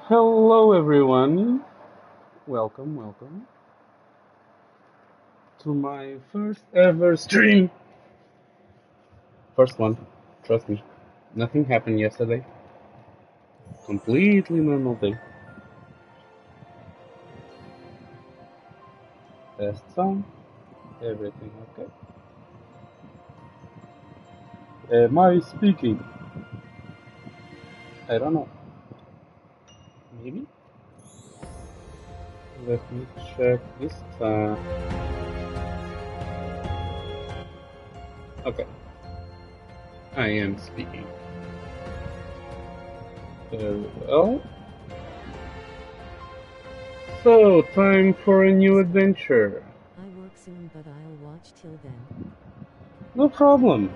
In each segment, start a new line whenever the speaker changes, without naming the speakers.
Hello everyone, welcome to my first ever stream. First one, trust me. Nothing happened yesterday. Completely normal day. Test sound, everything okay. Am I speaking? I don't know. Maybe? Let me check this time. Okay. I am speaking. Very well. So, time for a new adventure.
I work soon, but I'll watch till then.
No problem.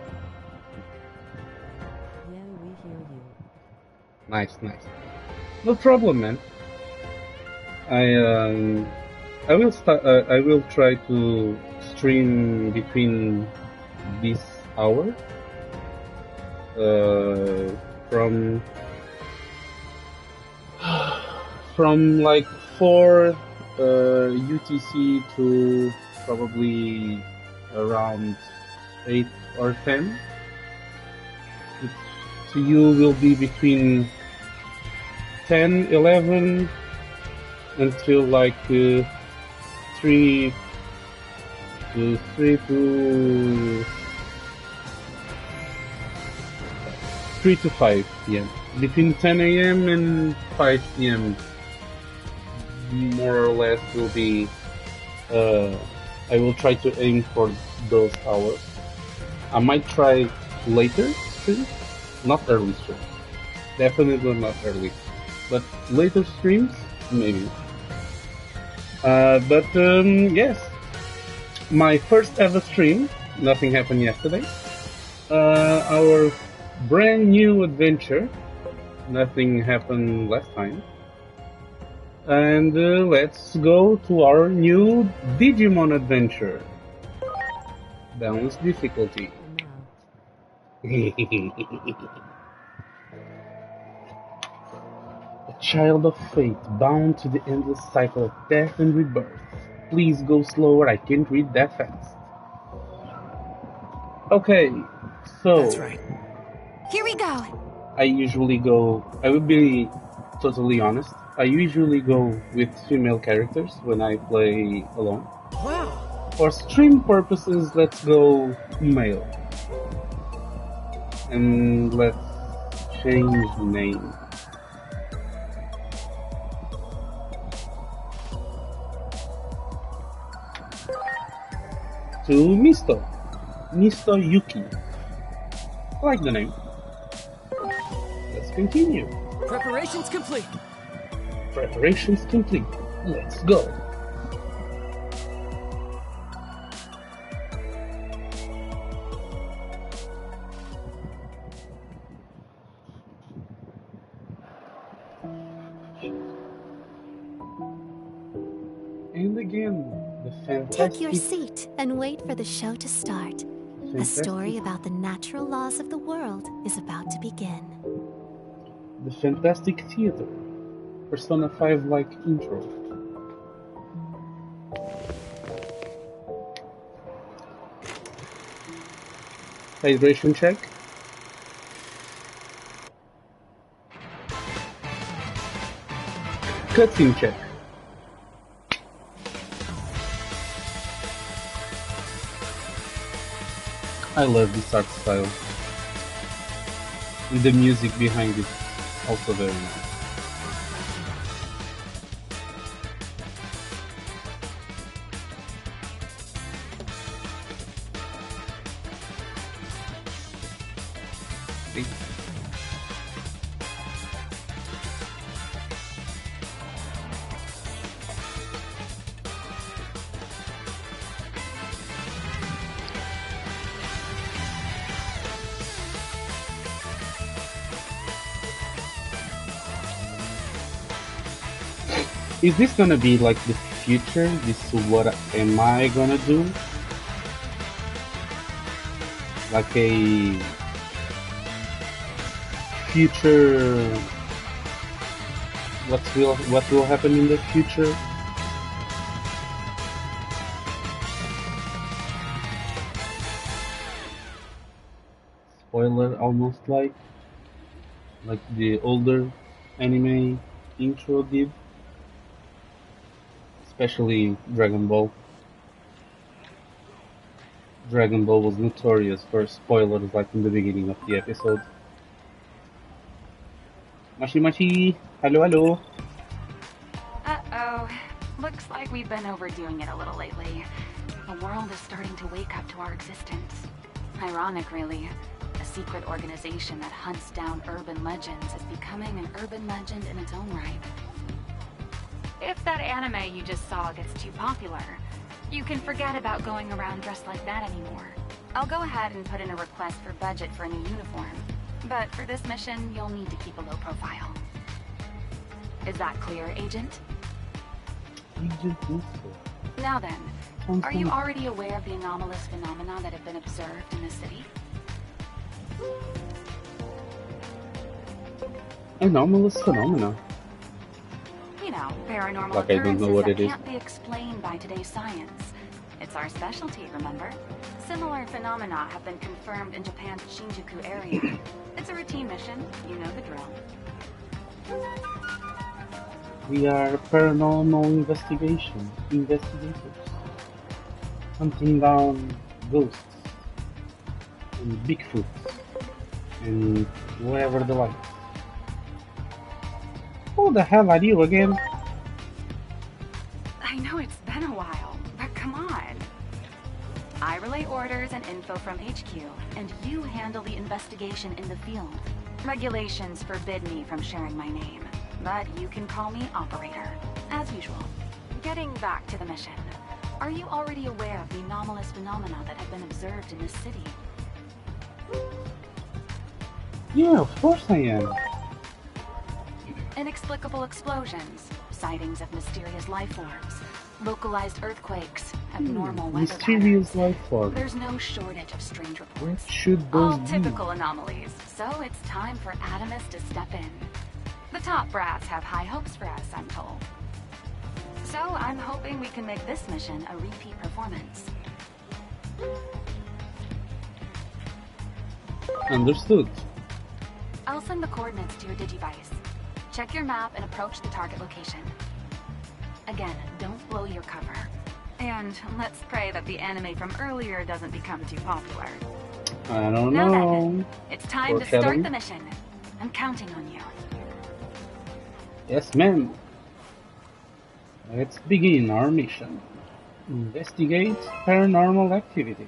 Yeah, we hear you.
Nice. No problem, man. I will start. I will try to stream between this hour, from like 4 UTC to probably around 8 or 10. To you will be between 10, 11 until like 3 to 5 p.m. Between 10 a.m. and 5 p.m. more or less will be. I will try to aim for those hours. I might try later streams, not early streams. Definitely not early, but later streams maybe. But yes, my first ever stream. Nothing happened yesterday. Our brand new adventure. Nothing happened last time. And let's go to our new Digimon adventure. Balance difficulty. A child of fate, bound to the endless cycle of death and rebirth. Please go slower, I can't read that fast. Okay, so...
That's right.
Here we go!
I will be totally honest, I usually go with female characters when I play alone.
Wow!
For stream purposes, let's go male. And let's change name. To Misto Yuki. I like the name. Let's continue.
Preparations complete.
Preparations complete. Let's go. And again, the fantastic...
Take your seat and wait for the show to start. A story about the natural laws of the world is about to begin.
The Fantastic Theater. Persona 5-like intro. Hydration check. Cutscene check. I love this art style. And the music behind it also very nice. See? Is this gonna be like the future? This is what am I gonna do? Like a future what will happen in the future. Spoiler, almost like the older anime intro did, especially Dragon Ball. Dragon Ball was notorious for spoilers like in the beginning of the episode. Mashi Mashi! Hello, hello!
Uh-oh. Looks like we've been overdoing it a little lately. The world is starting to wake up to our existence. Ironic, really. A secret organization that hunts down urban legends is becoming an urban legend in its own right. If that anime you just saw gets too popular, you can forget about going around dressed like that anymore. I'll go ahead and put in a request for budget for a new uniform. But for this mission, you'll need to keep a low profile. Is that clear, Agent? Now then, are you already aware of the anomalous phenomena that have been observed in the city?
Anomalous phenomena.
You know, paranormal
Like I don't know
occurrences
what
that
it is.
can't be explained by today's science. It's our specialty, remember? Similar phenomena have been confirmed in Japan's Shinjuku area. It's a routine mission, you know the drill.
We are paranormal investigators, hunting down ghosts and Bigfoot and whatever the like. Who the hell are you again?
I know it's been a while, but come on. I relay orders and info from HQ, and you handle the investigation in the field. Regulations forbid me from sharing my name, but you can call me Operator, as usual. Getting back to the mission, are you already aware of the anomalous phenomena that have been observed in this city?
Yeah, of course I am.
Inexplicable explosions, sightings of mysterious life forms, localized earthquakes, abnormal weather
Mysterious
patterns.
life form.
There's no shortage of strange
What
reports.
should those
All
be?
typical anomalies, so it's time for Adamus to step in. The top brass have high hopes for us, I'm told. So I'm hoping we can make this mission a repeat performance.
Understood.
I'll send the coordinates to your digivice. Check your map and approach the target location. Again, don't blow your cover. And let's pray that the anime from earlier doesn't become too popular.
I don't
Now
know.
then, it's time to start the mission. I'm counting on you.
Yes, ma'am. Let's begin our mission. Investigate paranormal activity.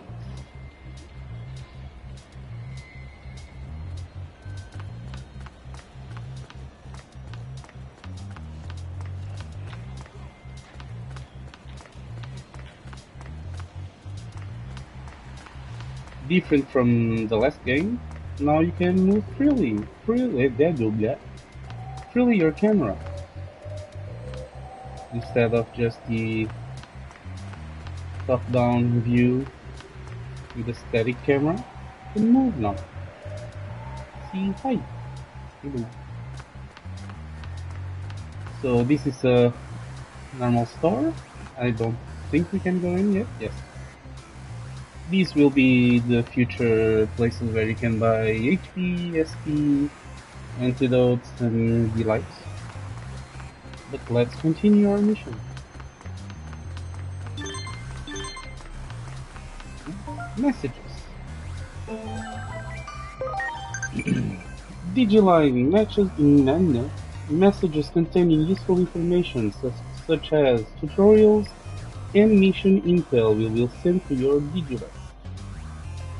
Different from the last game, now you can move freely your camera. Instead of just the top-down view with a static camera, you can move now. See, hi. Hello. So this is a normal store. I don't think we can go in yet. Yes. These will be the future places where you can buy HP, SP, antidotes, and the likes. But let's continue our mission. Messages. Digiline messages containing useful information such as tutorials and mission intel we will send to your Digivice.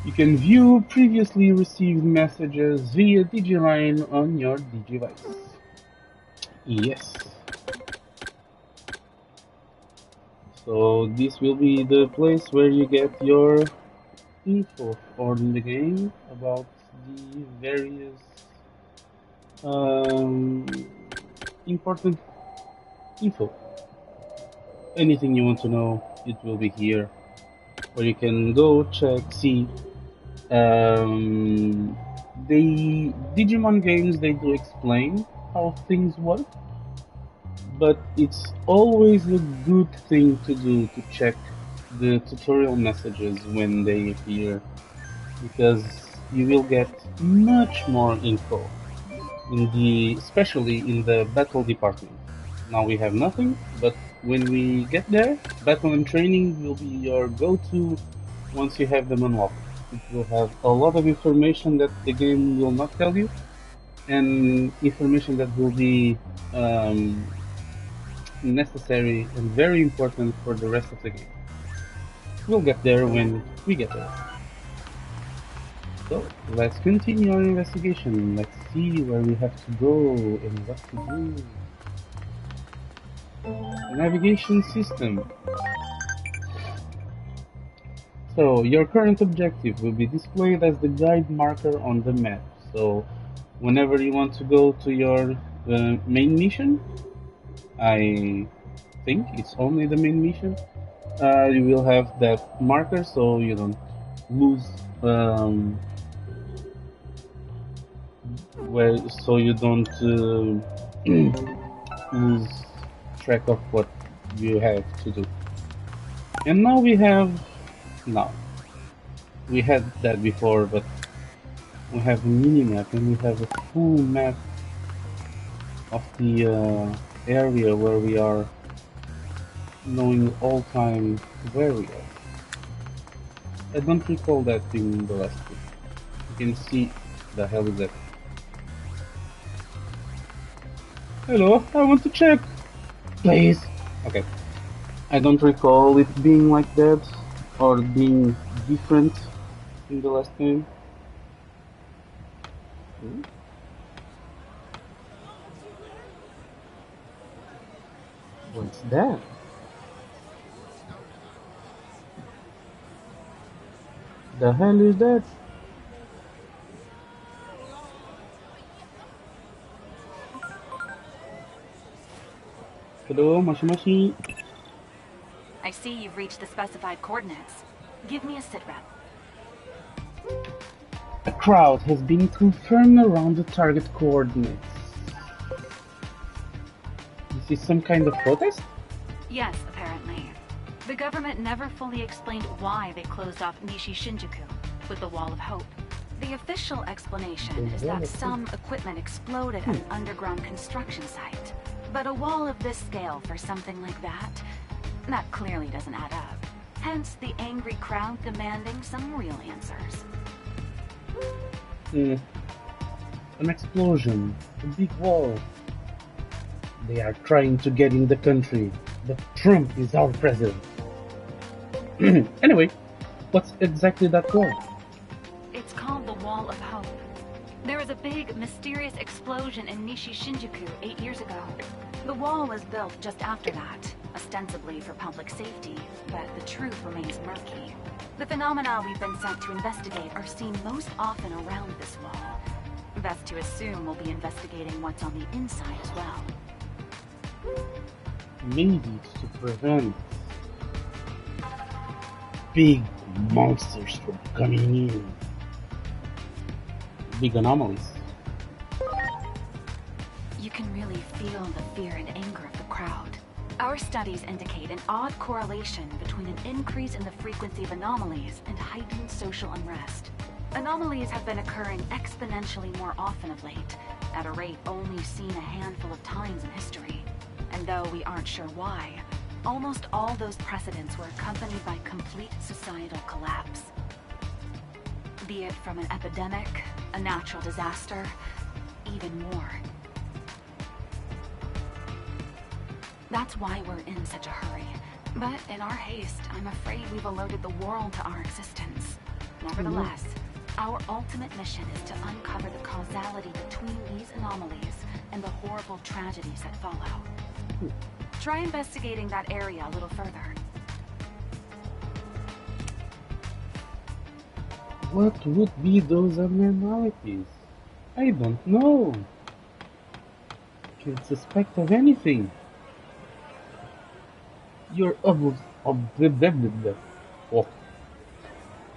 You can view previously received messages via Digiline on your Digivice. Yes. So this will be the place where you get your info on the game about the various important info. Anything you want to know, it will be here. Or you can go check, see. The Digimon games, they do explain how things work. but it's always a good thing to do to check the tutorial messages when they appear, because you will get much more info especially in the battle department. Now we have nothing, but when we get there, battle and training will be your go-to once you have them unlocked. It will have a lot of information that the game will not tell you, and information that will be necessary and very important for the rest of the game. We'll get there when we get there. So, let's continue our investigation. Let's see where we have to go and what to do. Navigation system. So, your current objective will be displayed as the guide marker on the map. So, whenever you want to go to your main mission, I think it's only the main mission, you will have that marker so you don't lose so you don't lose track of what you have to do. And now we had that before, but we have a mini-map and we have a full map of the area where we are, knowing all time where we are. I don't recall that in the last one. You can see the hell is that. Hello, I want to check. Please. Okay. I don't recall it being like that or being different in the last game. What's that? The hell is that? Hello, Mashi.
I see you've reached the specified coordinates. Give me a sitrep.
A crowd has been confirmed around the target coordinates. This is some kind of protest?
Yes, apparently. The government never fully explained why they closed off Nishi Shinjuku with the Wall of Hope. The official explanation is that some equipment exploded at an underground construction site. But a wall of this scale for something like that clearly doesn't add up. Hence the angry crowd demanding some real answers.
An explosion, a big wall. They are trying to get in the country, but Trump is our president. Anyway, what's exactly that wall?
It's called the Wall of Hope. There was a big, mysterious explosion in Nishi Shinjuku 8 years ago. The wall was built just after that, ostensibly for public safety, but the truth remains murky. The phenomena we've been sent to investigate are seen most often around this wall. Best to assume we'll be investigating what's on the inside as well.
Maybe it's to prevent big monsters from coming in. Big anomalies.
You can really feel the fear and anger of the crowd. Our studies indicate an odd correlation between an increase in the frequency of anomalies and heightened social unrest. Anomalies have been occurring exponentially more often of late, at a rate only seen a handful of times in history. And though we aren't sure why, almost all those precedents were accompanied by complete societal collapse. Be it from an epidemic, a natural disaster, even more. That's why we're in such a hurry. But in our haste, I'm afraid we've alerted the world to our existence. Nevertheless, our ultimate mission is to uncover the causality between these anomalies and the horrible tragedies that follow. Try investigating that area a little further.
What would be those abnormalities? I don't know. Can't suspect of anything. You're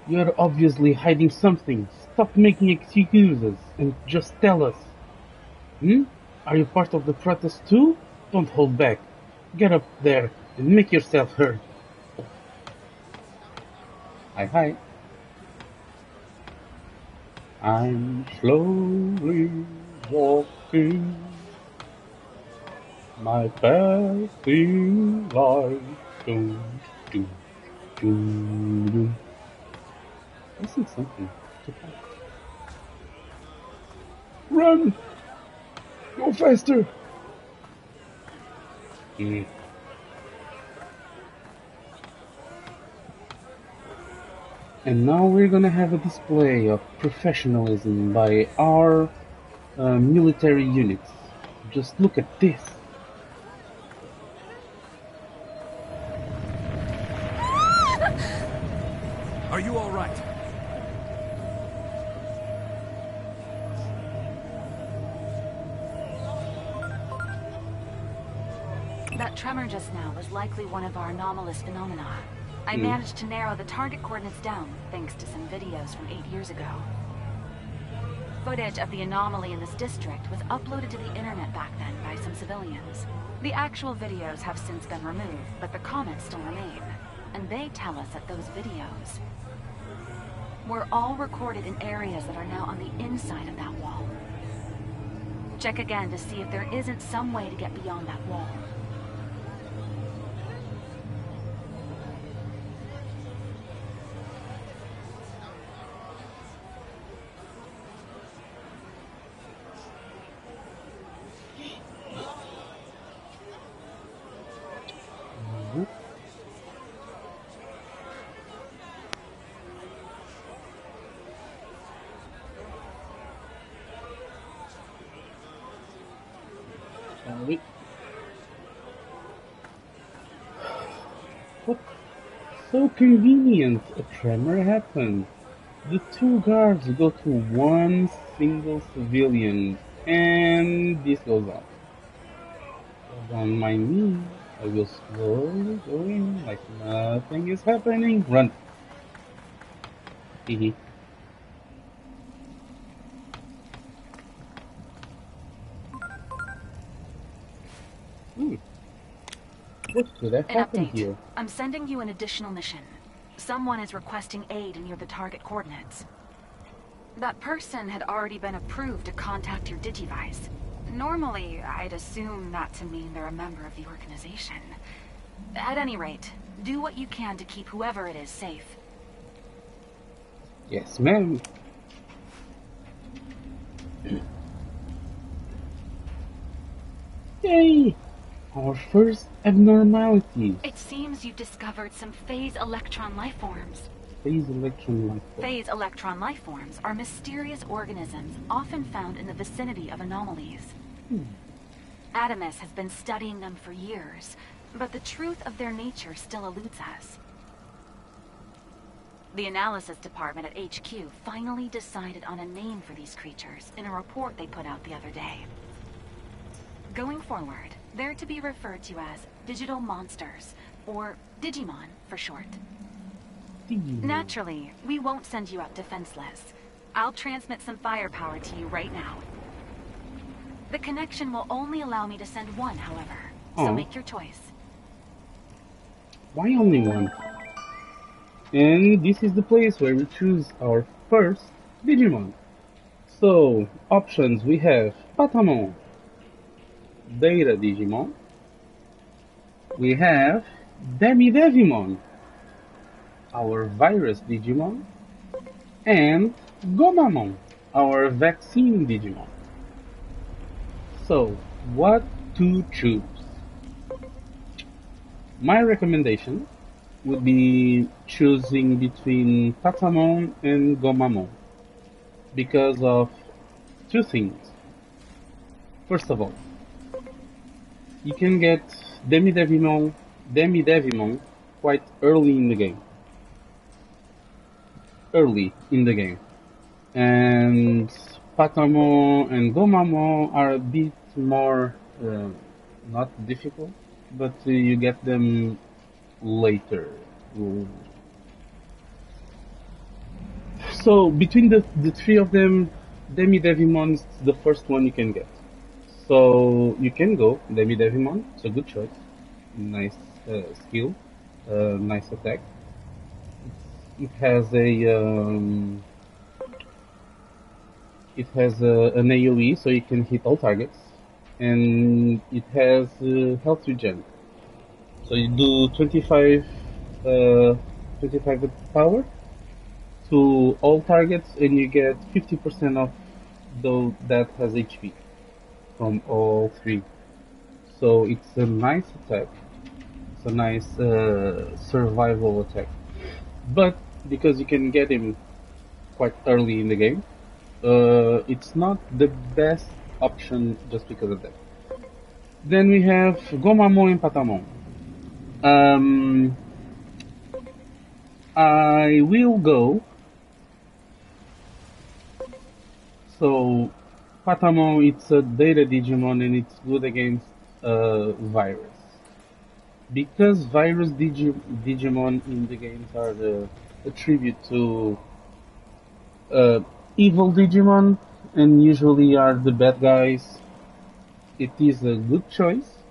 You're obviously hiding something. Stop making excuses and just tell us. Are you part of the protest too? Don't hold back. Get up there and make yourself heard. Hi. I'm slowly walking my path in life. Doo, doo, doo, doo. Missing something. Run! Go faster! And now we're gonna have a display of professionalism by our military units. Just look at this.
Are you all right?
That tremor just now was likely one of our anomalous phenomena. I managed to narrow the target coordinates down thanks to some videos from 8 years ago. Footage of the anomaly in this district was uploaded to the internet back then by some civilians. The actual videos have since been removed, but the comments still remain. And they tell us that those videos were all recorded in areas that are now on the inside of that wall. Check again to see if there isn't some way to get beyond that wall.
What? So convenient. A tremor happened. The two guards go to one single civilian, and this goes on. Don't mind me. I will slowly go in like nothing is happening. Run. Hehe. What could have
An
happened
update.
here?
I'm sending you an additional mission. Someone is requesting aid near the target coordinates. That person had already been approved to contact your Digivice. Normally, I'd assume that to mean they're a member of the organization. At any rate, do what you can to keep whoever it is safe.
Yes, ma'am. Yay! Our first abnormalities.
It seems you've discovered some phase electron lifeforms.
Phase electron life force.
Phase electron lifeforms are mysterious organisms often found in the vicinity of anomalies. Adamus has been studying them for years, but the truth of their nature still eludes us. The analysis department at HQ finally decided on a name for these creatures in a report they put out the other day. Going forward, they're to be referred to as digital monsters, or Digimon for short. Naturally, we won't send you out defenseless. I'll transmit some firepower to you right now. The connection will only allow me to send one, however, so make your choice.
Why only one? And this is the place where we choose our first Digimon. So, options we have Patamon, Beta Digimon. We have Devimon, our virus Digimon. And Gomamon, our vaccine Digimon. So, what to choose? My recommendation would be choosing between Patamon and Gomamon because of two things. First of all, you can get Devimon quite early in the game. And Patamon and Gomamon are a bit more, not difficult, but you get them later. So between the three of them, Devimon is the first one you can get. So you can go Digimon. It's a good choice. Nice skill, nice attack. It has an AoE, so you can hit all targets, and it has health regen. So you do 25 power to all targets, and you get 50% of though that has HP from all three. So it's a nice attack. It's a nice survival attack. But because you can get him quite early in the game, it's not the best option just because of that. Then we have Gomamon and Patamon. I will go. So Patamon, it's a data Digimon and it's good against virus. Because virus Digimon in the games are a tribute to evil Digimon and usually are the bad guys, it is a good choice.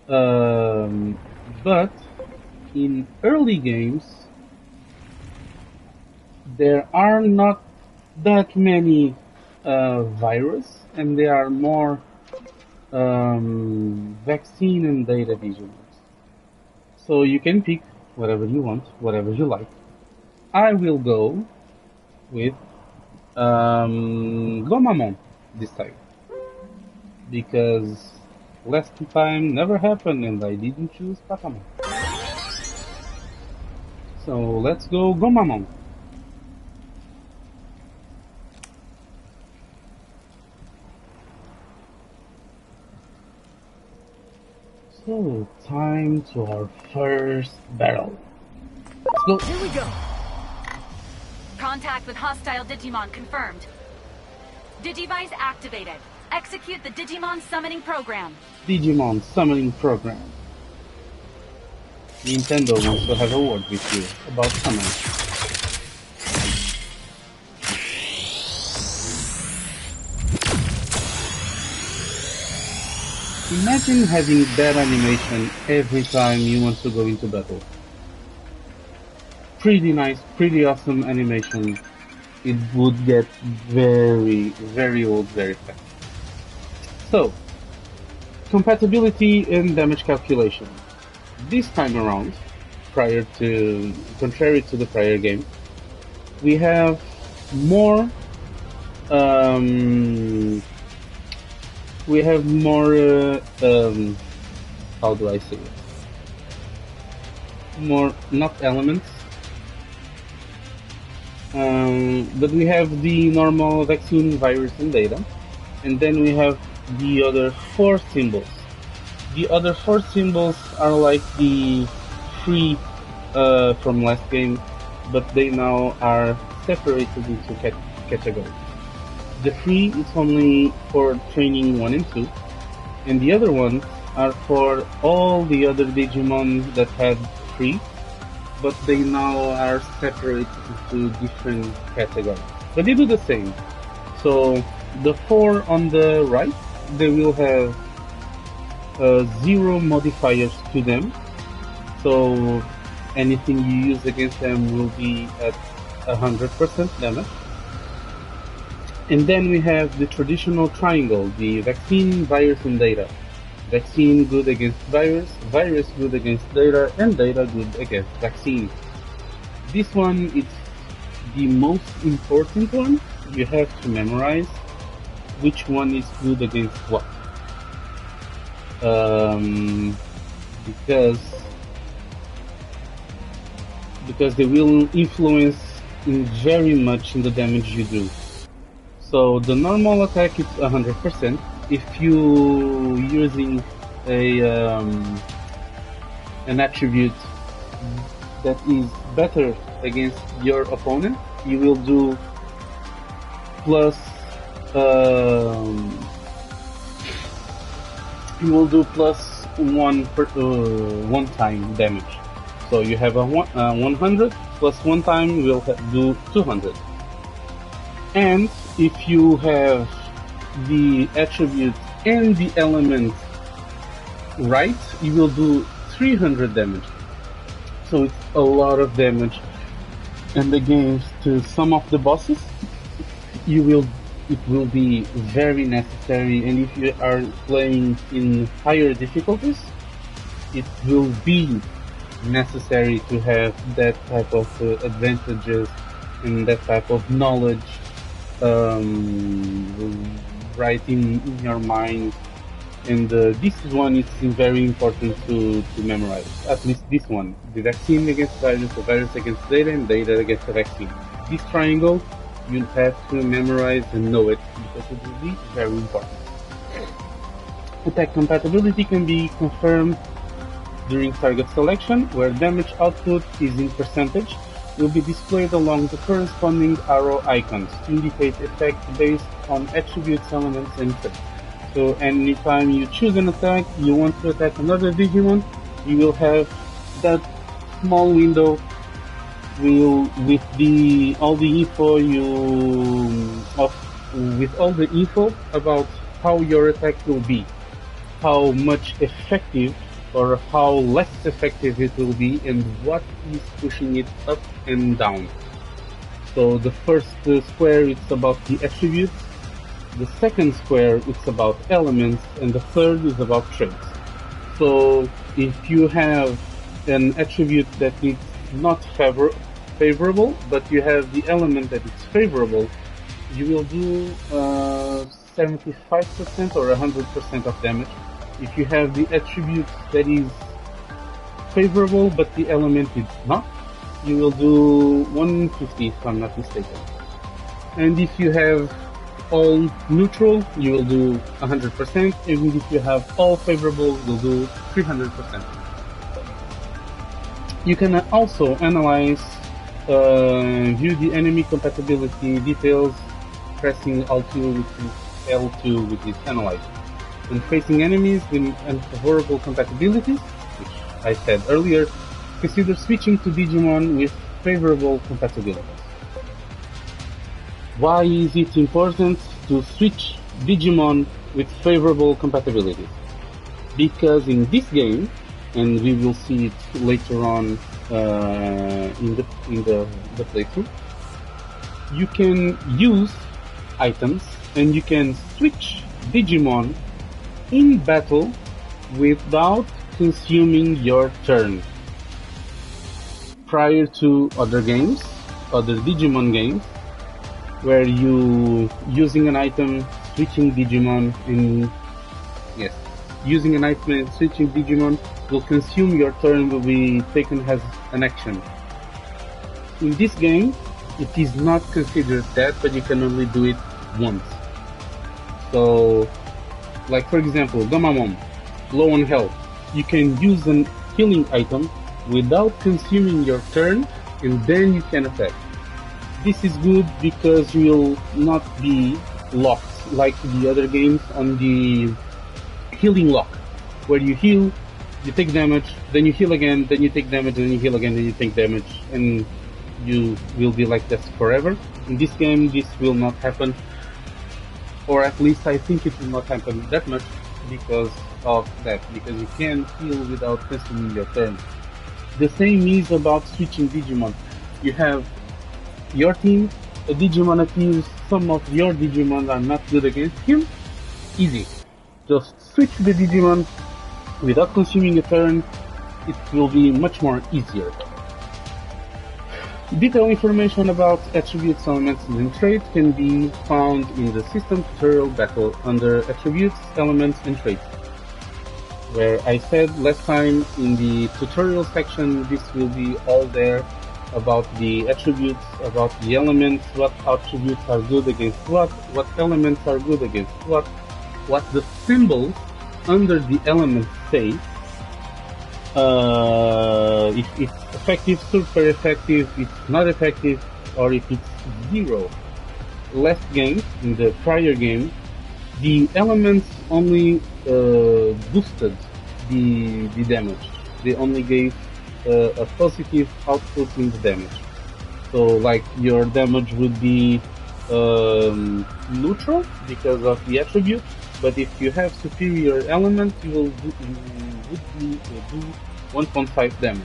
But in early games, there are not that many virus, and there are more vaccine and data Digimon. So you can pick whatever you want, whatever you like. I will go with Gomamon this time, because last time never happened and I didn't choose Patamon. So let's go Gomamon. So time to our first battle. Let's go.
Here we go.
Contact with hostile Digimon confirmed. Digivice activated. Execute the Digimon summoning program.
Digimon summoning program. Nintendo wants to have a word with you about summoning. Imagine having that animation every time you want to go into battle. Pretty nice, pretty awesome animation. It would get very, very old very fast. So, compatibility and damage calculation. This time around, contrary to the prior game, we have more how do I say it? More, not elements, but we have the normal vaccine, virus, and data, and then we have the other 4 symbols. The other 4 symbols are like the free from last game, but they now are separated into categories. The free is only for training 1 and 2, and the other ones are for all the other Digimon that had free, but they now are separated into different categories. But they do the same. So the 4 on the right, they will have 0 modifiers to them. So anything you use against them will be at 100% damage. And then we have the traditional triangle, the vaccine, virus, and data. Vaccine good against virus, virus good against data, and data good against vaccine. This one is the most important one. You have to memorize which one is good against what. Because they will influence very much in the damage you do. So the normal attack is 100%. If you using an attribute that is better against your opponent, you will do plus one time damage. So you have a 100 plus 1 time will do 200. And if you have the attribute and the element right, you will do 300 damage. So it's a lot of damage. And against some of the bosses, it will be very necessary. And if you are playing in higher difficulties, it will be necessary to have that type of advantages and that type of knowledge right in your mind. And this one is very important to memorize. At least this one. The vaccine against virus, the virus against data, and data against the vaccine. This triangle, you have to memorize and know it, because it will be very important. Attack compatibility can be confirmed during target selection, where damage output is in percentage, will be displayed along the corresponding arrow icons to indicate effect based on attributes, elements, and traits. So anytime you choose an attack, you want to attack another Digimon, you will have that small window with all the info about how your attack will be, how much effective or how less effective it will be, and what is pushing it up and down. So the first square, it's about the attributes. The second square, it's about elements, and the third is about traits. So if you have an attribute that is not favorable, but you have the element that is favorable, you will do 75% or 100% of damage. If you have the attribute that is favorable, but the element is not, you will do 150 if I'm not mistaken. And if you have all neutral, you will do 100%, and if you have all favorable, you'll do 300%. You can also analyze, view the enemy compatibility details, pressing L2 with this analyze. When facing enemies with unfavorable compatibilities, which I said earlier, consider switching to Digimon with favorable compatibilities. Why is it important to switch Digimon with favorable compatibilities? Because in this game, and we will see it later on in the playthrough, you can use items and you can switch Digimon in battle without consuming your turn. Prior to other games, other Digimon games, where you using an item, switching Digimon, using an item and switching Digimon will consume your turn, will be taken as an action. In this game, it is not considered that, but you can only do it once. So, like for example, Gamamon, low on health, you can use an healing item without consuming your turn, and then you can attack. This is good because you will not be locked like the other games on the healing lock, where you heal, you take damage, then you heal again, then you take damage, then you heal again, then you take damage, and you will be like this forever. In this game, this will not happen, or at least I think it will not happen that much because of that, because you can heal without consuming your turn. The same is about switching Digimon. You have your team, a Digimon appears, some of your Digimon are not good against him, easy. Just switch the Digimon without consuming a turn, it will be much more easier. Detailed information about attributes, elements, and traits can be found in the system tutorial battle under attributes, elements, and traits. Where I said last time in the tutorial section, this will be all there about the attributes, about the elements, what attributes are good against what elements are good against what the symbols under the elements say, if it's effective, super effective, it's not effective, or if it's zero. Last game, in the prior game, the elements only boosted the damage. They only gave a positive output in the damage. So like your damage would be neutral because of the attribute, but if you have superior element, you would do 1.5 damage.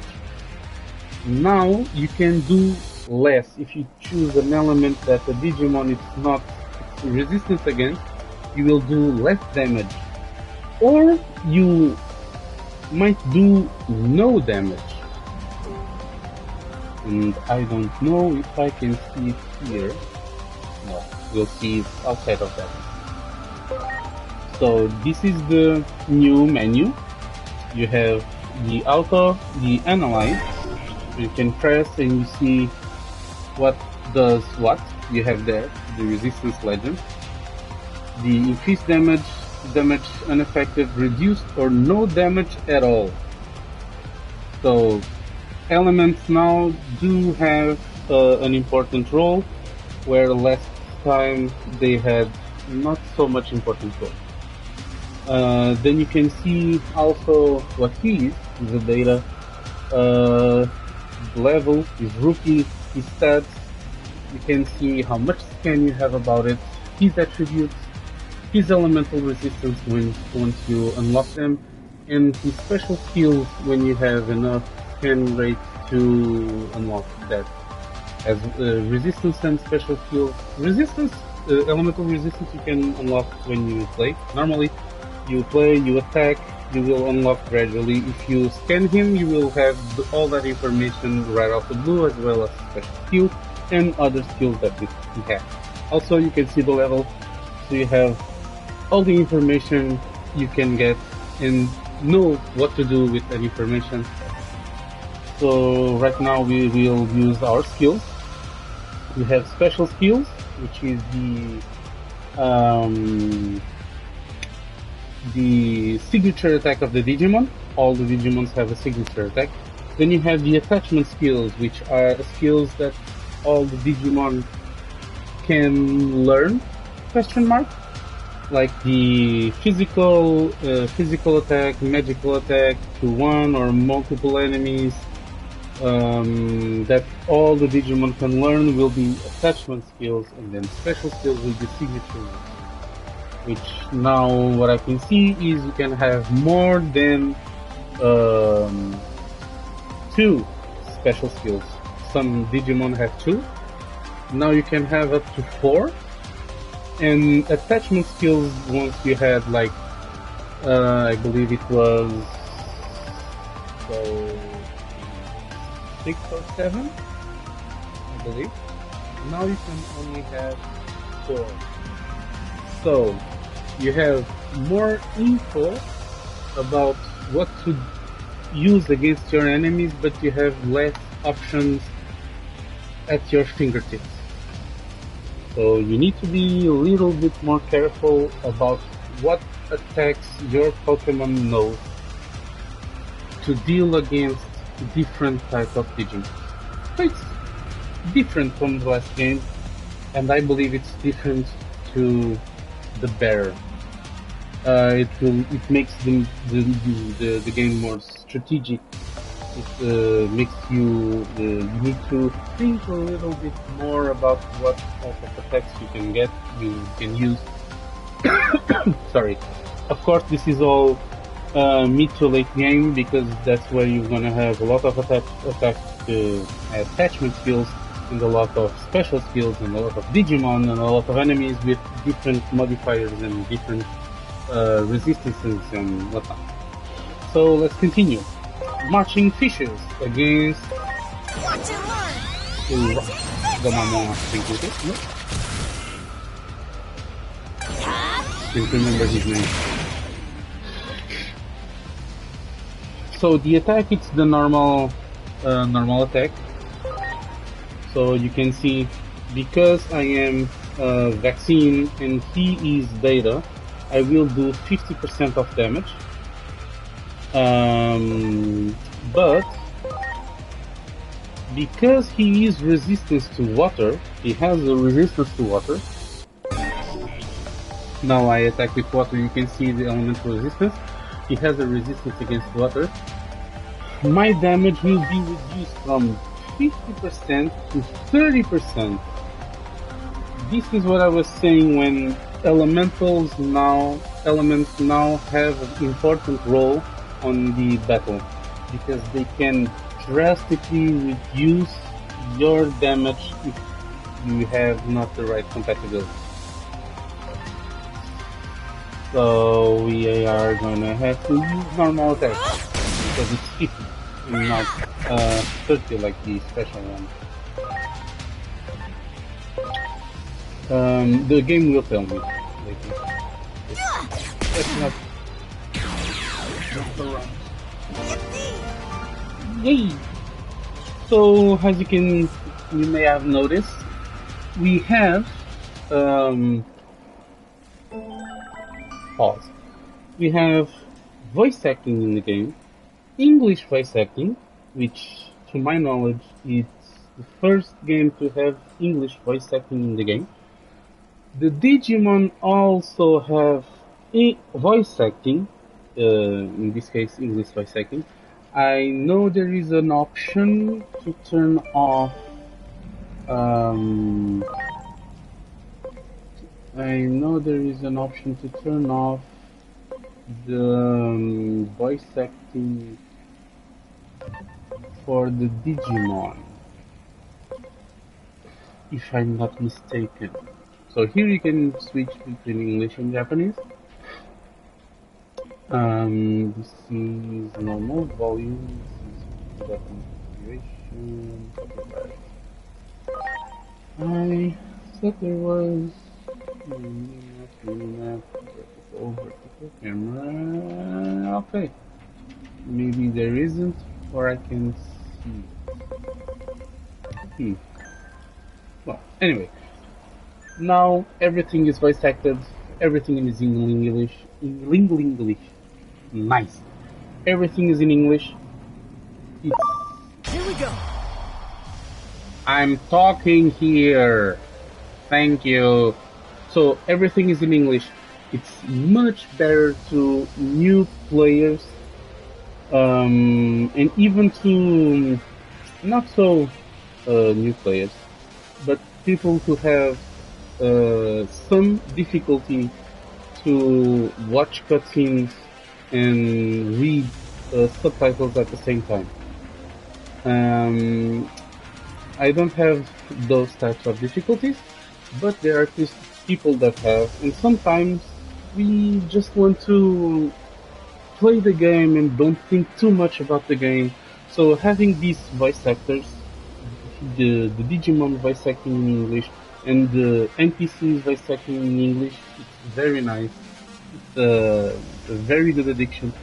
Now you can do less if you choose an element that the Digimon is not resistance against. You will do less damage, or you might do no damage. And I don't know if I can see it here. No, we'll see it outside of that. So this is the new menu. You have the auto, the analyze. You can press and you see what does what. You have there the resistance legend, the increased damage, damage unaffected, reduced or no damage at all. So elements now do have an important role, where last time they had not so much important role. Then you can see also what he is, the data, level, his rookie, his stats. You can see how much scan you have about it, his attributes, his elemental resistance once you unlock them, and his special skills when you have enough scan rate to unlock that. As resistance and special skills, resistance, elemental resistance you can unlock when you play. Normally, you play, you attack, you will unlock gradually. If you scan him, you will have all that information right off the blue, as well as special skills and other skills that he has. Also, you can see the level, so you have all the information you can get and know what to do with that information. So right now we will use our skills. We have special skills, which is the signature attack of the Digimon. All the Digimons have a signature attack. Then you have the attachment skills, which are skills that all the Digimon can learn, question mark, like the physical attack, magical attack to one or multiple enemies, that all the Digimon can learn will be attachment skills, and then special skills will be signature ones. Which now what I can see is you can have more than 2 special skills. Some Digimon have 2. Now you can have up to 4. And attachment skills, once you had like, I believe it was 6 or 7, I believe. Now you can only have 4. So you have more info about what to use against your enemies, but you have less options at your fingertips. So you need to be a little bit more careful about what attacks your Pokemon knows to deal against different types of Digimon. So it's different from the last game, and I believe it's different to the better. It makes the game more strategic. It makes you need to think a little bit more about what type of attacks you can use. Sorry. Of course, this is all mid to late game, because that's where you're gonna have a lot of attachment skills, and a lot of special skills, and a lot of Digimon, and a lot of enemies with different modifiers and different resistances and whatnot. So let's continue. Marching fishes against Gamamon. Can't remember his name. So the attack, it's the normal attack. So you can see, because I am vaccine and he is beta, I will do 50% of damage. But because he is resistant to water, he has a resistance to water. Now I attack with water, you can see the elemental resistance. He has a resistance against water. My damage will be reduced from 50% to 30%. This is what I was saying when elements now have an important role on the battle because they can drastically reduce your damage if you have not the right compatibility. So we are gonna have to use normal attack because it's 50 and not 30 like the special one. The game will tell me later. That's not the wrong. Yay! So as you may have noticed, we have pause. We have voice acting in the game, English voice acting, which to my knowledge it's the first game to have English voice acting in the game. The Digimon also have voice acting, in this case English voice acting. I know there is an option to turn off the voice acting for the Digimon, if I'm not mistaken. So here you can switch between English and Japanese. This is normal volume, this is configuration. I said there was vertical camera. Okay, maybe there isn't, or I can see. Well, anyway. Now everything is voice acted, everything is in English. Nice. Everything is in English. Here we go. I'm talking here. Thank you. So everything is in English. It's much better to new players, and even to not so new players, but people who have some difficulty to watch cutscenes and read subtitles at the same time. I don't have those types of difficulties, but there are people that have, and sometimes we just want to play the game and don't think too much about the game. So having these voice actors, the Digimon voice acting in English and the NPCs voice acting in English, it's very nice. It's a very good addiction,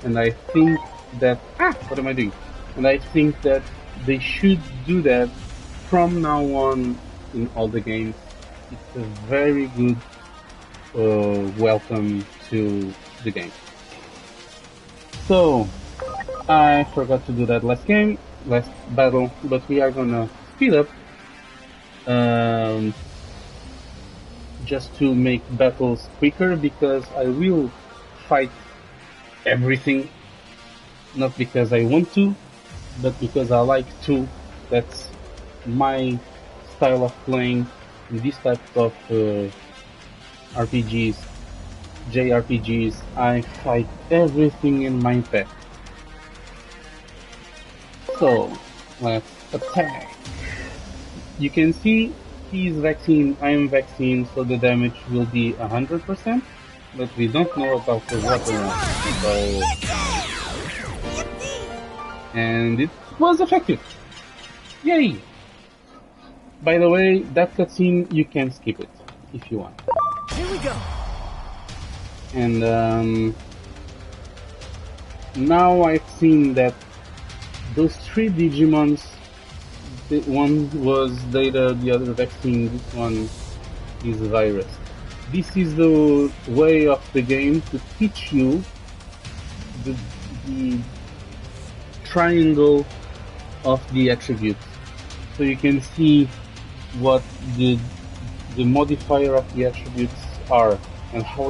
and I think that what am I doing? And I think that they should do that from now on in all the games. It's a very good welcome to the game. So I forgot to do that last battle, but we are gonna speed up just to make battles quicker, because I will fight everything, not because I want to, but because I like to. That's my style of playing this type of RPGs, JRPGs. I fight everything in my path. So let's attack. You can see he's vaccine, I am vaccine, so the damage will be 100%, but we don't know about the weapon. So, and it was effective. Yay! By the way, that cutscene, you can skip it if you want.
Here we go.
And now I've seen that those three Digimons, one was data, the other vaccine, this one is virus. This is the way of the game to teach you the triangle of the attributes. So you can see what the modifier of the attributes are and how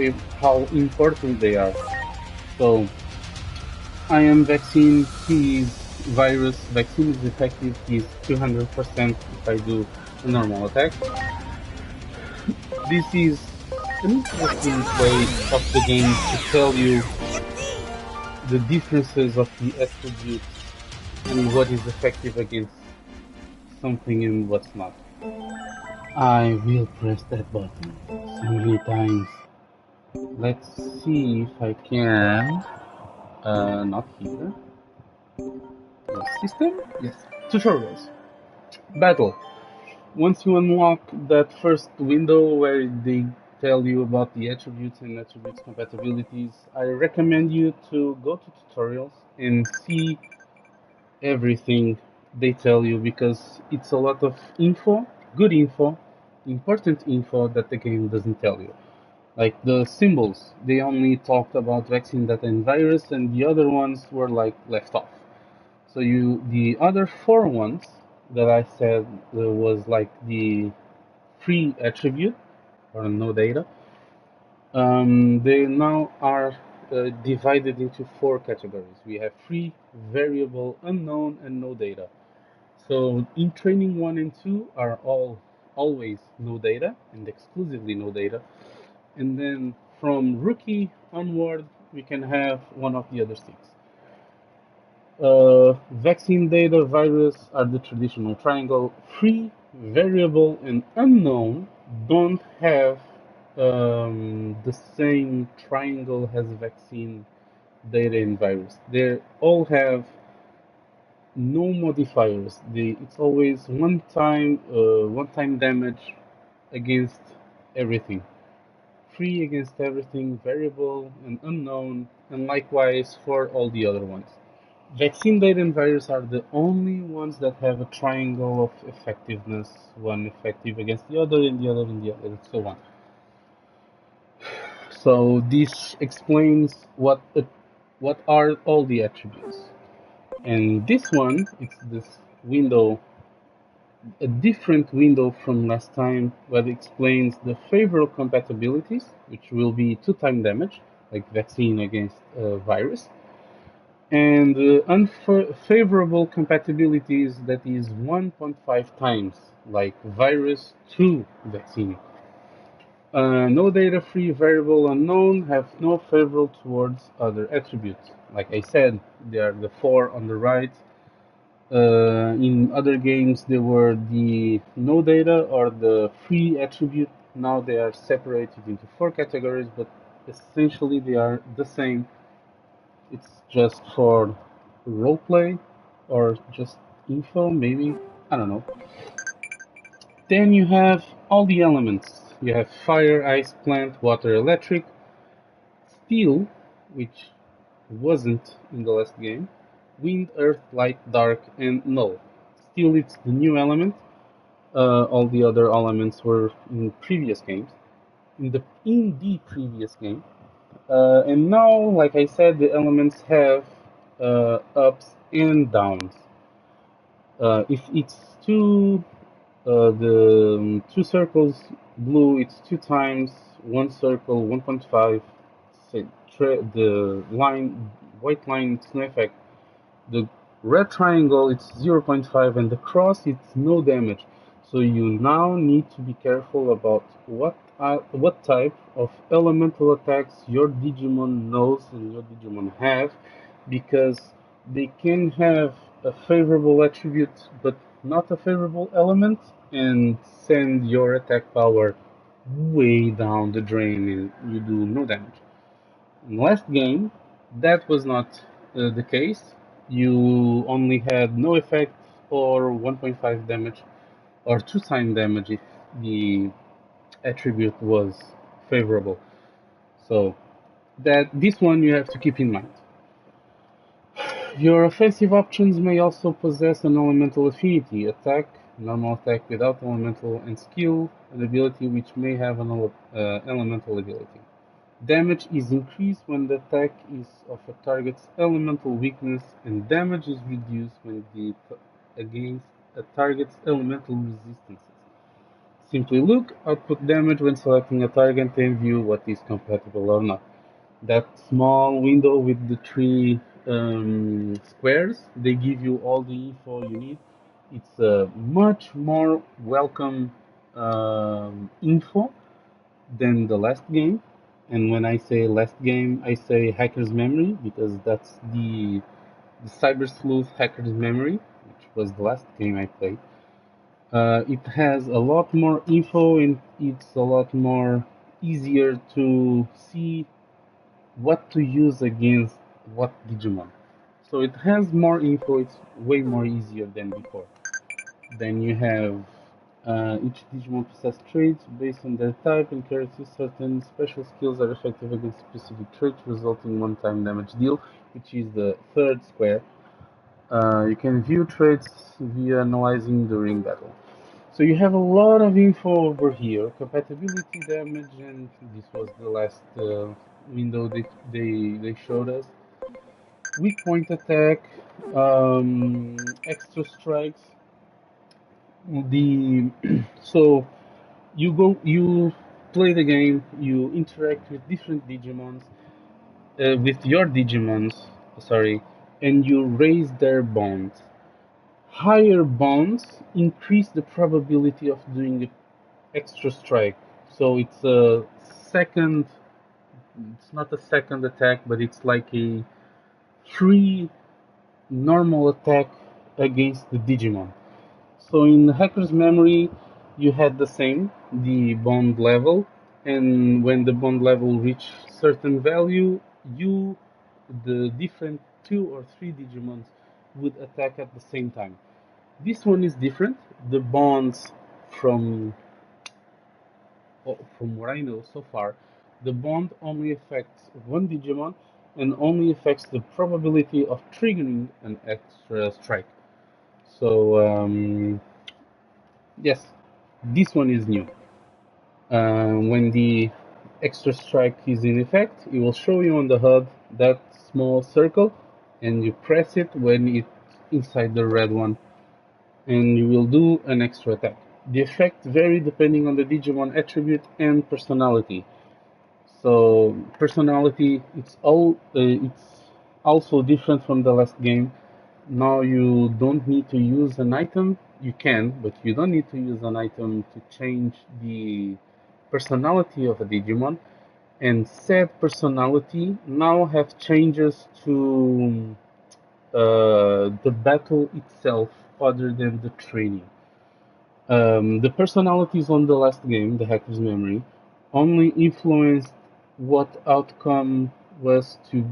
important they are. So I am vaccine, he is virus. Vaccine is effective, he is 200% if I do a normal attack. This is an interesting way of the game to tell you the differences of the attributes and what is effective against something and what's not. I will press that button so many times. Let's see if I can. Not here. The system? Yes. Tutorials. Battle. Once you unlock that first window where they tell you about the attributes and attributes compatibilities, I recommend you to go to tutorials and see everything they tell you, because it's a lot of info, good info, important info that the game doesn't tell you. Like the symbols, they only talked about vaccine, data, and virus, and the other ones were like left off. So the other four ones that I said was like the free attribute or no data. They now are divided into four categories. We have free, variable, unknown, and no data. So in training 1 and 2 are always no data and exclusively no data. And then from rookie onward, we can have one of the other six. Vaccine data, virus are the traditional triangle. Free, variable, and unknown don't have the same triangle as vaccine data and virus. They all have no modifiers. It's always one time damage against everything. Free against everything, variable and unknown, and likewise for all the other ones. Vaccine data and virus are the only ones that have a triangle of effectiveness, one effective against the other, and the other, and the other, and so on. So this explains what are all the attributes. And this one, it's this window, a different window from last time, that explains the favorable compatibilities, which will be 2-time damage, like vaccine against virus, and unfavorable compatibilities, that is 1.5 times, like virus to vaccine. No data, free, variable, unknown have no favorable towards other attributes. Like I said, they are the four on the right. In other games, they were the no data or the free attribute. Now they are separated into four categories, but essentially they are the same. It's just for roleplay or just info, maybe. I don't know. Then you have all the elements. You have fire, ice, plant, water, electric, steel, which wasn't in the last game, wind, earth, light, dark, and null. Steel, it's the new element. All the other elements were in previous games. In the previous game. And now, like I said, the elements have ups and downs. If it's the two circles blue, it's 2 times, one circle 1.5. Say, the line, white line, it's no effect. The red triangle, it's 0.5, and the cross, it's no damage. So you now need to be careful about what type of elemental attacks your Digimon knows and your Digimon have, because they can have a favorable attribute but not a favorable element, and send your attack power way down the drain and you do no damage. In last game, that was not the case. You only had no effect or 1.5 damage or 2-time damage if the attribute was favorable. So that this one you have to keep in mind. Your offensive options may also possess an elemental affinity: attack, normal attack without elemental, and skill, an ability which may have an elemental ability. Damage is increased when the attack is of a target's elemental weakness, and damage is reduced when against a target's elemental resistances. Simply look output damage when selecting a target and view what is compatible or not. That small window with the three squares, they give you all the info you need. It's a much more welcome info than the last game. And when I say last game, I say Hacker's Memory because that's the Cyber Sleuth Hacker's Memory, which was the last game I played. It has a lot more info and it's a lot more easier to see what to use against what Digimon. So it has more info, it's way more easier than before. Then you have each Digimon possesses traits based on their type and characteristics. Certain special skills are effective against specific traits, resulting in one-time damage deal, which is the third square. You can view traits via analyzing during battle. So you have a lot of info over here. Compatibility damage, and this was the last window they showed us. Weak point attack, extra strikes. The so you play the game, you interact with different Digimons, with your Digimons, sorry, and you raise their bonds. Higher bonds increase the probability of doing an extra strike. So it's a second, it's not a second attack, but it's like a free normal attack against the Digimon. So in Hacker's Memory, you had the same, the bond level, and when the bond level reached certain value, you, the different 2 or 3 Digimons, would attack at the same time. This one is different. The bonds, from from what I know so far, the bond only affects one Digimon and only affects the probability of triggering an extra strike. So yes, this one is new. When the extra strike is in effect, it will show you on the HUD that small circle, and you press it when it's inside the red one, and you will do an extra attack. The effect varies depending on the Digimon attribute and personality. So personality, it's also different from the last game. Now you don't need to use an item. You can, but you don't need to use an item to change the personality of a Digimon. And said personality now have changes to the battle itself other than the training. The personalities on the last game, the Hacker's Memory, only influenced what outcome was to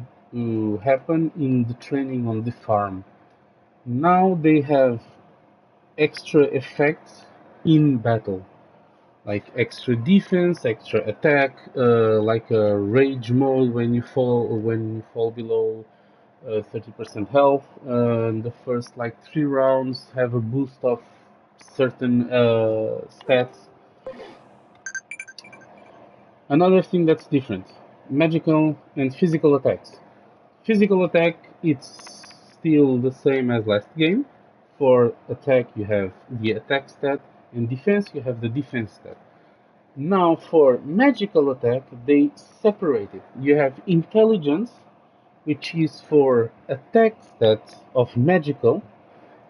happen in the training on the farm. Now they have extra effects in battle, like extra defense, extra attack, like a rage mode when you fall below 30% health. The first like 3 rounds have a boost of certain stats. Another thing that's different: magical and physical attacks. Physical attack, it's still the same as last game. For attack, you have the attack stat, and defense, you have the defense stat. Now, for magical attack, they separate it. You have intelligence, which is for attack stats of magical,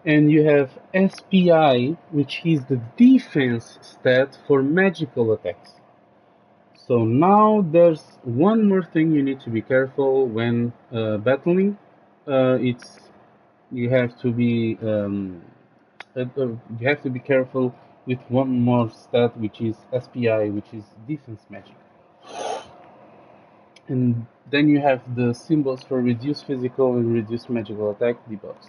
and you have SPI, which is the defense stat for magical attacks. So now there's one more thing you need to be careful when battling. It's you have to be careful with one more stat, which is SPI, which is defense magic. And then you have the symbols for reduced physical and reduced magical attack debuffs.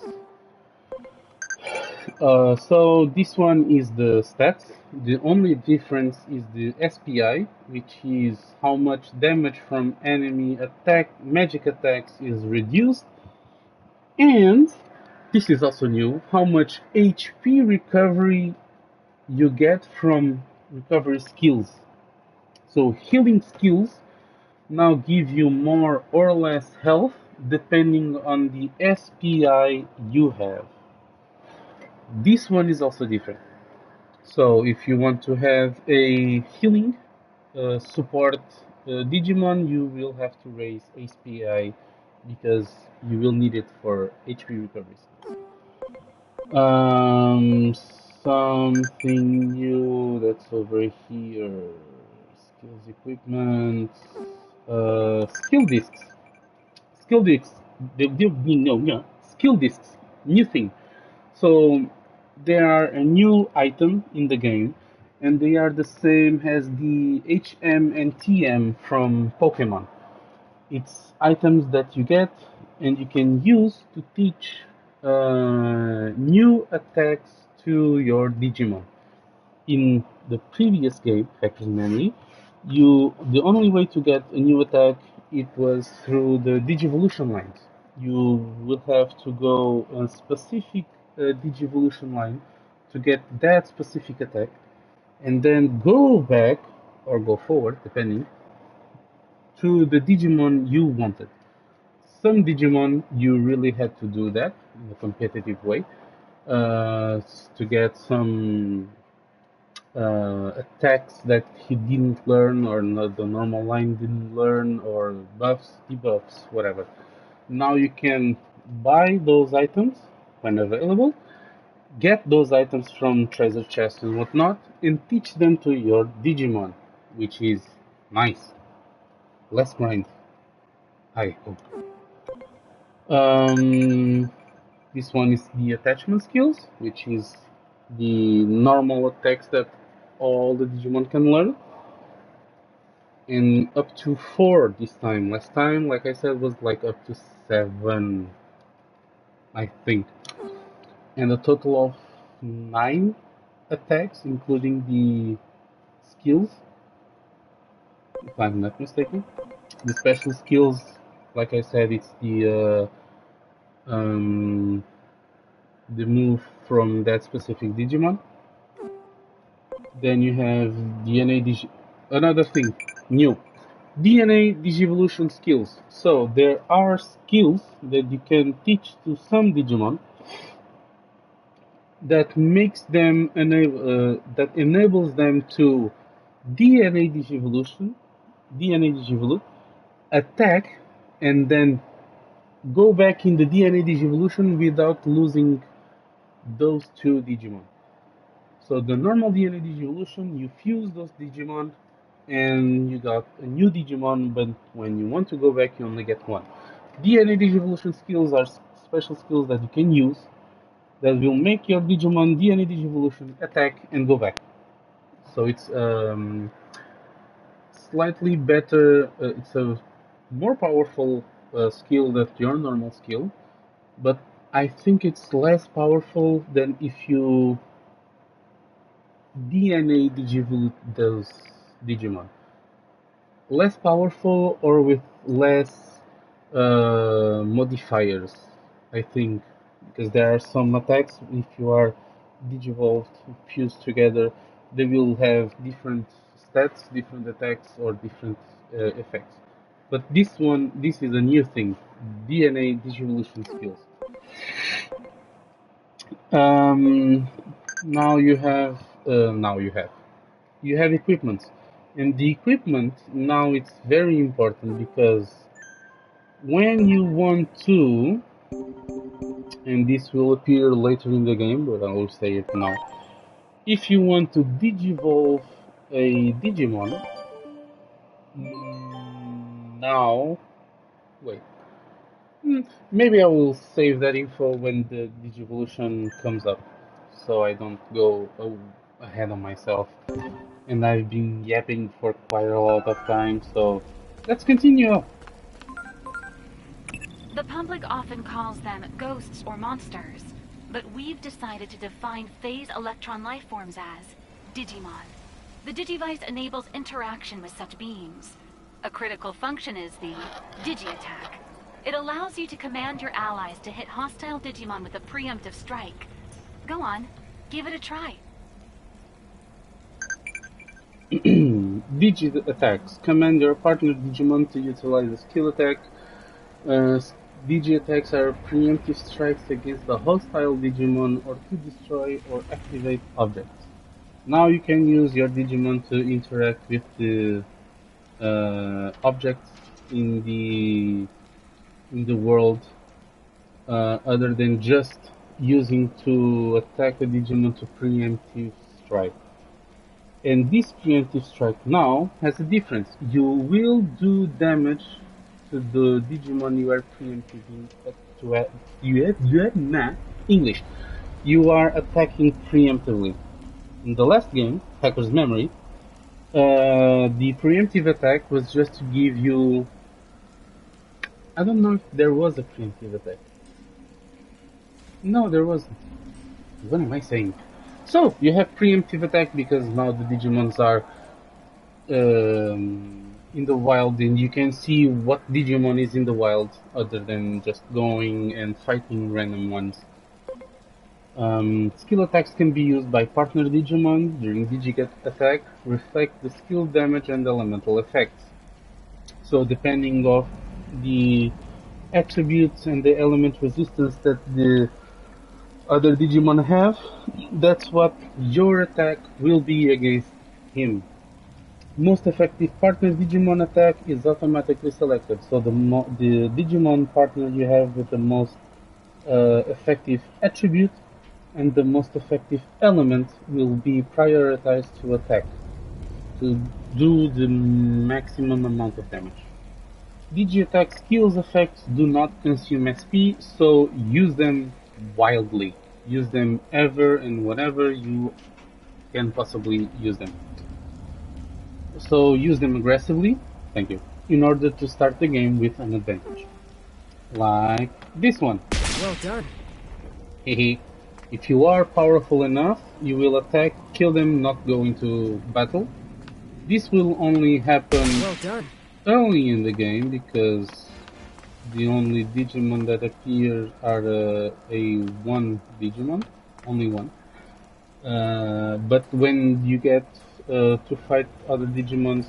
So this one is the stats. The only difference is the SPI, which is how much damage from enemy magic attacks is reduced, and this is also new, how much HP recovery you get from recovery skills. So healing skills now give you more or less health depending on the SPI you have. This one is also different. So if you want to have a healing support Digimon, you will have to raise SPI because you will need it for HP recoveries. Something new that's over here. skills, equipment, skill discs. Skill discs. No, skill discs. New thing. So they are a new item in the game, and they are the same as the HM and TM from Pokemon. It's items that you get and you can use to teach new attacks to your Digimon. In the previous game, Factory Memory, the only way to get a new attack it was through the Digivolution lines. You would have to go a specific Digivolution line to get that specific attack, and then go back or go forward, depending, to the Digimon you wanted. Some Digimon you really had to do that in a competitive way to get some attacks that he didn't learn or not the normal line didn't learn or buffs, debuffs, whatever. Now you can buy those items when available, get those items from treasure chests and whatnot, and teach them to your Digimon, which is nice. Less grind, I hope. This one is the attachment skills, which is the normal attacks that all the Digimon can learn. And up to 4 this time. Last time, like I said, was like up to 7, I think. And a total of 9 attacks, including the skills, if I'm not mistaken. The special skills, like I said, it's the move from that specific Digimon. Then you have DNA another thing new, DNA Digivolution skills. So there are skills that you can teach to some Digimon that makes them that enables them to DNA Digivolute, attack, and then go back in the DNA Digivolution without losing those 2 Digimon. So the normal DNA Digivolution, you fuse those Digimon and you got a new Digimon, but when you want to go back, you only get 1. DNA Digivolution skills are special skills that you can use that will make your Digimon DNA Digivolution attack and go back. So it's slightly better, it's a more powerful skill than your normal skill, but I think it's less powerful than if you DNA Digivolute those Digimon. Less powerful or with less modifiers, I think, because there are some attacks, if you are Digivolved, fused together, they will have different stats, different attacks, or different effects. But this is a new thing, DNA Digivolution skills. Now you have equipment, and the equipment now it's very important because when you want to, and this will appear later in the game, but I will say it now. If you want to digivolve a Digimon, now, wait, maybe I will save that info when the Digivolution comes up, so I don't go ahead of myself. And I've been yapping for quite a lot of time, so let's continue.
The public often calls them ghosts or monsters, but we've decided to define phase electron life forms as Digimon. The Digivice enables interaction with such beings. A critical function is the Digi-Attack. It allows you to command your allies to hit hostile Digimon with a preemptive strike. Go on, give it a try.
Digi-Attacks. Command your partner Digimon to utilize a skill attack. Digi-Attacks are preemptive strikes against the hostile Digimon or to destroy or activate objects. Now you can use your Digimon to interact with the objects in the world, other than just using to attack a Digimon to preemptive strike. And this preemptive strike now has a difference. You will do damage to the Digimon you are preempting. English. You are attacking preemptively. In the last game, Hacker's Memory, the preemptive attack was just to give you... I don't know if there was a preemptive attack. No, there wasn't. What am I saying? So, you have preemptive attack because now the Digimons are in the wild and you can see what Digimon is in the wild other than just going and fighting random ones. Skill attacks can be used by partner Digimon during Digiget attack, reflect the skill damage and elemental effects. So depending on the attributes and the element resistance that the other Digimon have, that's what your attack will be against him. Most effective partner Digimon attack is automatically selected, so the Digimon partner you have with the most effective attribute and the most effective element will be prioritized to attack, to do the maximum amount of damage. Digi-attack skills effects do not consume SP, so use them wildly. Use them ever and whenever you can possibly use them. So use them aggressively, thank you, in order to start the game with an advantage. Like this one.
Well done.
Hehe. If you are powerful enough, you will attack, kill them, not go into battle. This will only happen early in the game because the only Digimon that appear are a one Digimon, only one. But when you get to fight other Digimons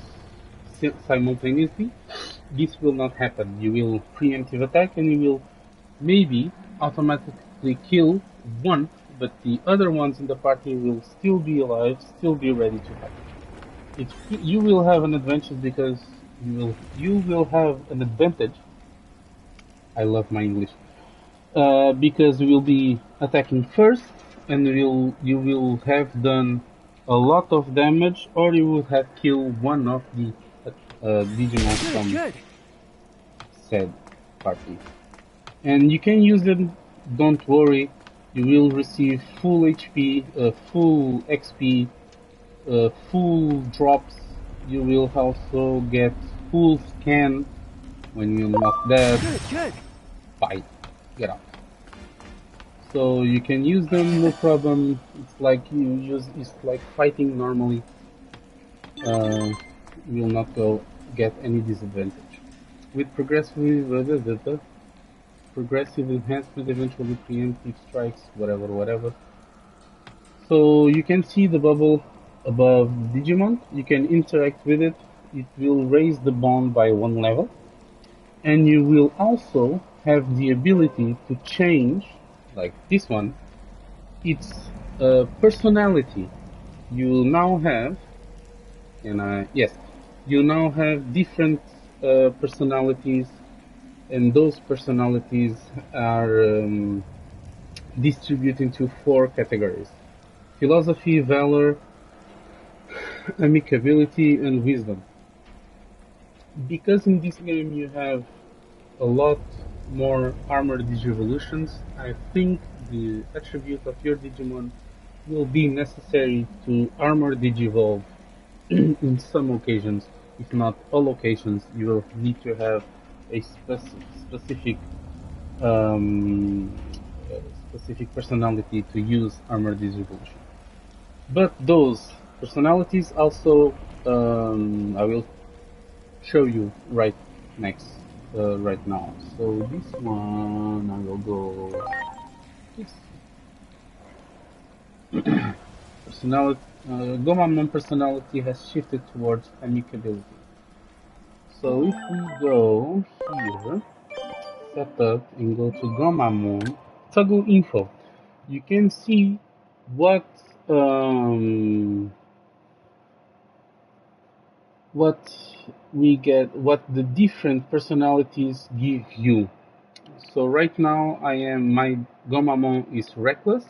simultaneously, this will not happen. You will preemptive attack and you will maybe automatically kill one, but the other ones in the party will still be alive, still be ready to fight. You will have an advantage because you will have an advantage. I love my English. Because you will be attacking first, and you will have done a lot of damage, or you will have killed one of the Digimon from said party. And you can use them, don't worry, you will receive full HP, full XP, full drops. You will also get full scan when you're not dead. Fight, get out. So you can use them, no problem. It's like it's like fighting normally. You will not get any disadvantage. With progressive enhancement, eventually preemptive strikes, whatever. So you can see the bubble above Digimon. You can interact with it. It will raise the bond by 1 level. And you will also have the ability to change, like this one, its personality. You will now have, you now have different personalities, and those personalities are distributed into 4 categories: philosophy, valor, amicability, and wisdom. Because in this game you have a lot more armored Digivolutions, I think the attribute of your Digimon will be necessary to armor Digivolve in some occasions. If not all occasions, you will need to have a specific personality to use armored Digivolution. But those personalities also I will show you right now. So this one I will go this personality. Gomamon personality has shifted towards amicability. So if we go here, setup, and go to Gomamon, toggle info, you can see what we get, what the different personalities give you. So right now my Gomamon is reckless,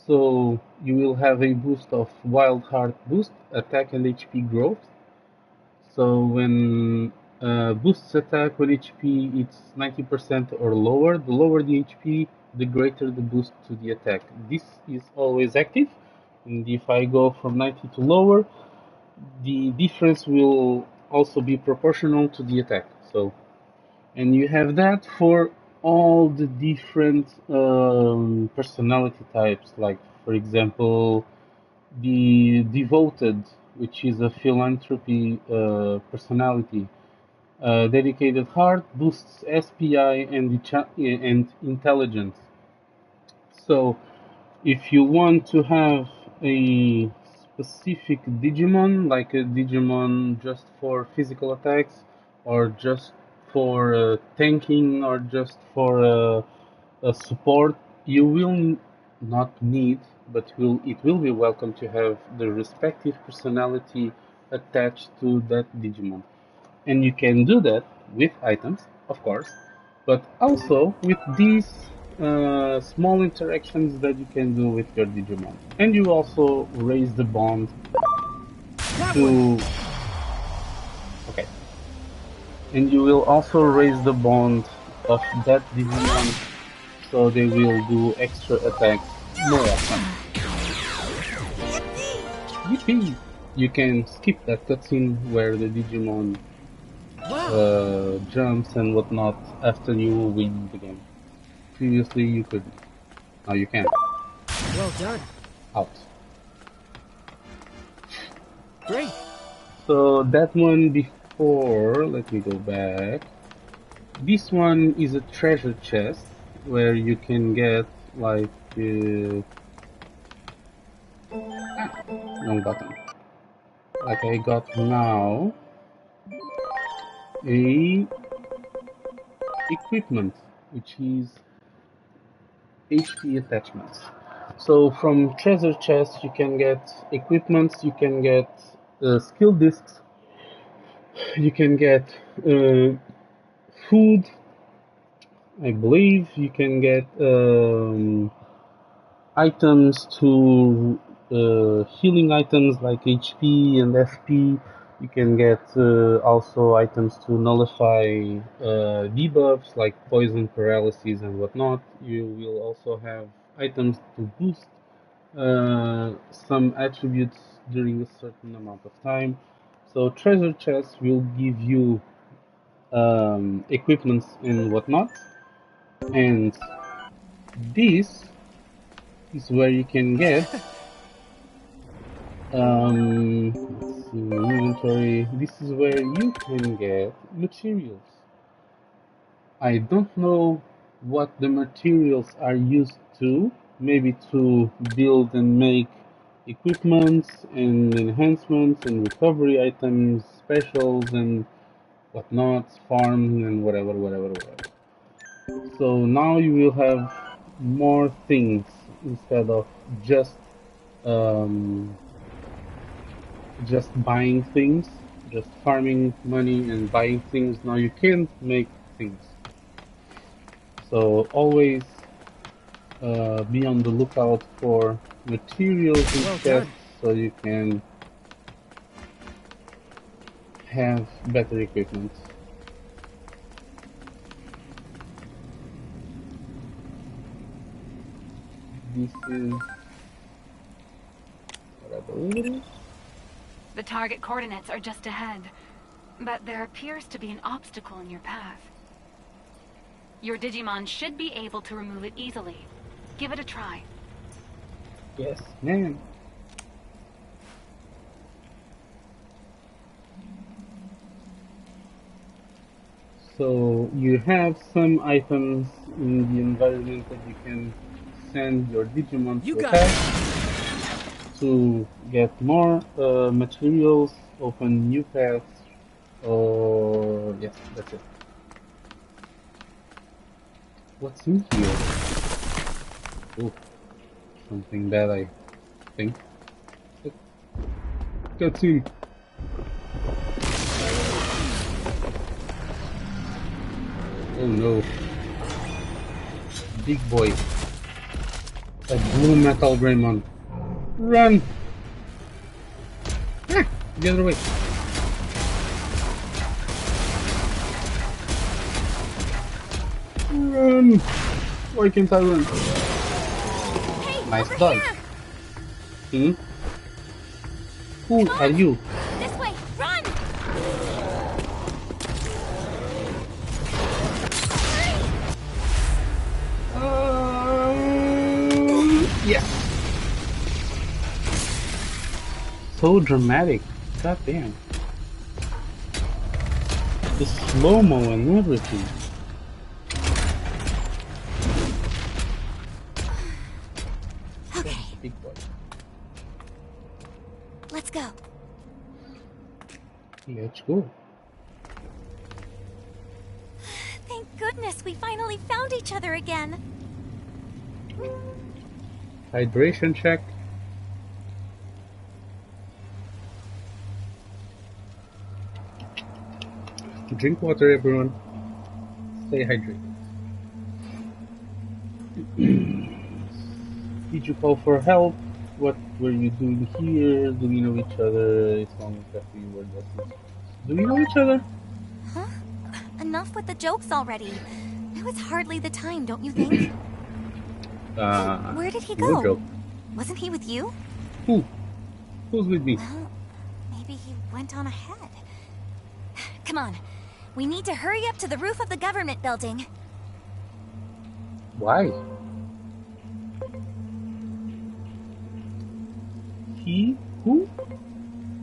So you will have a boost of Wild Heart boost, attack and HP growth. So when boosts attack when HP it's 90% or lower, the lower the HP, the greater the boost to the attack. This is always active, and if I go from 90 to lower, the difference will also be proportional to the attack. So, and you have that for all the different personality types, like for example the devoted, which is a philanthropy personality. Dedicated heart boosts SPI and intelligence. So if you want to have a specific Digimon, like a Digimon just for physical attacks, or just for tanking, or just for support, you will not need, but it will be welcome to have the respective personality attached to that Digimon. And you can do that with items, of course, but also with these small interactions that you can do with your Digimon. And you also raise the bond to... Okay. And you will also raise the bond of that Digimon, so they will do extra attacks more often. Yippee! You can skip that cutscene where the Digimon jumps and whatnot after you win the game. Previously you couldn't. Now you can.
Well done.
Out.
Great.
So that one before, let me go back. This one is a treasure chest where you can get like wrong button. Like I got now a equipment, which is HP attachments. So from treasure chests you can get equipments, you can get skill discs, you can get food, I believe, you can get items to healing items like HP and FP. You can get also items to nullify debuffs like poison, paralysis, and whatnot. You will also have items to boost some attributes during a certain amount of time. So treasure chests will give you equipments and whatnot. And this is where you can get let's see, inventory. This is where you can get materials. I don't know what the materials are used to. Maybe to build and make equipments and enhancements and recovery items, specials and whatnot, farm and whatever. So now you will have more things instead of just buying things, just farming money and buying things. Now you can make things. So always be on the lookout for materials and chests so you can have better equipment. This is what I believe it is.
The target coordinates are just ahead, but there appears to be an obstacle in your path. Your Digimon should be able to remove it easily. Give it a try.
Yes, ma'am. So you have some items in the environment that you can send your Digimon to attack to get more materials, open new paths, or yes, that's it. What's in here? Oh, something bad, I think. Cutscene. Oh no. Big boy. A blue metal Greymon. Run! Ah, the other way. Run! Why can't I run?
Hey,
Nice
over
dog.
here!
Who are you?
This way, run!
Yeah. So dramatic. God damn. The slow-mo and everything.
Okay,
Big boy.
let's go.
Let's go.
Thank goodness we finally found each other again.
Hydration check. Drink water, everyone. Stay hydrated. Did you call for help? What were you doing here? Do we know each other? As long as that we were just... Do we know each other?
Huh? Enough with the jokes already. Now it's hardly the time, don't you think? Where did he go?
No joke.
Wasn't he with you?
Who? Who's with me?
Well, maybe he went on ahead. Come on. We need to hurry up to the roof of the government building.
Why? He? Who?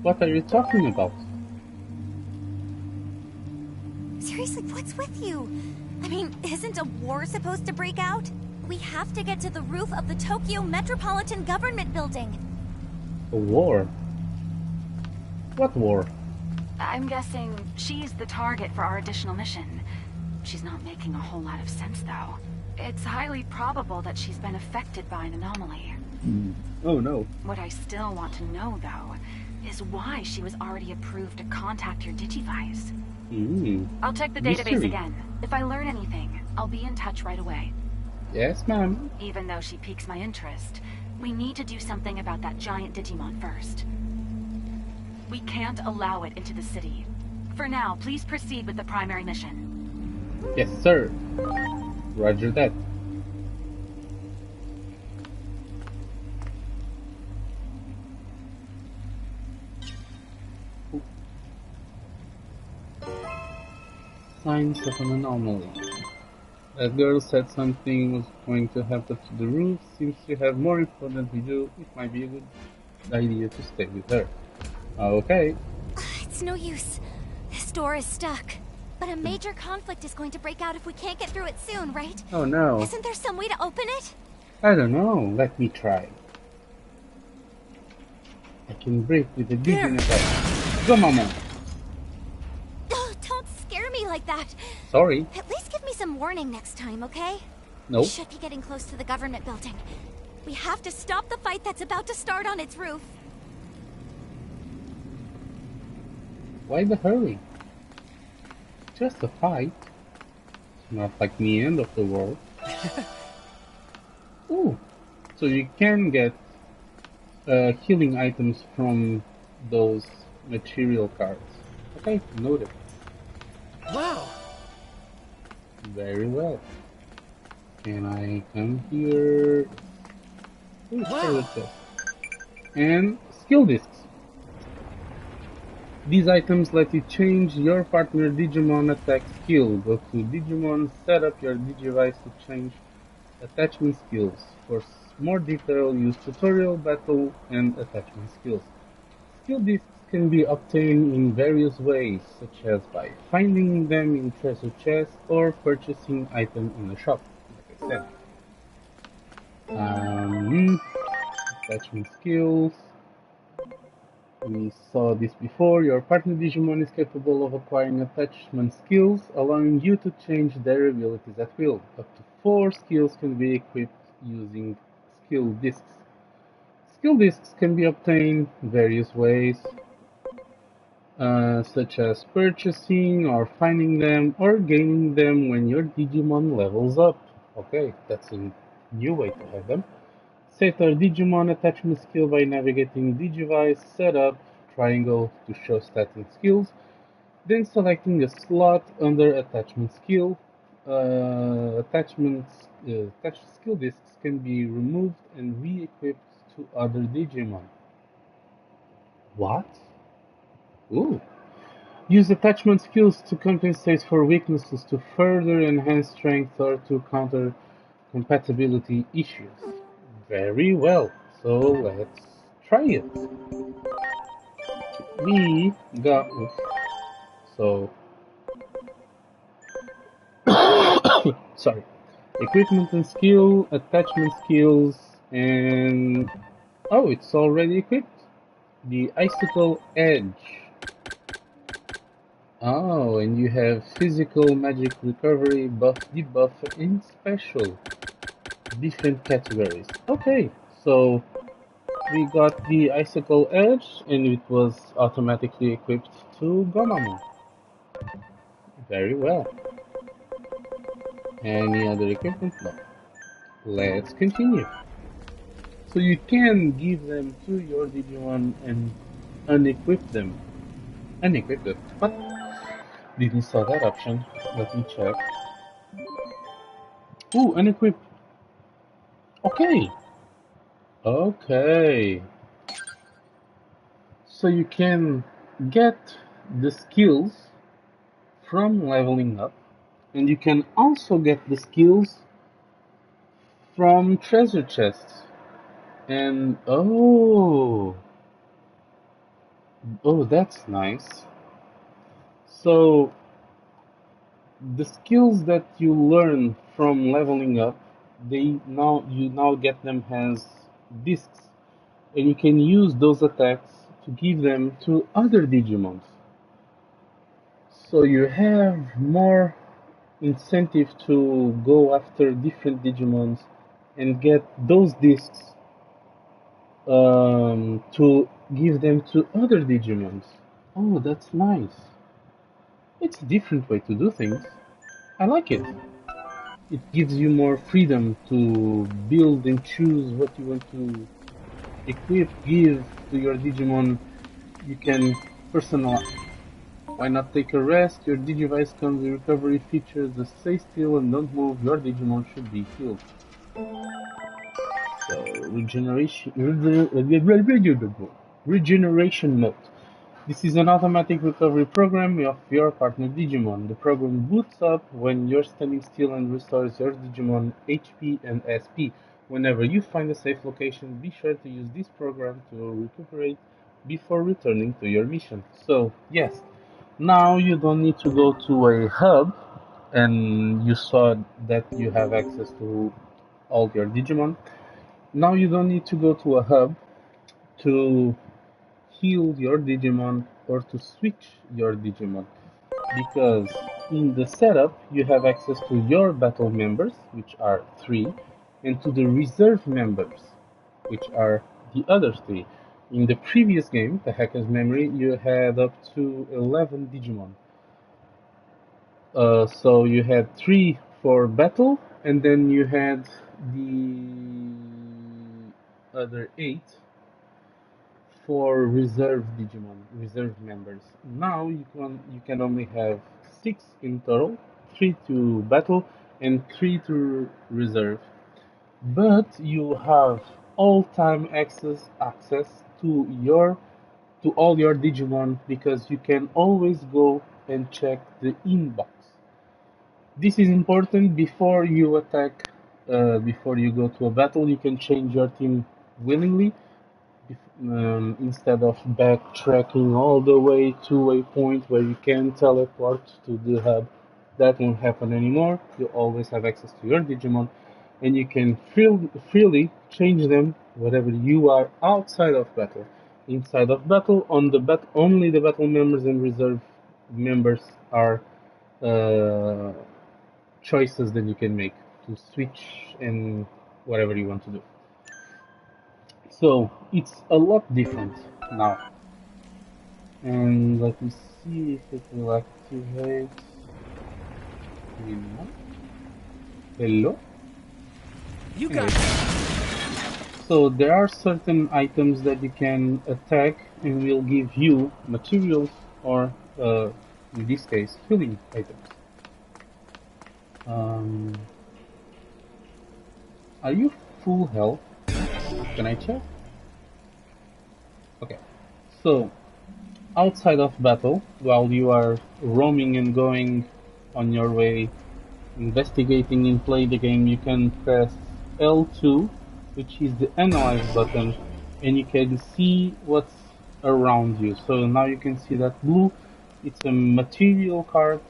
What are you talking about?
Seriously, what's with you? I mean, isn't a war supposed to break out? We have to get to the roof of the Tokyo Metropolitan Government Building.
A war? What war?
I'm guessing she's the target for our additional mission. She's not making a whole lot of sense, though. It's highly probable that she's been affected by an anomaly.
Oh no.
What I still want to know, though, is why she was already approved to contact your Digivice. I'll check the database
Mystery.
again. If I learn anything, I'll be in touch right away.
Yes, ma'am.
Even though she piques my interest, we need to do something about that giant Digimon first. We can't allow it into the city. For now, please proceed with the primary mission.
Yes, sir. Roger that. Signs of an anomaly. That girl said something was going to happen to the roof. Seems to have more info than we do. It might be a good idea to stay with her. Okay.
It's no use. This door is stuck. But a major conflict is going to break out if we can't get through it soon, right?
Oh no.
Isn't there some way to open it?
I don't know. Let me try. I can break with a Digimon attack. Go, mama.
Oh, don't scare me like that.
Sorry.
At least give me some warning next time, okay?
Nope.
We should be getting close to the government building. We have to stop the fight that's about to start on its roof.
Why the hurry? Just a fight. It's not like the end of the world. Ooh. So you can get healing items from those material cards. Okay, noted.
Wow.
Very well. Can I come here? Ooh,
Wow.
And skill discs. These items let you change your partner Digimon attack skill. Go to Digimon, set up your Digivice to change attachment skills. For more detail, use tutorial, battle, and attachment skills. Skill discs can be obtained in various ways, such as by finding them in treasure chests or purchasing items in the shop, like I said. Attachment skills. We saw this before. Your partner Digimon is capable of acquiring attachment skills, allowing you to change their abilities at will. Up to 4 skills can be equipped using skill discs. Skill discs can be obtained various ways, such as purchasing or finding them, or gaining them when your Digimon levels up. Okay, that's a new way to have them. Set our Digimon attachment skill by navigating Digivice, setup, triangle to show stats and skills, then selecting a slot under attachment skill. Attached skill discs can be removed and re-equipped to other Digimon. What? Ooh. Use attachment skills to compensate for weaknesses to further enhance strength or to counter compatibility issues. Very well, so let's try it. We got... Oops. So... Sorry. Equipment and skill, attachment skills, and... Oh, it's already equipped. The Icicle Edge. Oh, and you have physical, magic recovery, buff, debuff, and special. Different categories. Okay, so we got the Icicle Edge, and it was automatically equipped to Gomamon. Very well. Any other equipment? No. Let's continue. So you can give them to your Digimon and unequip them. Unequip them. What? Didn't saw that option. Let me check. Ooh, unequip. Okay. Okay. So you can get the skills from leveling up, and you can also get the skills from treasure chests. And oh, that's nice. So the skills that you learn from leveling up, you now get them as discs, and you can use those attacks to give them to other Digimons. So you have more incentive to go after different Digimons and get those discs to give them to other Digimons. Oh, that's nice. It's a different way to do things. I like it. It gives you more freedom to build and choose what you want to equip, give to your Digimon. You can personalize. Why not take a rest? Your Digivice comes with recovery features that stay still and don't move. Your Digimon should be healed. So, regeneration mode. This is an automatic recovery program of your partner Digimon. The program boots up when you're standing still and restores your Digimon HP and SP. Whenever you find a safe location, be sure to use this program to recuperate before returning to your mission. So, yes, now you don't need to go to a hub, and you saw that you have access to all your Digimon. Now you don't need to go to a hub to heal your Digimon or to switch your Digimon, because in the setup you have access to your battle members, which are 3, and to the reserve members, which are the other 3. In the previous game, the Hacker's Memory, you had up to 11 Digimon. So you had 3 for battle, and then you had the other 8 for reserve Digimon, reserve members. Now you can only have 6 in total, 3 to battle and 3 to reserve. But you have all-time access to all your Digimon, because you can always go and check the inbox. This is important before you attack. Before you go to a battle, you can change your team willingly. Instead of backtracking all the way to a point where you can teleport to the hub. That won't happen anymore. You always have access to your Digimon, and you can freely change them wherever you are outside of battle. Inside of battle, only the battle members and reserve members are choices that you can make to switch and whatever you want to do. So it's a lot different now. And let me see if it will activate.
You got it.
So there are certain items that you can attack and will give you materials or, in this case, healing items. Are you full health? Can I check? Okay. So, outside of battle, while you are roaming and going on your way, investigating and play the game, you can press L2, which is the analyze button, and you can see what's around you. So now you can see that blue, it's a material card.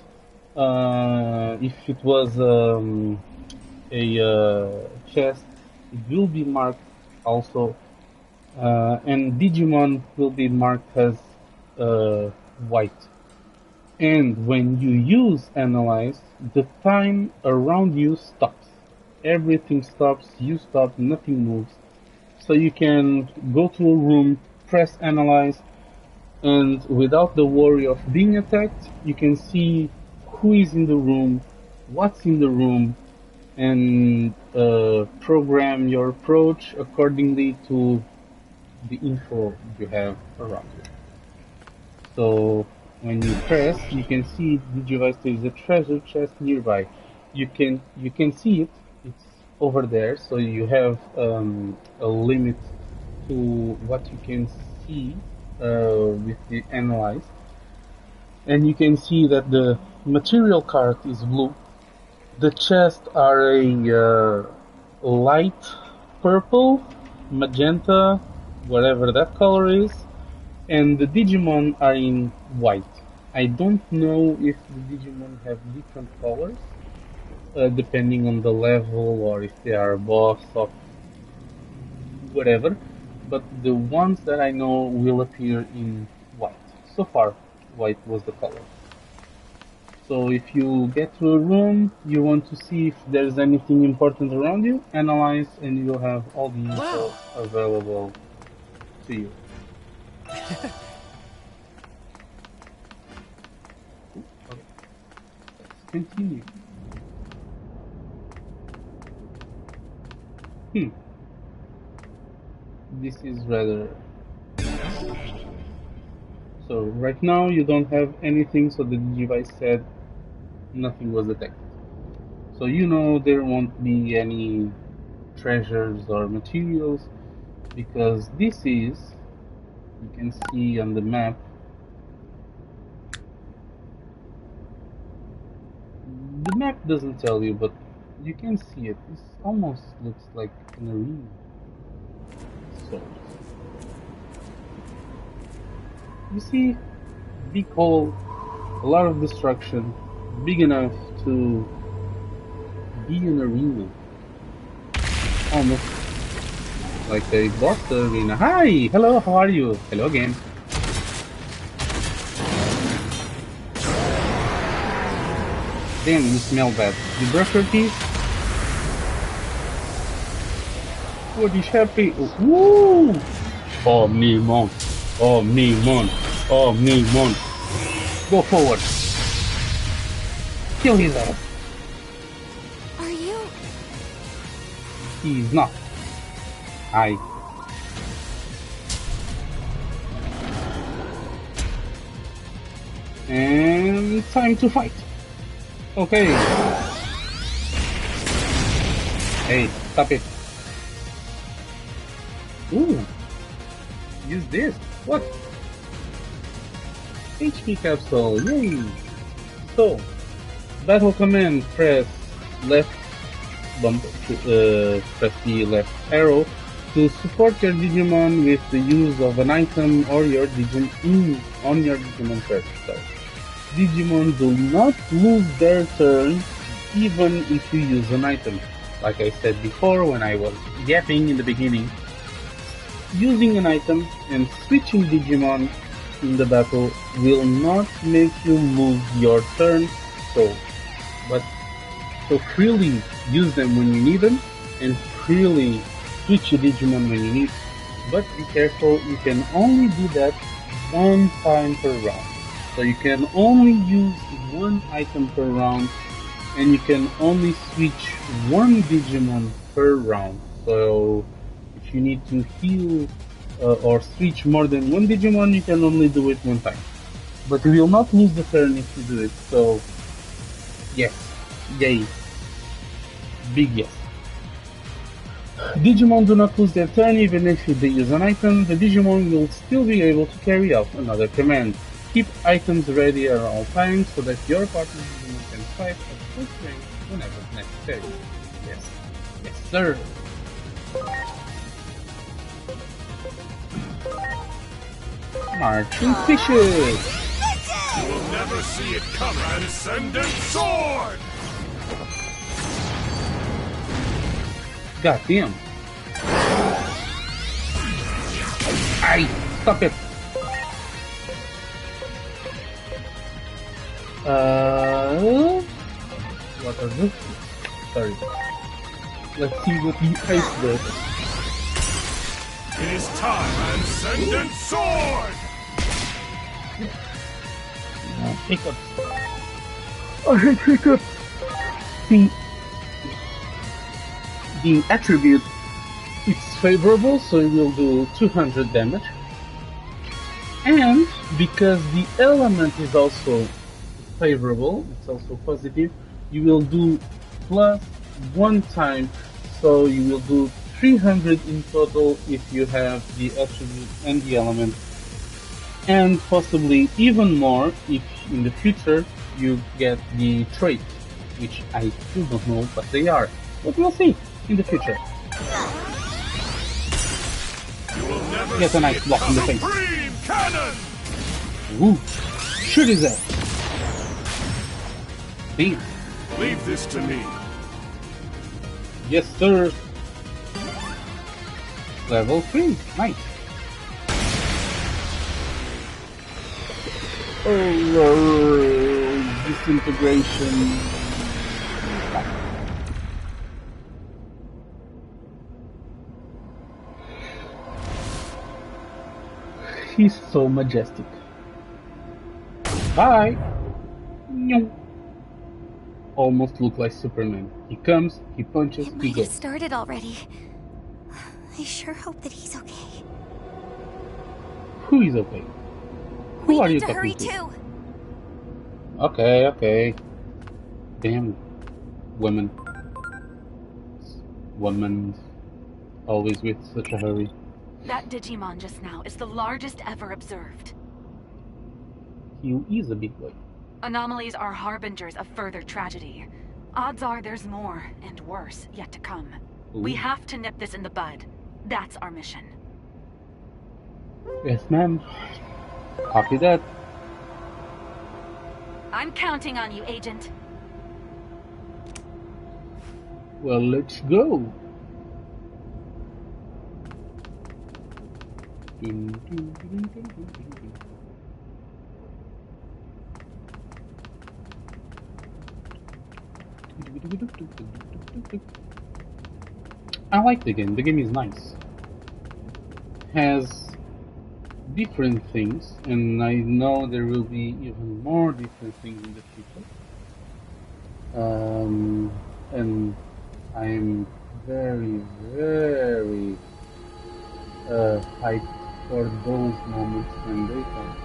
If it was a chest, it will be marked also, and Digimon will be marked as white. And when you use analyze, the time around you stops. Everything stops, you stop, nothing moves. So you can go to a room, press analyze, and without the worry of being attacked, you can see who is in the room, what's in the room, and program your approach accordingly to the info you have around you. So when you press, you can see the device. There is a treasure chest nearby. You can see it. It's over there. So you have a limit to what you can see with the analyze, and you can see that the material card is blue. The chests are a light purple, magenta, whatever that color is, and the Digimon are in white. I don't know if the Digimon have different colors, depending on the level or if they are boss or whatever, but the ones that I know will appear in white. So far, white was the color. So if you get to a room, you want to see if there's anything important around you, analyze, and you'll have all the info available to you. Okay. Let's continue. This is rather... So right now you don't have anything, so the device said nothing was detected. So you know there won't be any treasures or materials, because this is, you can see on the map, the map doesn't tell you, but you can see it. This almost looks like an arena. So you see, big hole, a lot of destruction, big enough to be an arena. Almost like a boss arena. Hi! Hello, how are you? Hello again. Damn, you smell bad. You brush your teeth? What is happy? Woo! Oh, Nimon. Oh, Nimon. Oh, Nimon. Go forward. Kill his ass.
Are you?
He's not. I. And time to fight. Okay. Hey, stop it. Ooh. Use this. What? HP capsule. Yay. So, battle command, press left bump, press the left arrow to support your Digimon with the use of an item or your Digimon on your Digimon character. Digimon do not lose their turn even if you use an item. Like I said before when I was yapping in the beginning, using an item and switching Digimon in the battle will not make you lose your turn, so freely use them when you need them and freely switch your Digimon when you need, but be careful, you can only do that one time per round. So you can only use one item per round, and you can only switch one Digimon per round. So if you need to heal or switch more than one Digimon, you can only do it one time. But you will not lose the turn if you do it, so yes, yay, big yes. Digimon do not lose their turn even if they use an item. The Digimon will still be able to carry out another command. Keep items ready at all times so that your partner Digimon can fight at full strength whenever necessary. Yes, yes sir. Marching fishes!
You will never see it coming! Transcendent Sword!
God damn. Aye, stop it. What are this? Sorry. Let's see what the ice does.
It is time! Transcendent Sword!
Hiccups. I hate hiccups. The attribute is favorable, so it will do 200 damage. And because the element is also favorable, it's also positive, you will do plus one time, so you will do 300 in total if you have the attribute and the element, and possibly even more if in the future you get the trait, which I still don't know what they are, but we'll see in the future.
You will never
Get a nice
see
block in the face.
Supreme Cannon!
Ooh, shoot his ass. Damn.
Leave this to me.
Yes, sir. Level 3. Nice. Oh, disintegration. He's so majestic. Bye. Almost look like Superman. He comes, he punches,
It
he
might have
goes.
started already. I sure hope that he's okay.
Who is okay? Who
We
are
need
you
to
talking
hurry
to?
too.
Okay, okay. Damn. Women. Women. Always with such a hurry.
That Digimon just now is the largest ever observed.
He is a big boy.
Anomalies are harbingers of further tragedy. Odds are there's more, and worse, yet to come. We
Ooh.
have to nip this in the bud. That's our mission.
Yes, ma'am. Copy that.
I'm counting on you, Agent.
Well, let's go. Dun, dun, dun, dun, dun, dun, dun. I like the game. The game is nice. Has different things, and I know there will be even more different things in the future. And I'm very, very hyped for those moments when they come.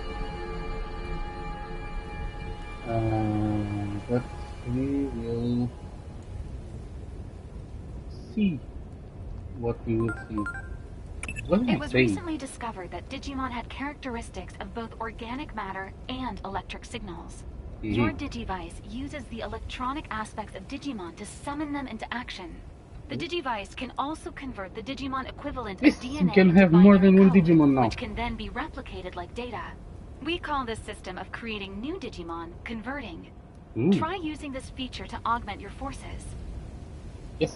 But we will see what we will see. What am
It
I
was
saying?
recently discovered that Digimon had characteristics of both organic matter and electric signals. Your Digivice uses the electronic aspects of Digimon to summon them into action. The Digivice can also convert the Digimon equivalent
This
of DNA
can
into
have more
binary
than one
code,
Digimon now.
which can then be replicated like data. We call this system of creating new Digimon converting.
Ooh.
Try using this feature to augment your forces.
Yes.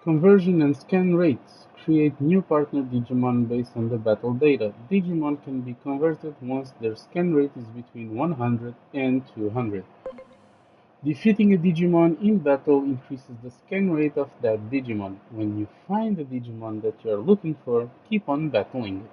Conversion and scan rates. Create new partner Digimon based on the battle data. Digimon can be converted once their scan rate is between 100 and 200. Defeating a Digimon in battle increases the scan rate of that Digimon. When you find the Digimon that you are looking for, keep on battling it.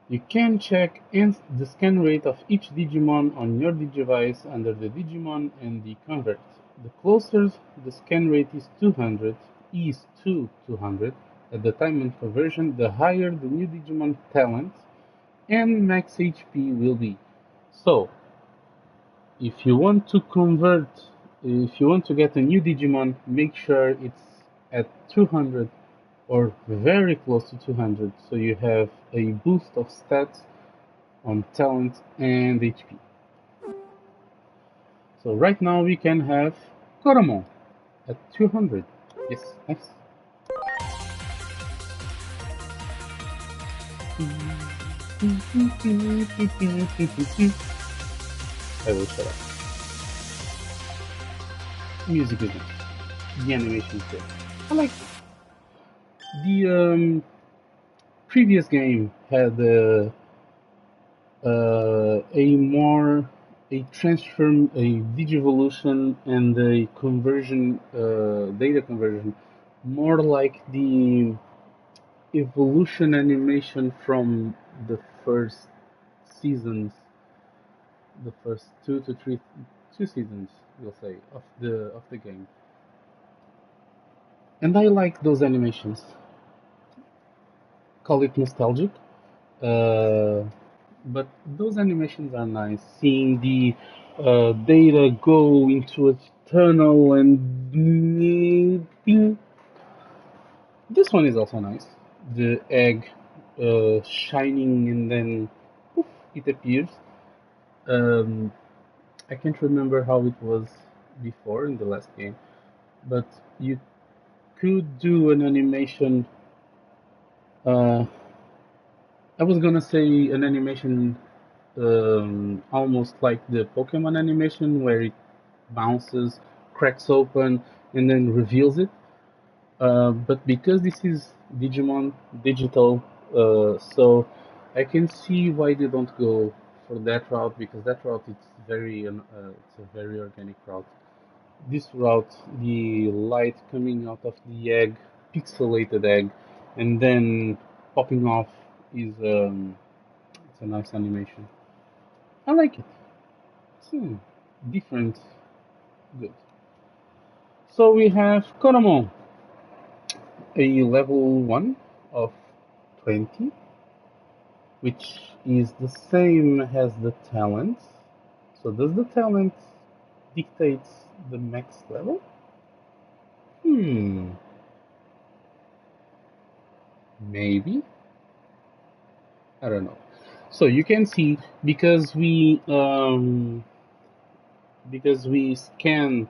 You can check the scan rate of each Digimon on your Digivice under the Digimon and the Convert. The closer the scan rate is 200, is to 200 at the time of conversion, the higher the new Digimon talent and max HP will be. So, if you want to convert, if you want to get a new Digimon, make sure it's at 200 or very close to 200, so you have a boost of stats on talent and HP. So right now we can have Koromon at 200. Yes, nice. I will shut up. Music is nice. The animation is good. I like it. The previous game had a transform, a digivolution and a conversion, data conversion, more like the evolution animation from the first seasons, the first 2 seasons, we'll say, of the game. And I like those animations. Call it nostalgic, but those animations are nice. Seeing the data go into a tunnel and ping. This one is also nice. The egg shining and then poof, it appears. I can't remember how it was before in the last game, but you could do an animation. I was gonna say an animation almost like the Pokemon animation where it bounces, cracks open, and then reveals it. But because this is Digimon digital, so I can see why they don't go for that route, because that route it's a very organic route. This route, the light coming out of the egg, pixelated egg, and then popping off is it's a nice animation. I like it. It's different, good. So we have Konomon, a level 1 of 20, which is the same as the talent. So does the talent dictate the max level? Maybe. I don't know. So you can see because we scan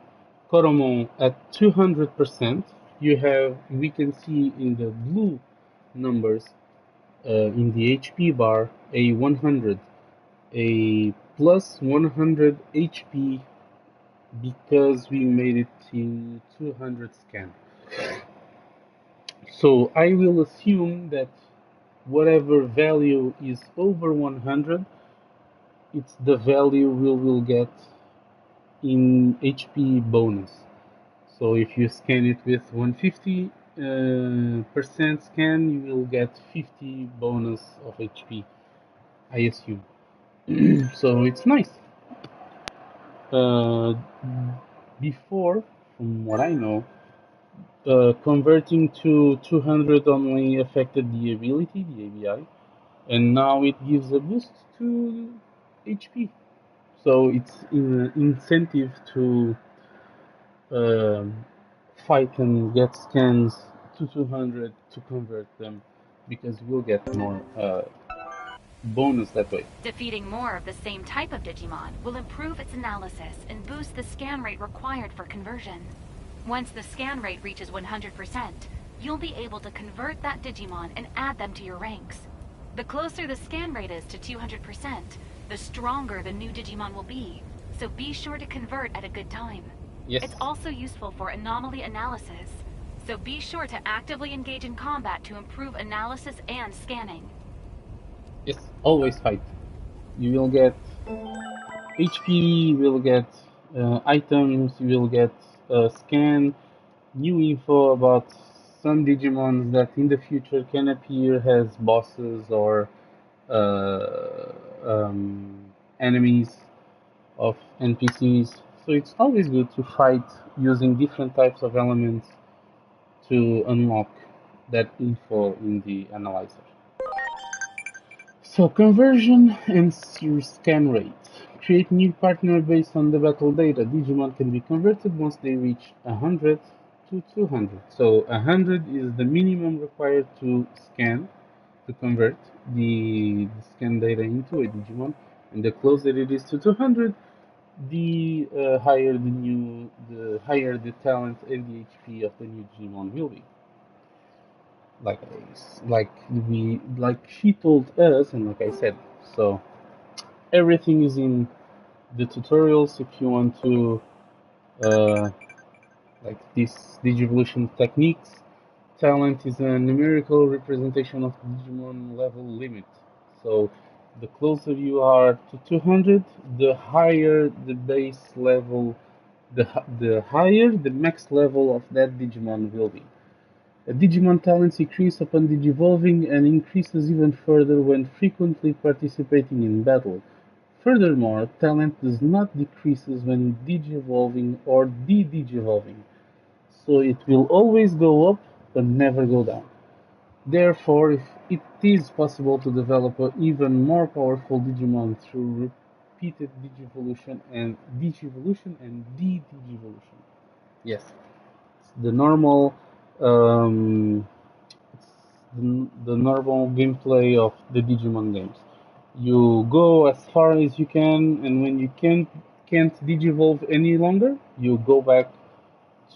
Koromon at 200%, we can see in the blue numbers in the HP bar a 100, a plus 100 HP because we made it to 200 scan. So I will assume that whatever value is over 100, it's the value we will get in HP bonus. So if you scan it with 150 percent scan, you will get 50 bonus of HP, I assume. So it's nice. Before, from what I know, converting to 200 only affected the ability, the ABI, and now it gives a boost to HP. So it's an incentive to fight and get scans to 200 to convert them, because we'll get more bonus that way.
Defeating more of the same type of Digimon will improve its analysis and boost the scan rate required for conversion. Once the scan rate reaches 100%, you'll be able to convert that Digimon and add them to your ranks. The closer the scan rate is to 200%, the stronger the new Digimon will be, so be sure to convert at a good time.
Yes.
It's also useful for anomaly analysis, so be sure to actively engage in combat to improve analysis and scanning.
Yes, always fight. You will get HP, you will get items, you will get scan, new info about some Digimons that in the future can appear as bosses or enemies of NPCs. So it's always good to fight using different types of elements to unlock that info in the analyzer. So conversion and scan rate. Create new partner based on the battle data. Digimon can be converted once they reach 100 to 200. So 100 is the minimum required to scan, to convert the scan data into a Digimon, and the closer it is to 200, the higher the talent and the HP of the new Digimon will be. Like she told us, and like I said, so everything is in the tutorials. If you want to like this Digivolution techniques, talent is a numerical representation of the Digimon level limit. So the closer you are to 200, the higher the base level, the higher the max level of that Digimon will be. A Digimon talents increase upon digivolving and increases even further when frequently participating in battle. Furthermore, talent does not decreases when digivolving or de-digivolving, so it will always go up but never go down. Therefore, if it is possible to develop an even more powerful Digimon through repeated digivolution and de-digivolution. Yes, the normal it's the normal gameplay of the Digimon games. You go as far as you can, and when you can't digivolve any longer, you go back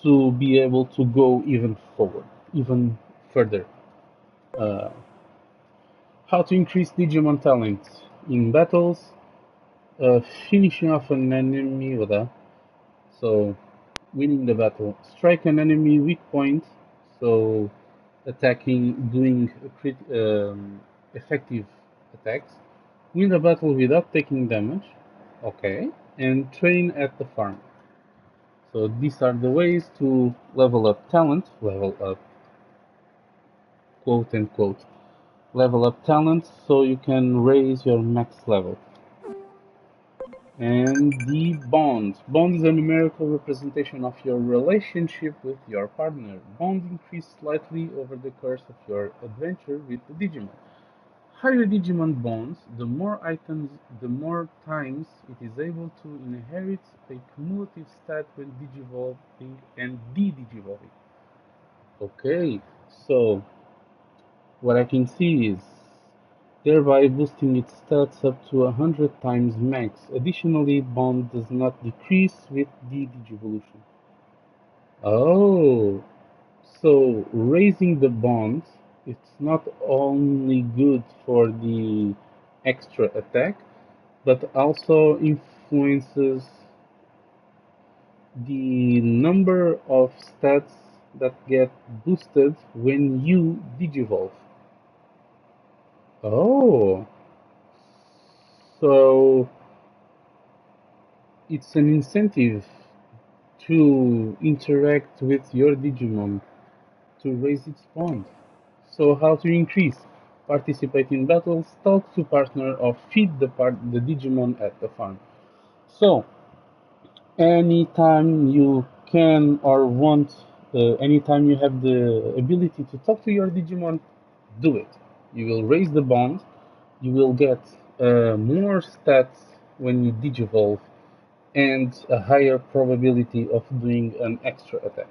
to be able to go even forward, even further. Uh, how to increase Digimon talent in battles? Finishing off an enemy with a so winning the battle. Strike an enemy weak point, so attacking, doing effective attacks. Win the battle without taking damage. Okay. And train at the farm. So these are the ways to level up talent, level up, quote unquote, level up talent so you can raise your max level. And the bond. Bond is a numerical representation of your relationship with your partner. Bond increases slightly over the course of your adventure with the Digimon. Higher Digimon bonds, the more items, the more times it is able to inherit a cumulative stat when digivolving and de-digivolving. Okay, so what I can see is thereby boosting its stats up to 100 times max. Additionally, bond does not decrease with de-digivolution. Oh, so raising the bonds, it's not only good for the extra attack, but also influences the number of stats that get boosted when you digivolve. Oh, so it's an incentive to interact with your Digimon to raise its bond. So how to increase? Participate in battles, talk to partner, or feed the Digimon at the farm. So anytime you can or want, anytime you have the ability to talk to your Digimon, do it. You will raise the bond. You will get more stats when you digivolve and a higher probability of doing an extra attack.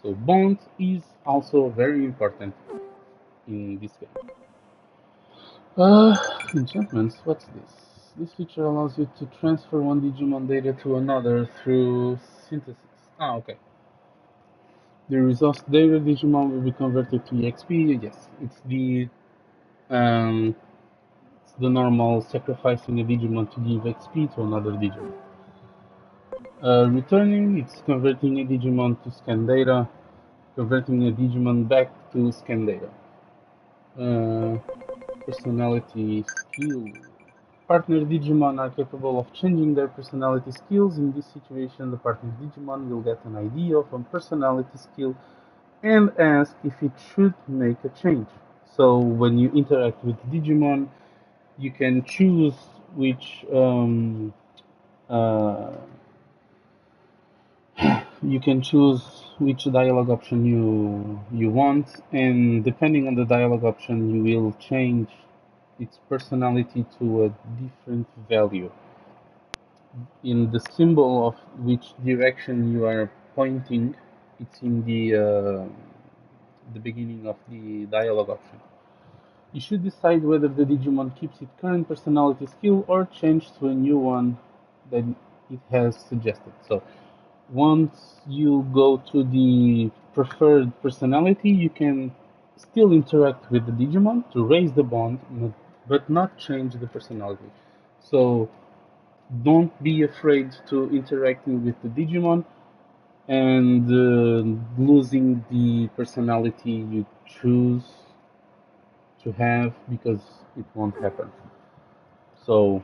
So bond is also very important in this game. Enchantments, what's this? This feature allows you to transfer one Digimon data to another through synthesis. Ah, okay. The resource data Digimon will be converted to EXP. Yes, um, it's the normal sacrificing a Digimon to give XP to another Digimon. Returning, it's converting a Digimon to scan data, converting a Digimon back to scan data. Personality skill. Partner Digimon are capable of changing their personality skills. In this situation, the partner Digimon will get an idea of a personality skill and ask if it should make a change. So when you interact with Digimon, you can choose which which dialogue option you want, and depending on the dialogue option, you will change its personality to a different value. In the symbol of which direction you are pointing, it's in the beginning of the dialogue option. You should decide whether the Digimon keeps its current personality skill or change to a new one that it has suggested. So once you go to the preferred personality, you can still interact with the Digimon to raise the bond, but not change the personality. So don't be afraid to interacting with the Digimon and losing the personality you choose to have, because it won't happen. So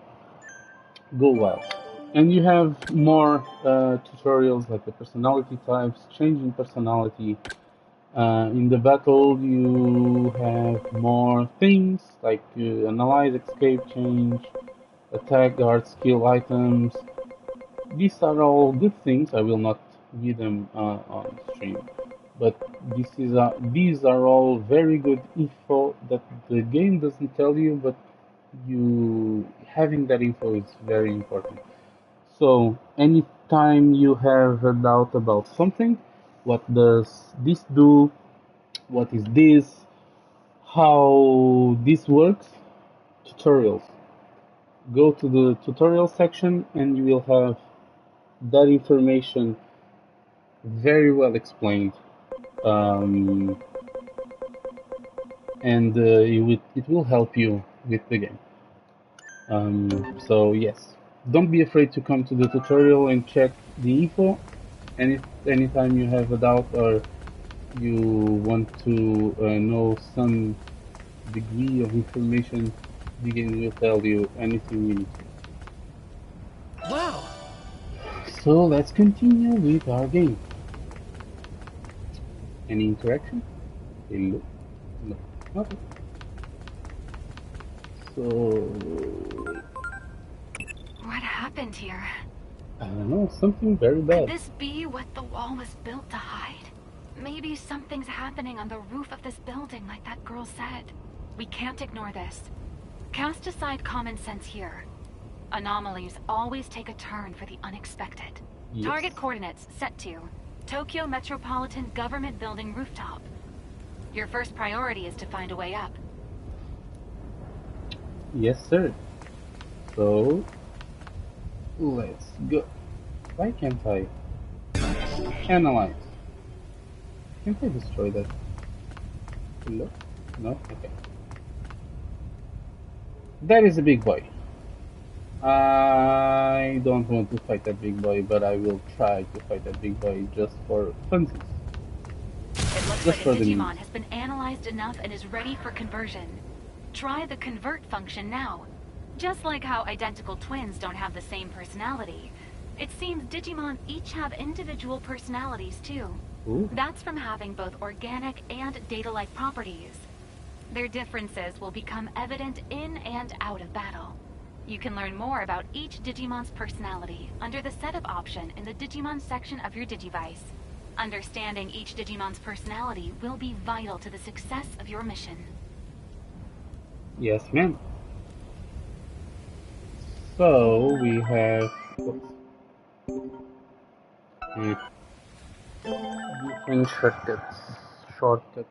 go wild. And you have more tutorials like the personality types, changing personality. In the battle, you have more things like analyze, escape, change, attack, guard, skill items. These are all good things. I will not read them on stream, but these are all very good info that the game doesn't tell you, but you having that info is very important. So anytime you have a doubt about something, what does this do? What is this? How this works? Tutorials. Go to the tutorial section and you will have that information very well explained. And it will help you with the game. So yes, don't be afraid to come to the tutorial and check the info. And anytime you have a doubt or you want to know some degree of information, the game will tell you anything you need to.
Wow!
So let's continue with our game. Any interaction? Hello? No. Okay. So
What happened here?
I don't know, something very bad.
Could this be what the wall was built to hide? Maybe something's happening on the roof of this building like that girl said. We can't ignore this. Cast aside common sense here. Anomalies always take a turn for the unexpected.
Yes.
Target coordinates set to Tokyo Metropolitan Government Building rooftop. Your first priority is to find a way up.
Yes, sir. So let's go. Why can't I analyze? Can't I destroy that? Hello? No? Okay. That is a big boy. I don't want to fight that big boy, but I will try to fight that big boy just for funsies.
It looks
Just
like
for
a
the
Digimon
memes.
has been analyzed enough and is ready for conversion. Try the convert function now. Just like how identical twins don't have the same personality, it seems Digimon each have individual personalities too.
Ooh.
That's from having both organic and data-like properties. Their differences will become evident in and out of battle. You can learn more about each Digimon's personality under the Setup option in the Digimon section of your Digivice. Understanding each Digimon's personality will be vital to the success of your mission.
Yes, ma'am. So we have different shortcuts.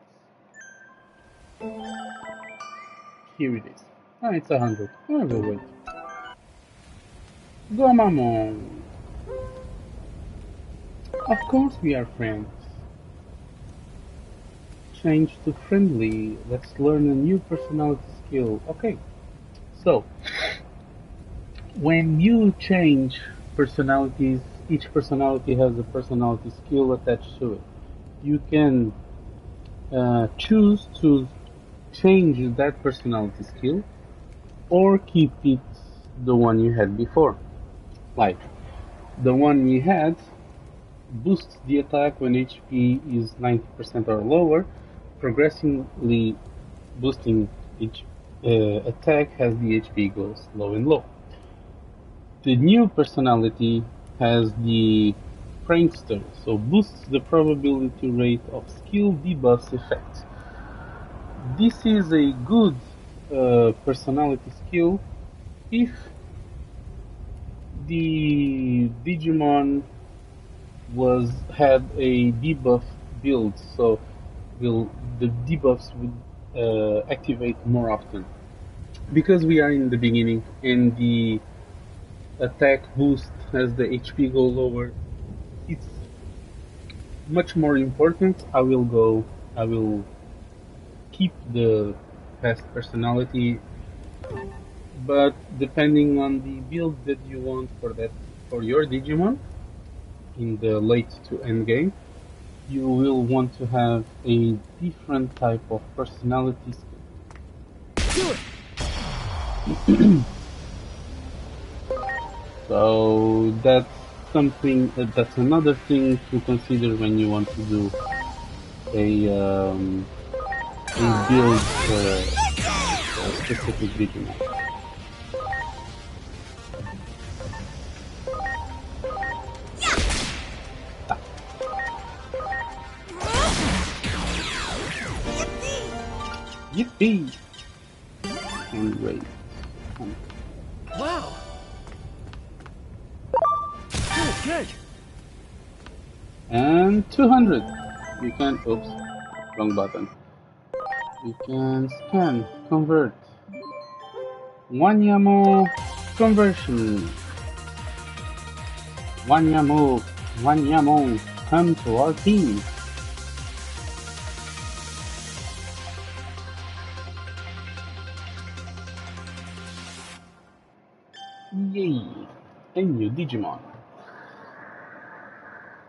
Here it is. Ah, it's 100. I will wait. Go, Mamon. Of course we are friends. Change to friendly. Let's learn a new personality skill. Okay. So, when you change personalities, each personality has a personality skill attached to it. You can choose to change that personality skill or keep it the one you had before. Like, the one we had boosts the attack when HP is 90% or lower, progressively boosting each attack as the HP goes low and low. The new personality has the Prankster, so boosts the probability rate of skill debuffs effect. This is a good personality skill if the Digimon had a debuff build, so the debuffs would activate more often. Because we are in the beginning and the attack boost as the HP go lower, it's much more important. I will keep the past personality, but depending on the build that you want for your Digimon in the late to end game, you will want to have a different type of personality skill. So that's that's another thing to consider when you want to do a build for a specific Digimon. Yippee! And wait.
Wow. Good.
And 200. You can, oops, wrong button. You can scan, convert. Wanyamo conversion. Wanyamo, come to our team. Yay, a new Digimon.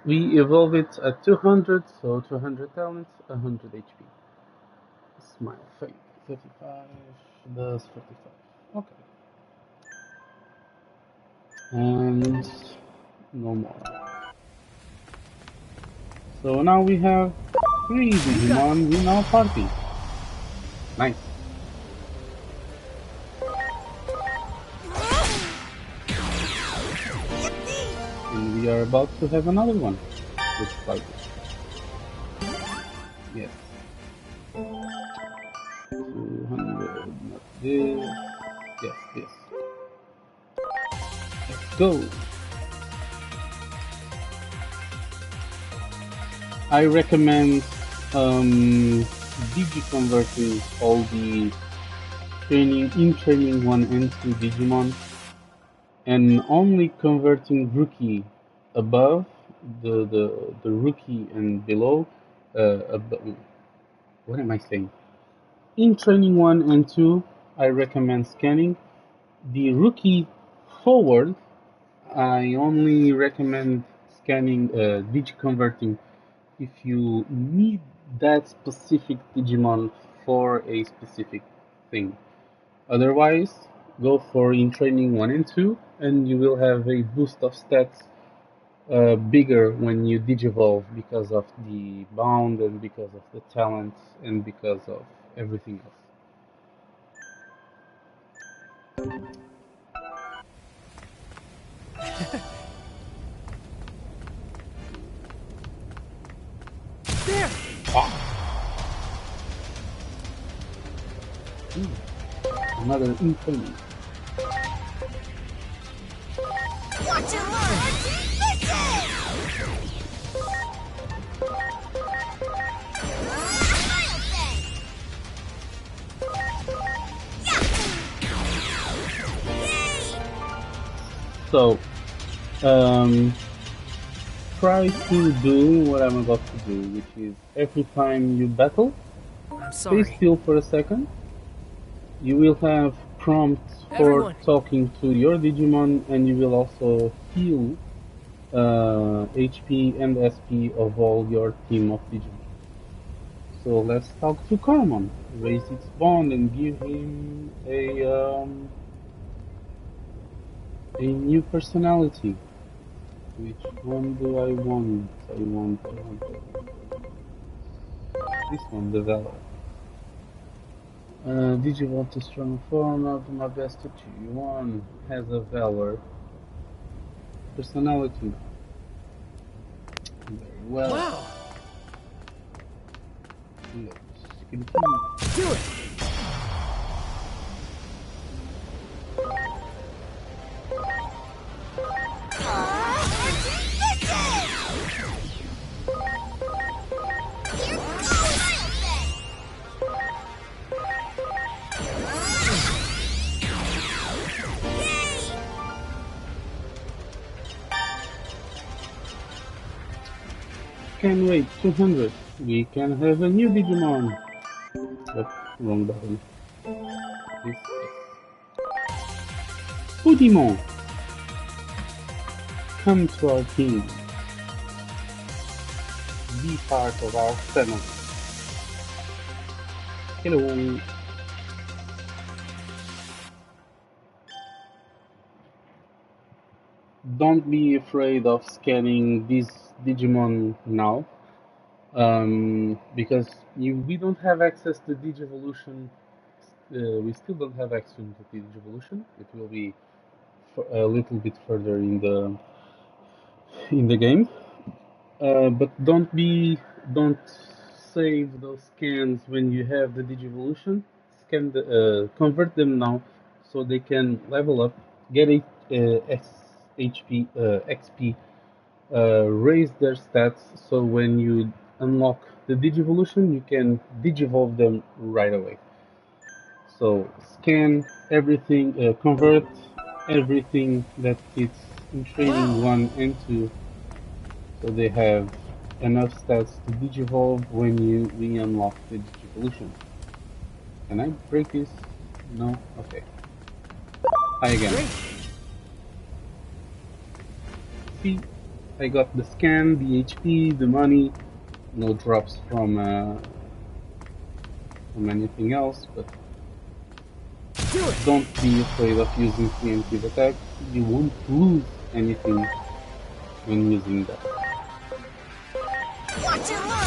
We evolve it at 200, so 200 talents, 100 HP. Smile, fate, 35, does 45. Okay. And no more. So now we have 3 Digimon in our party. Nice. And we are about to have another one. Looks like it. Yes. 200, not this. Yes, this. Let's go. I recommend digi-converting all the training 1 and 2 Digimon, and only converting rookie above the rookie and below. What am I saying? In training 1 and 2, I recommend scanning. The rookie forward, I only recommend scanning, digi-converting if you need that specific Digimon for a specific thing. Otherwise, go for in training 1 and 2, and you will have a boost of stats bigger when you digivolve because of the bound and because of the talents and because of everything else.
There.
Another infamy.
Watch and learn! Listen!
So, try to do what I'm about to do, which is every time you battle,
I'm
stay
sorry.
still for a second. You will have prompts for
Everyone.
talking to your Digimon, and you will also heal HP and SP of all your team of Digimon. So let's talk to Cormon, raise its bond, and give him a new personality. Which one do I want? I want this one, the Valor. Did you want a strong form? I'll do my best to choose one. Has a Valor personality. Very well.
Wow.
Let's continue.
Do it.
Can wait 200. We can have a new Digimon. Oh, wrong button. This is Digimon. Come to our team. Be part of our family. Hello. Don't be afraid of scanning this Digimon now, because we don't have access to Digivolution. We still don't have access to Digivolution. It will be a little bit further in the game. But don't save those scans when you have the Digivolution. Convert them now, so they can level up, get XP, raise their stats. So when you unlock the Digivolution, you can Digivolve them right away. So scan everything, convert everything that is in training 1 and 2. So they have enough stats to Digivolve when we unlock the Digivolution. Can I break this? No? Okay. Hi again.
Great.
See, I got the scan, the HP, the money, no drops from anything else, but don't be afraid of using preemptive attack. You won't lose anything when using that.
Watch and learn!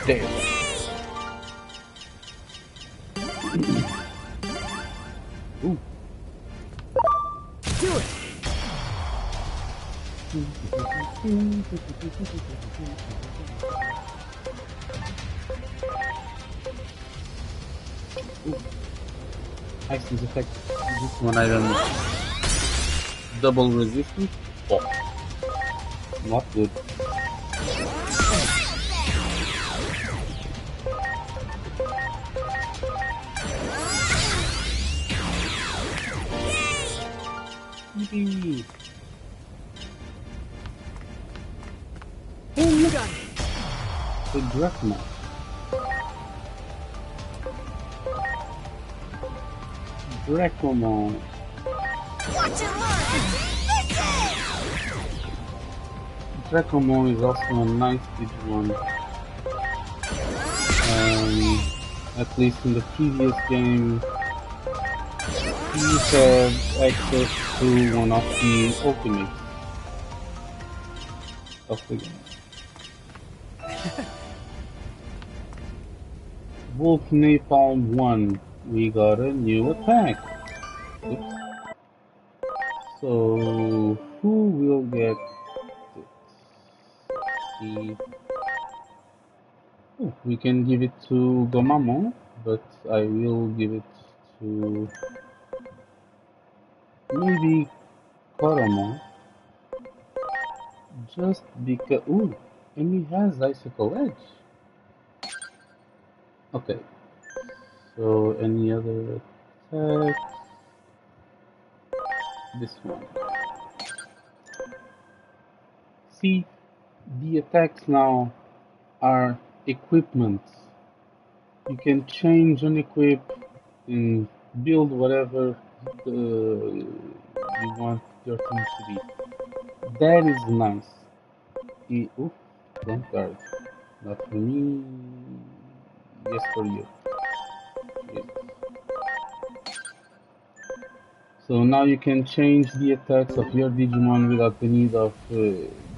Damn. Ooh.
Do it.
Ice is effective. This one I don't know. Double resistance? Oh. Not good. Yippee!
Oh, you got it.
The Drachma. Dracomon.
Watch and learn!
Dracomon is also a nice Digimon. At least in the previous game, he had access to one of the ultimates of the game. Wolf Napalm 1, we got a new attack. Oops. So, who will get it? Let's see. Oh, we can give it to Gomamon, but I will give it to maybe Koromon. Just because. Ooh, and he has Icicle Edge. Okay. So, any other attacks? This one. See, the attacks now are equipments. You can change and equip and build whatever you want your team to be. That is nice. Oof, don't guard. Not for me. Yes, for you. Yes. So now you can change the attacks of your Digimon without the need of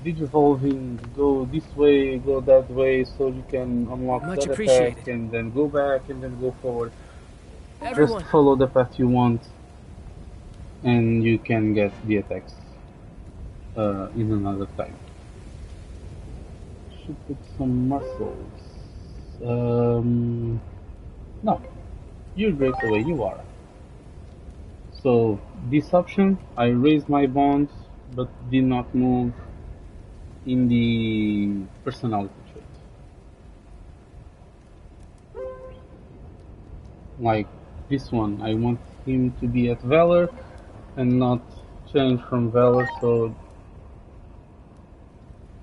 digivolving, go this way, go that way, so you can unlock
Much
that
appreciated.
attack, and then go back, and then go forward.
Everyone.
Just follow the path you want, and you can get the attacks in another time. Should put some muscles. No, you're great the way you are. So this option, I raised my bonds, but did not move in the personality trait. Like this one, I want him to be at Valor and not change from Valor, so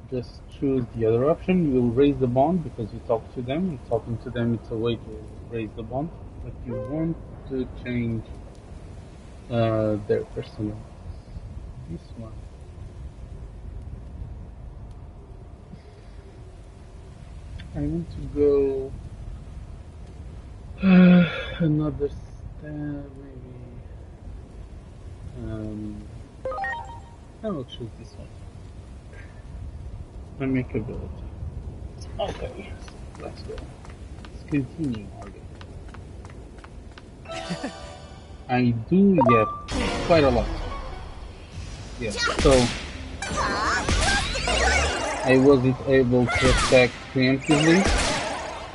just choose the other option. You will raise the bond because you talk to them, and talking to them it's a way to raise the bond, but you want to change their personality. This one. I want to go another step, maybe. I will choose this one. Amicability. Okay, let's go. Let's continue our game. I do get quite a lot. Yeah, so I wasn't able to attack preemptively,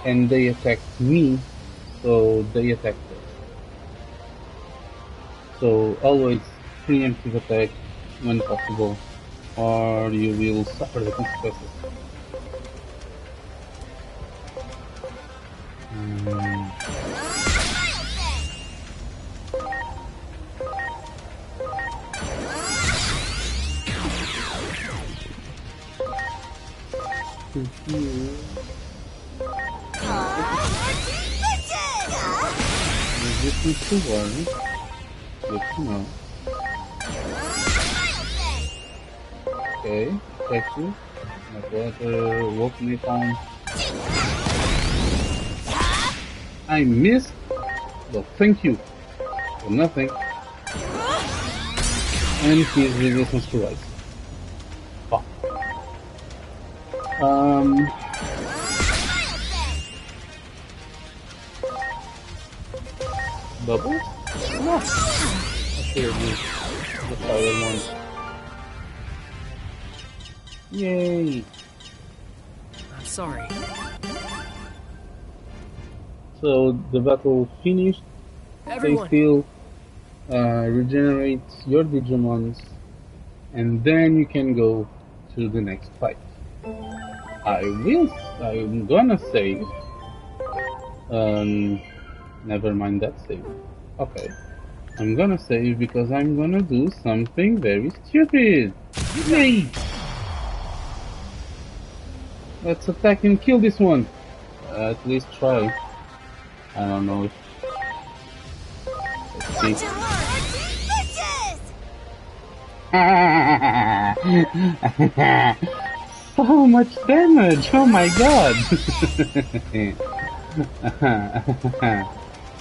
and they attacked me, so they attacked us. So always preemptive attack when possible, or you will suffer the consequences. Resistance to warning. Good to know. Okay, thank you. My brother woke me on. I missed. Well, thank you for nothing. And his resistance to rise. Fuck. Bubbles? No. I should have used the fire one. Yay!
I'm sorry.
So the battle finished.
Everyone.
Stay still. Regenerate your Digimons, and then you can go to the next fight. I'm gonna save. Never mind that save. Okay. I'm gonna save because I'm gonna do something very stupid. Yay! Let's attack and kill this one. At least try. I don't know if... Let's see. So much damage! Oh my god!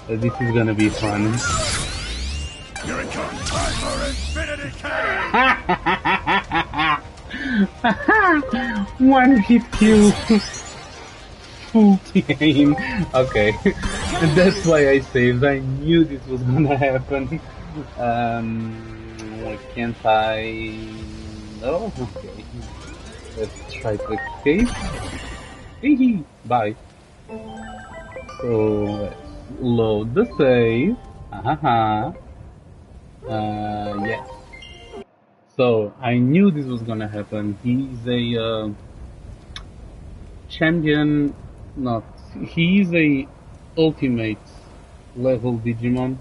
This is gonna be fun.
Here it comes! Time for Infinity Cannon!
One hit kill. Full game. Okay. That's why I saved. I knew this was gonna happen. Can't I... No? Okay. Let's try to escape. Hehe. Bye. So, let's load the save. Yes. So, I knew this was gonna happen. He's a champion, he's a ultimate level Digimon.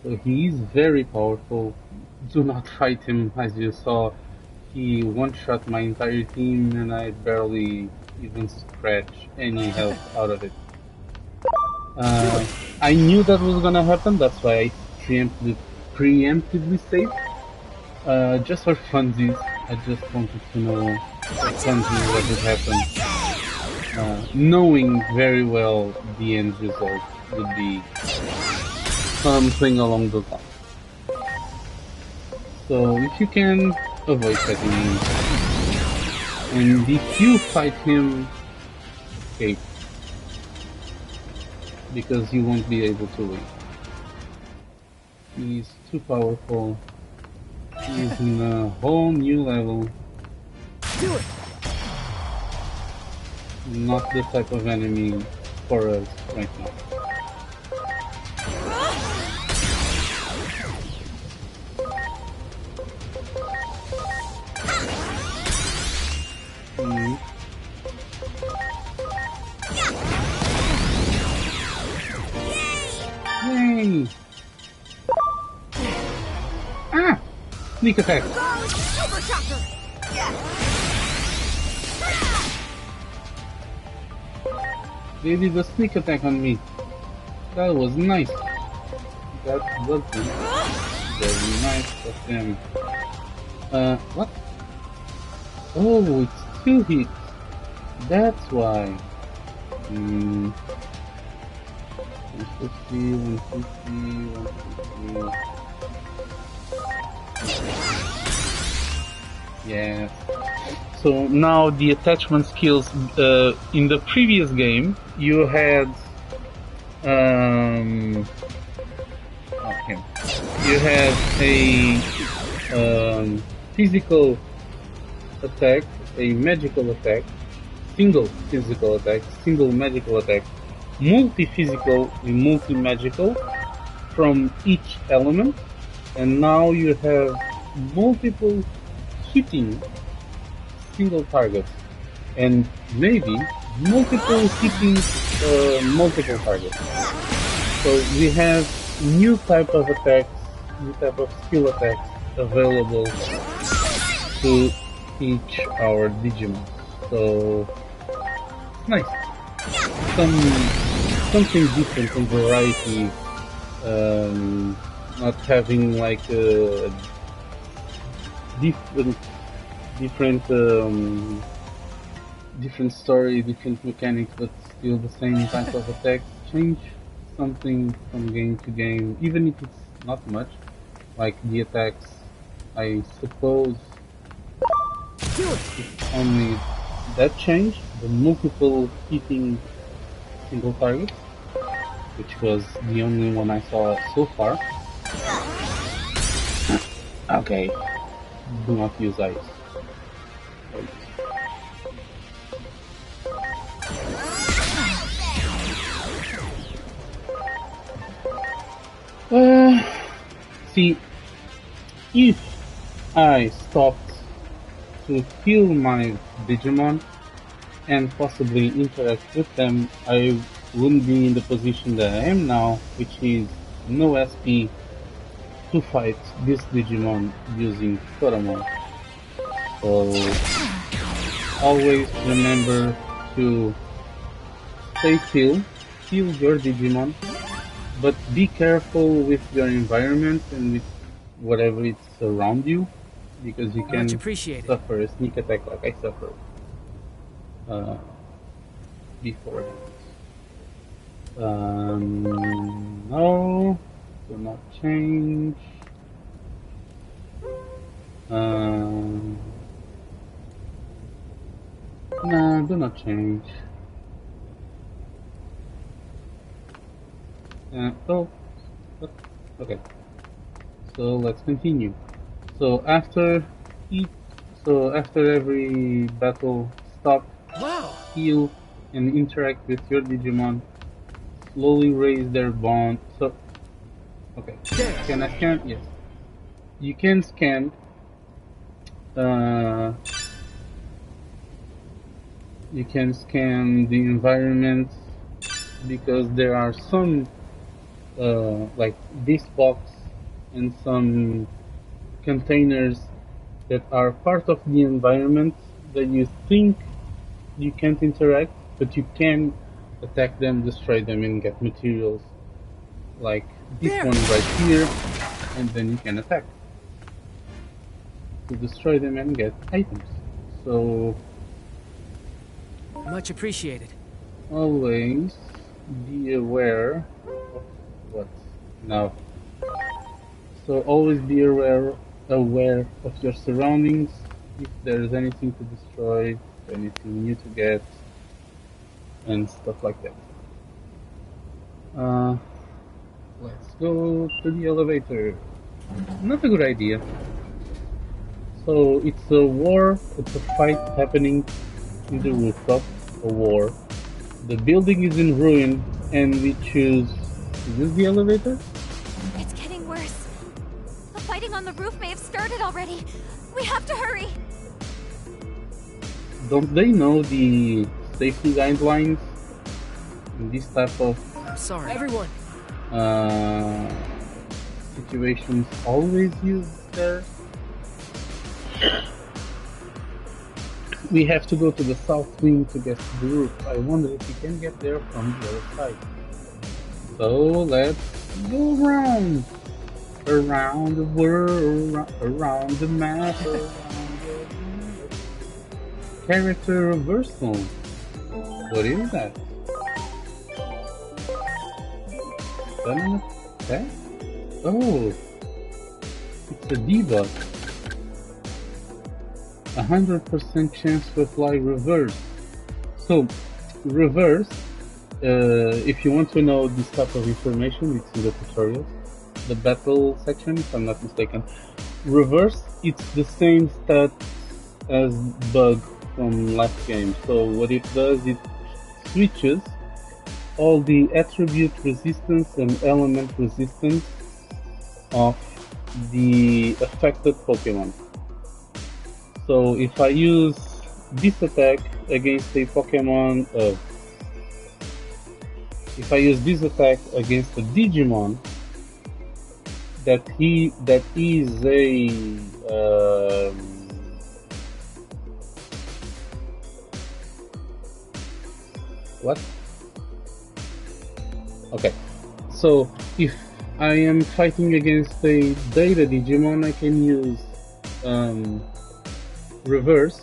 So he is very powerful. Do not fight him, as you saw. He one-shot my entire team and I barely even scratched any health out of it. I knew that was gonna happen, that's why I preemptively saved. Just for funsies, I just wanted to know for funsies what would happen. Knowing very well the end result would be something along those lines. So if you can avoid cutting And if you fight him, escape. Because you won't be able to win. He's too powerful. He's in a whole new level.
Do it!
Not the type of enemy for us right now. Yay! Ah! Sneak attack! They did a sneak attack on me. That was nice. That was very nice of them. What? Oh, it's 2 hits. That's why. 150, 150, 150. Yeah. So now the attachment skills. In the previous game, you had you had a physical attack, a magical attack, single physical attack, single magical attack, multi-physical and multi-magical from each element, and now you have multiple hitting single targets, and maybe multiple hitting multiple targets. So we have new type of attacks, new type of skill attacks available to each our Digimon. So it's nice. Something different and variety. Not having like different story, different mechanics, but still the same type of attacks. Change something from game to game, even if it's not much. Like the attacks, I suppose it's only that change, the multiple hitting single targets, which was the only one I saw so far. Okay, do not use ice. See, if I stopped to heal my Digimon and possibly interact with them, I wouldn't be in the position that I am now, which is no SP to fight this Digimon using Pheromone. So always remember to stay still, heal your Digimon, but be careful with your environment and with whatever is around you, because you can suffer a sneak attack like I suffered before. No, do not change. No, do not change. Oh, okay. So let's continue. So after every battle, stop, heal, and interact with your Digimon. Slowly raise their bond. So, okay. Can I scan? Yes. You can scan. You can scan the environment, because there are some like this box and some containers that are part of the environment that you think you can't interact, but you can attack them, destroy them, and get materials, like this one right here, and then you can attack to destroy them and get items. So
much appreciated.
Always be aware of what now. So always be aware of your surroundings, if there's anything to destroy, anything new to get, and stuff like that. Let's go to the elevator. Not a good idea. So it's a war, it's a fight happening in the rooftop, a war. The building is in ruin, and we choose... Is this the elevator?
It's getting worse. The fighting on the roof may have started already. We have to hurry.
Don't they know the safety guidelines in this type of
Sorry. Everyone.
situations always use there? We have to go to the south wing to get to the roof. I wonder if we can get there from the other side. So let's go around the world, around the map, around the map. Character reversal. What is that? Done attack? Oh, it's a debuff. 100% chance to apply reverse. So, reverse, if you want to know this type of information, it's in the tutorial, the battle section, if I'm not mistaken. Reverse, it's the same stat as bug from last game. So what it does, it switches all the attribute resistance and element resistance of the affected Pokemon. So if I use this attack against a Pokemon, if I use this attack against a Digimon, that is a what? Okay, so if I am fighting against a Data Digimon, I can use reverse.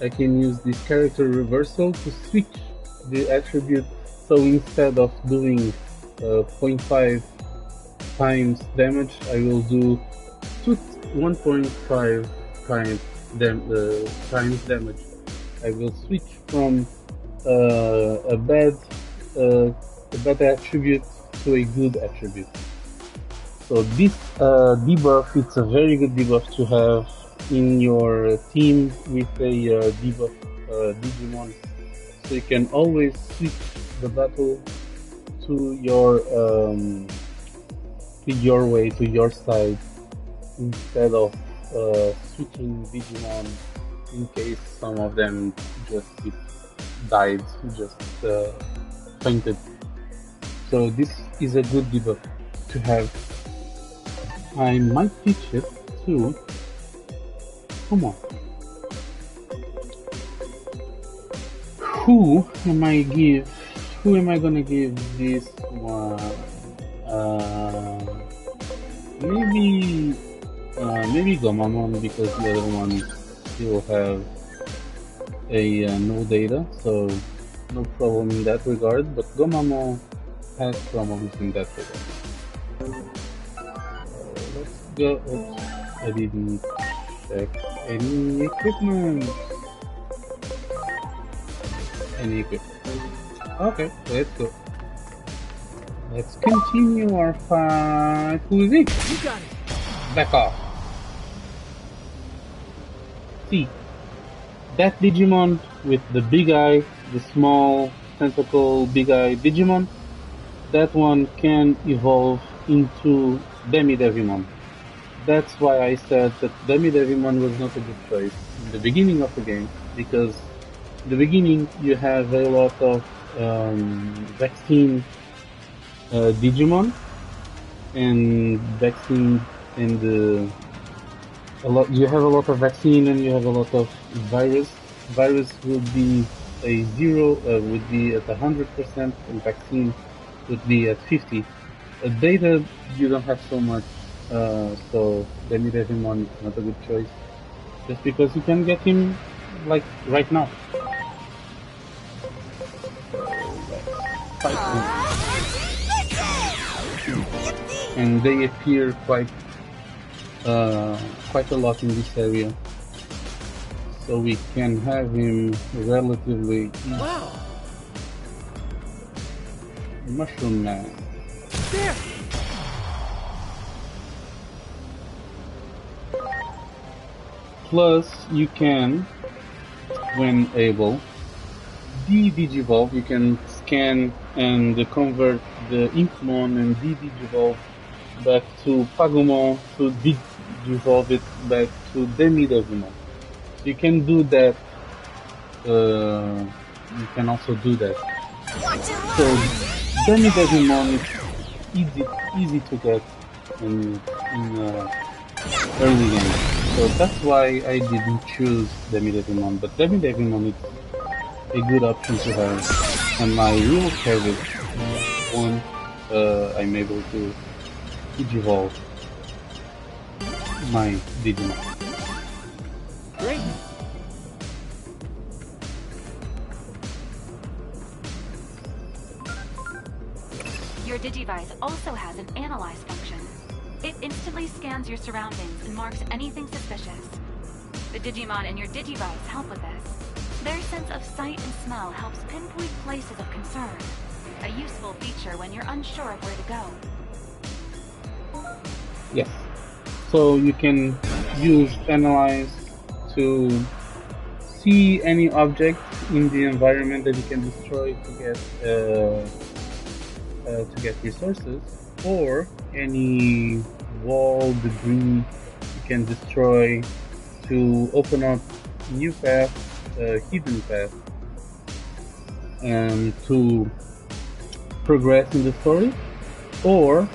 I can use this character reversal to switch the attribute. So instead of doing 0.5 times damage, I will do 1.5 times damage. I will switch from a bad attribute to a good attribute. So this debuff, it's a very good debuff to have in your team with a debuff Digimon. So you can always switch the battle to your way, to your side, instead of switching Digimon in case some of them just died, just fainted. So this is a good debuff to have. I might teach it too. Come on. Who am I gonna give this one? Maybe Gomamon, because the other one still have a no data, so no problem in that regard. But Gomamon has problems in that regard. Let's go. Oops, I didn't check any equipment. Okay, let's go. Let's continue our fight. Who is it?
You got it.
Back off. See, that Digimon with the big eye, the small tentacle big eye Digimon, that one can evolve into Demi-Devimon. That's why I said that Demi-Devimon was not a good choice in the beginning of the game, because in the beginning you have a lot of vaccine Digimon, and vaccine and you have a lot of vaccine and you have a lot of virus. Virus would be a 0, would be at 100%, and vaccine would be at 50. At Beta you don't have so much, so Demi-Devimon is not a good choice, just because you can get him like right now. Fight him. And they appear quite a lot in this area. so we can have him relatively
Wow.
Mushroom Man.
There.
Plus, you can, when able, de-digivolve. You can scan and convert the Inkmon and de-digivolve back to Pagumon to digivolve it back to Demi-Devimon. You can do that. You can also do that. So Demi-Devimon is easy to get in early game. So that's why I didn't choose Demi-Devimon. But Demi-Devimon is a good option to have, and my real favorite one. I'm able to digivolve my Digimon.
Great.
Your Digivice also has an analyze function. It instantly scans your surroundings and marks anything suspicious. The Digimon in your Digivice help with this. Their sense of sight and smell helps pinpoint places of concern. A useful feature when you're unsure of where to go.
Yes. So you can use analyze to see any object in the environment that you can destroy to get resources, or any wall, debris you can destroy to open up new path, hidden path, and to progress in the story, or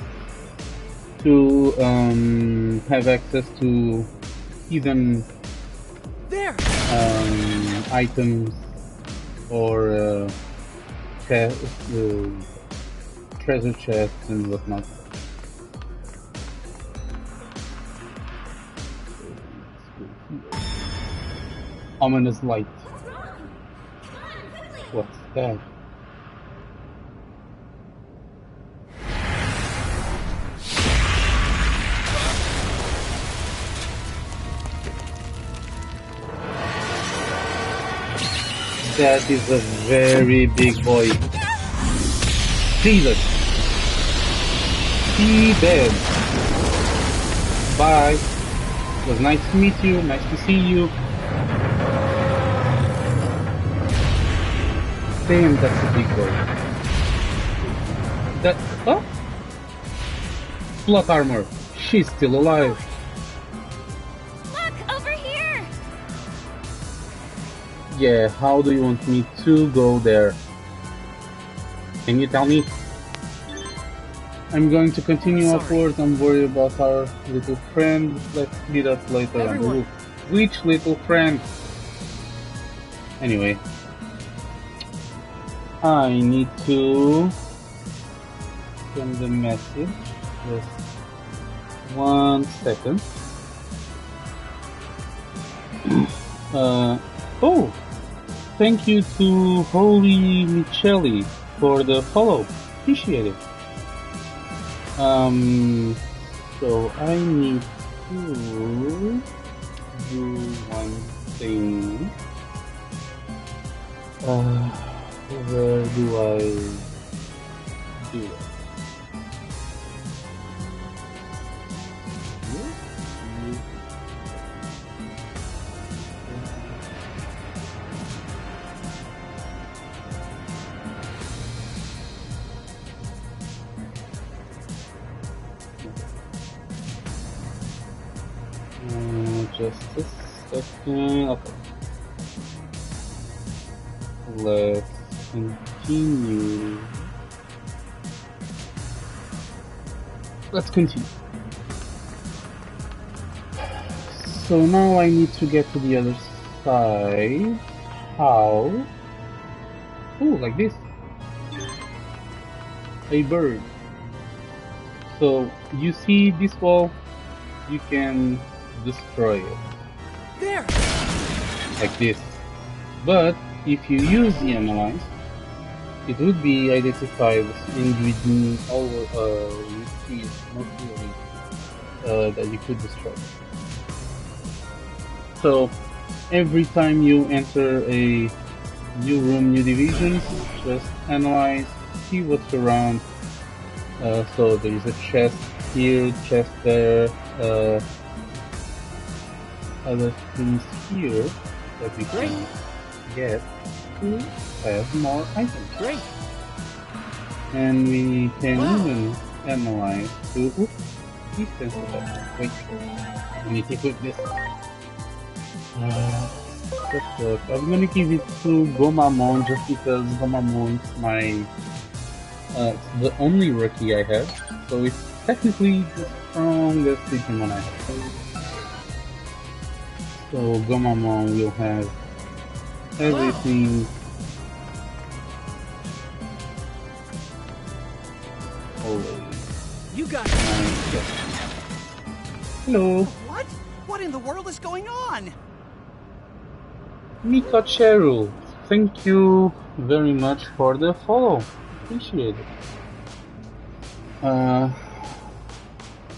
to have access to hidden
There.
items or treasure chests and whatnot. Ominous light. What's that? That is a very big boy. Jesus. He dead. Bye. It was nice to meet you. Nice to see you. Damn, that's a big boy. That... Oh? Plot armor. She's still alive.
Look, over here!
Yeah, how do you want me to go there? Can you tell me? I'm going to continue upwards. I'm worried about our little friend. Let's meet up later on the roof. Which little friend? Anyway. I need to send the message. Just 1 second. Oh! Thank you to Holy Micheli for the follow. Appreciate it. So I need to do one thing. Where do I do it? Just a second. Okay. Let's continue. Let's continue. So now I need to get to the other side. How? Oh, like this. A bird. So you see this wall? You can destroy it.
There.
Like this. But if you use the analyze, it would be identified and within all you see mostly that you could destroy. So every time you enter a new room, new divisions, just analyze, see what's around. So there is a chest here, chest there, other things here that we can get to have more items.
Great.
And we can even analyze to defense of that. Wait, I need to equip this. I'm gonna give it to Gomamon just because Gomamon is my it's the only rookie I have, so it's technically the strongest Digimon I have. So Gomamon will have everything.
You got it.
Hello,
What? What in the world is going on?
Mikacheru. Thank you very much for the follow. Appreciate it.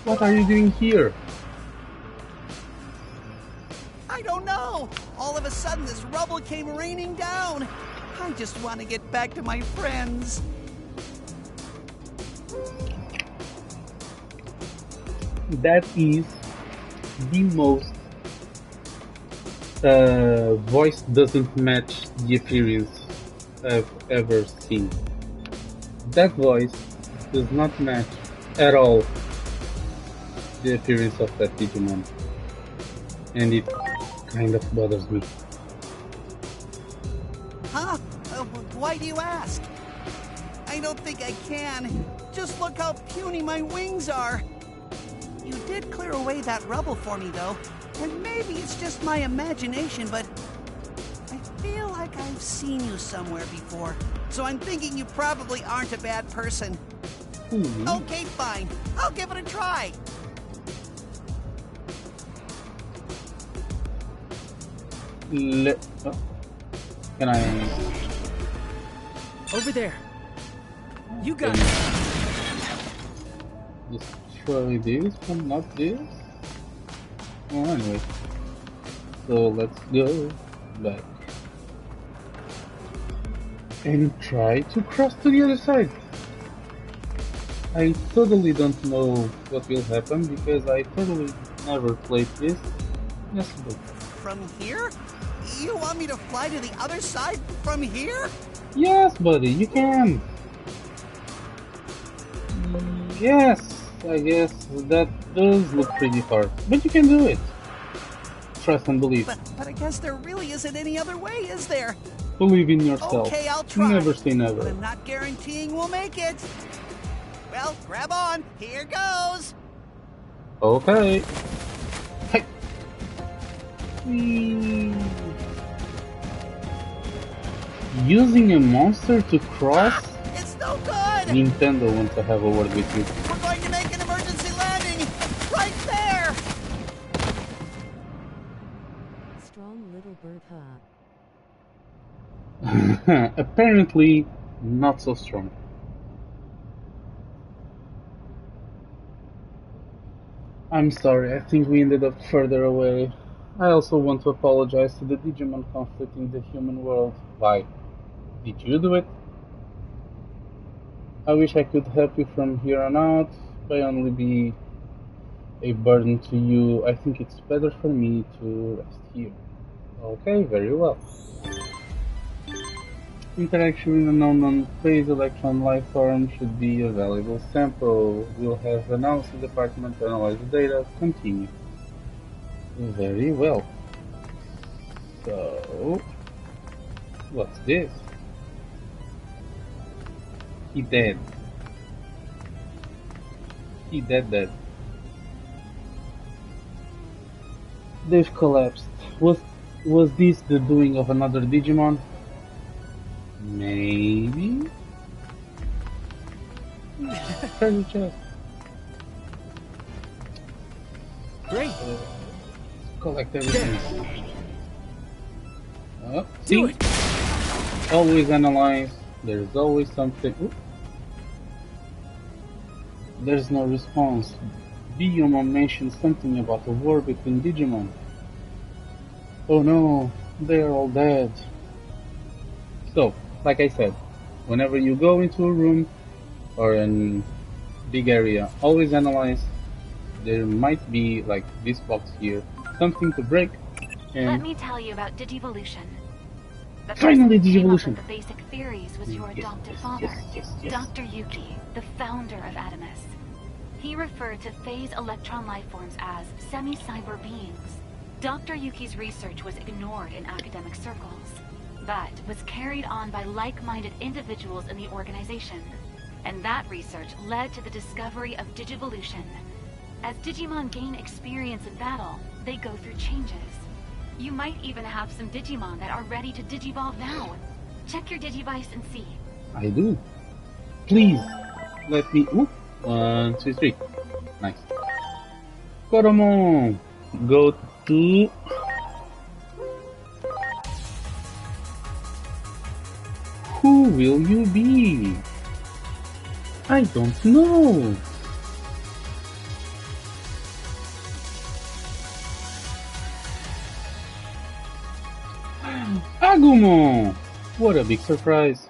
What are you doing here?
I don't know. All of a sudden, this rubble came raining down. I just want to get back to my friends.
That is the most voice doesn't match the appearance I've ever seen. That voice does not match at all the appearance of that Digimon, and it kind of bothers me.
Huh? Why do you ask? I don't think I can. Just look how puny my wings are. You did clear away that rubble for me, though. And maybe it's just my imagination, but I feel like I've seen you somewhere before. So I'm thinking you probably aren't a bad person. Okay, fine. I'll give it a try.
Can I?
Over there. You got it.
Destroy this, but not this? Well, anyway. So let's go back. And try to cross to the other side. I totally don't know what will happen because I totally never played this. Yes, but
From here? You want me to fly to the other side from here?
yes, buddy, you can. Yes, I guess that does look pretty hard, but you can do it. Trust and believe.
But I guess there really isn't any other way, is there?
Believe in yourself.
Okay, I'll try.
Never say
But
never.
I'm not guaranteeing we'll make it. Well, grab on. Here goes.
Okay. Hey. Whee. Using a monster to cross?
It's no good.
Nintendo wants to have a word with you.
We're going to make an emergency landing. Right there.
Strong little bird, huh?
Apparently, not so strong. I'm sorry, I think we ended up further away. I also want to apologize to the Digimon conflict in the human world. Why? Did you do it? I wish I could help you from here on out, but only be a burden to you. I think it's better for me to rest here. Okay, very well. Interaction with an unknown phase electron life form should be a valuable sample. We'll have the analysis department analyze the data. Continue. Very well. So, what's this? He dead. He dead. They've collapsed. Was this the doing of another Digimon? Maybe? Treasure chest.
Great.
Collect everything. Oh,
Do
see?
it.
Always analyze. There's always something. Oop. There's no response. Digimon mentioned something about a war between Digimon. Oh no, they're all dead. So, like I said, whenever you go into a room or a big area, always analyze. There might be, like this box here, something to break,
Let
and
me tell you about Digivolution. The
finally
person who came up
Digivolution!
with the basic theories was your adoptive father, Dr. Yuki, the founder of Adamus. He referred to phase electron lifeforms as semi-cyber beings. Dr. Yuki's research was ignored in academic circles, but was carried on by like-minded individuals in the organization. And that research led to the discovery of Digivolution. As Digimon gain experience in battle, they go through changes. You might even have some Digimon that are ready to Digivolve now. Check your Digivice and see.
I do. Please, let me... Ooh, 1, 2, 3. Nice. Koromon! Go to... Who will you be? I don't know. Agumon! What a big surprise.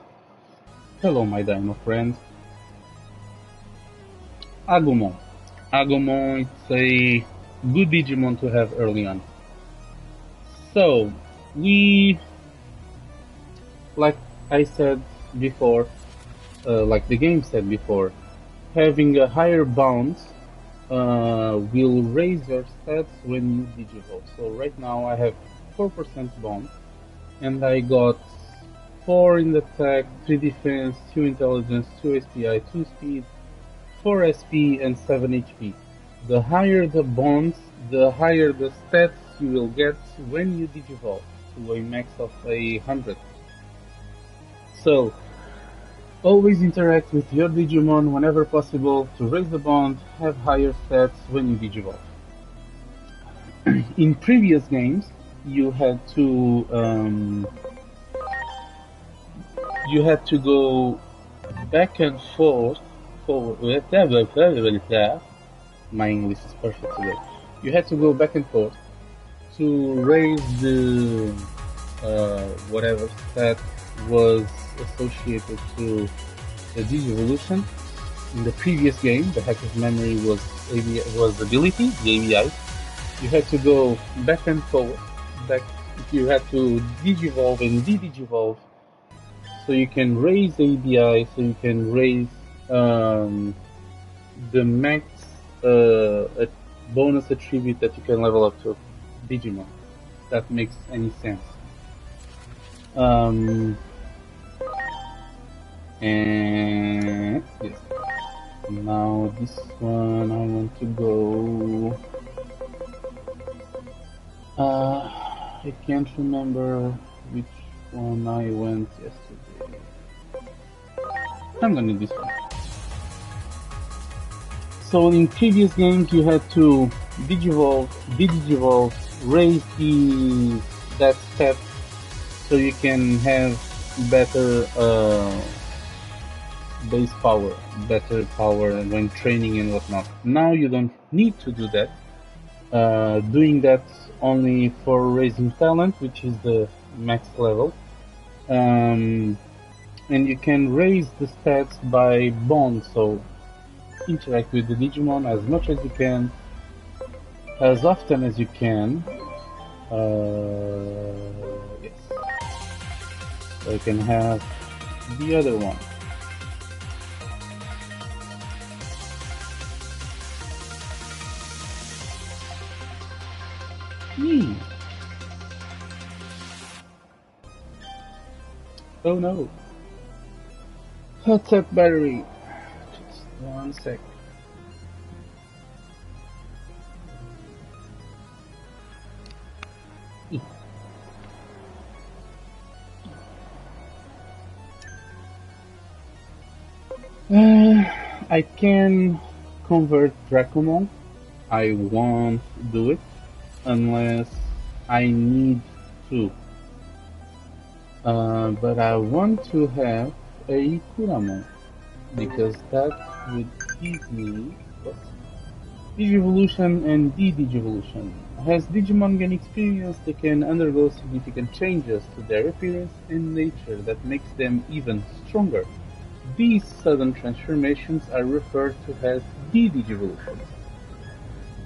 Hello, my dino friend. Agumon. Agumon is a good Digimon to have early on. So, like I said before, like the game said before, having a higher bound will raise your stats when you Digivolve. So right now I have 4% bond, and I got 4 in attack, 3 defense, 2 intelligence, 2 SPI, 2 speed, 4 SP, and 7 HP. The higher the bonds, the higher the stats you will get when you Digivolve to a max of 100. So, always interact with your Digimon whenever possible to raise the bond, have higher stats when you Digivolve. In previous games, you had to go back and forth. My English is perfect today. You had to go back and forth to raise the whatever stat was associated to the Digivolution. In the previous game, the hack of memory was ability, the ABI. You had to go back and forth. You had to Digivolve and de-Digivolve, so you can raise ABI, so you can raise the max bonus attribute that you can level up to Digimon. If that makes any sense. And yes. Now this one I want to go. I can't remember which one I went yesterday. I'm gonna do this one. So in previous games you had to Digivolve, de-Digivolve, raise that step so you can have better base power, better power when training and whatnot. Now you don't need to do that. Doing that only for raising talent, which is the max level. And you can raise the stats by bond, so interact with the Digimon as much as you can, as often as you can. Yes. So you can have the other one. Oh no. Headset battery. Just 1 sec. I can convert Dracomon. I won't do it unless I need to. But I want to have a Kuramon because that would give me Digivolution and de-digivolution. As Digimon gain experience, they can undergo significant changes to their appearance and nature that makes them even stronger. These sudden transformations are referred to as de-digivolutions.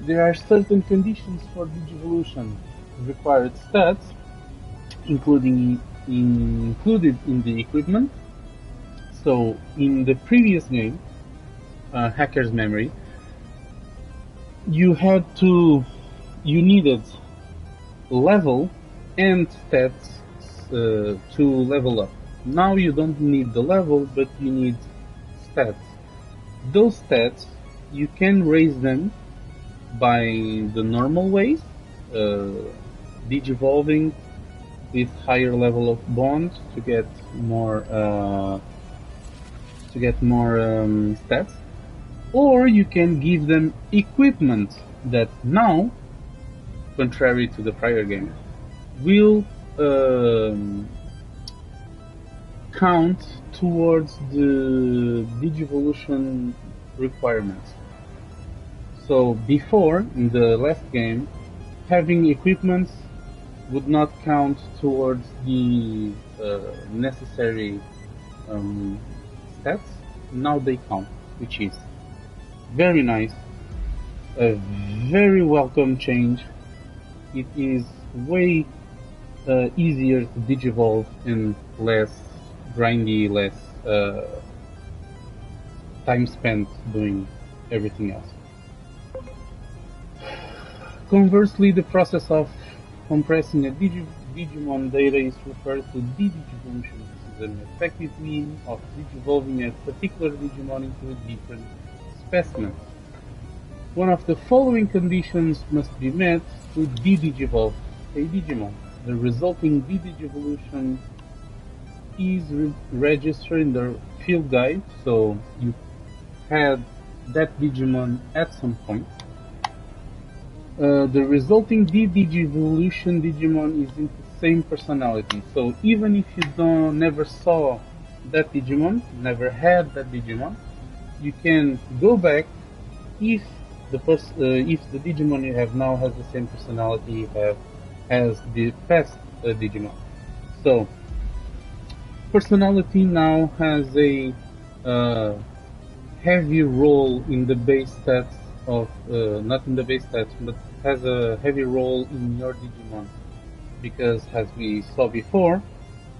There are certain conditions for digivolution, required stats, included in the equipment. So, in the previous game, Hacker's Memory, you needed level and stats to level up. Now you don't need the level, but you need stats. Those stats, you can raise them by the normal ways, digivolving with higher level of bonds to get more stats, or you can give them equipment that now, contrary to the prior game, will count towards the digivolution requirements. So before, in the last game, having equipment would not count towards the necessary stats. Now they count, which is very nice, a very welcome change. It is way easier to digivolve and less grindy, less time spent doing everything else. Conversely, the process of compressing a Digimon data is referred to de-digivolution. This is an effective means of digivolving a particular Digimon into a different specimen. One of the following conditions must be met to de-digivolve a Digimon. The resulting de-digivolution is registered in the field guide, so you had that Digimon at some point. The resulting de-digivolution Digimon is in the same personality, so even if you never saw that Digimon, never had that Digimon, you can go back if the Digimon you have now has the same personality you have as the past Digimon. So, personality now has a heavy role in the base stats of, not in the base stats, but has a heavy role in your Digimon. Because, as we saw before,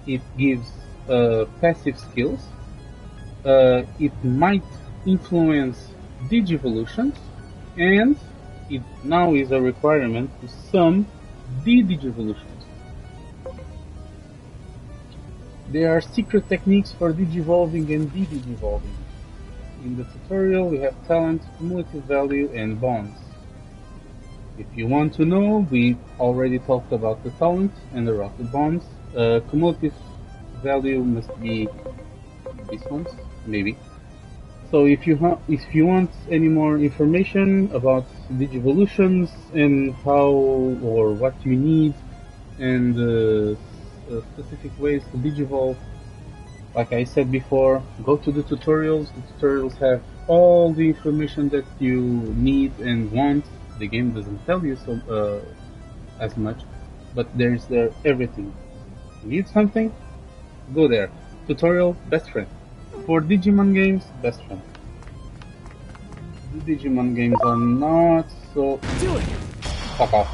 it gives passive skills. It might influence Digivolutions, and it now is a requirement to some de-Digivolutions. There are secret techniques for digivolving and de-digivolving. In the tutorial we have talent, cumulative value, and bonds. If you want to know, we already talked about the talent and the rocket bonds. Cumulative value must be these ones, maybe. So if you want any more information about Digivolutions and how or what you need and specific ways to digivolve, like I said before, go to the tutorials. The tutorials have all the information that you need and want. The game doesn't tell you so as much, but there's there everything. You need something? Go there. Tutorial, best friend. For Digimon games, best friend. The Digimon games are not so...
Do it!
Fuck off.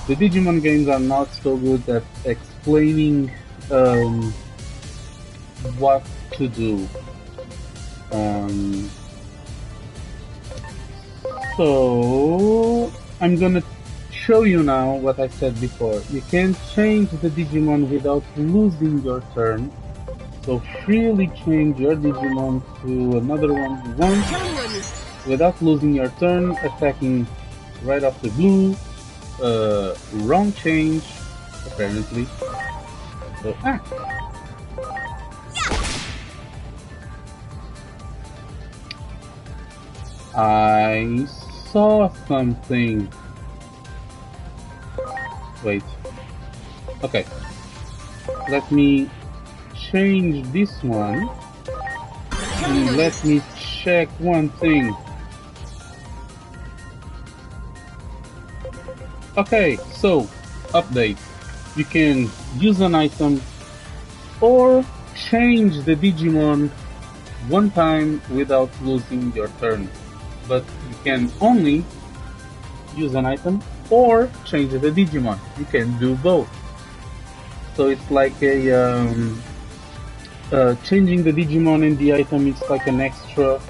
The Digimon games are not so good at explaining what to do. So I'm gonna show you now what I said before. You can change the Digimon without losing your turn. So freely change your Digimon to another one you want without losing your turn, attacking right off the blue. Wrong change, apparently. So, I saw something. Wait. Okay. Let me change this one. And let me check one thing. Okay, so update. You can use an item or change the Digimon one time without losing your turn. But you can only use an item or change the Digimon. You can do both. So it's like a changing the Digimon in the item is like an extra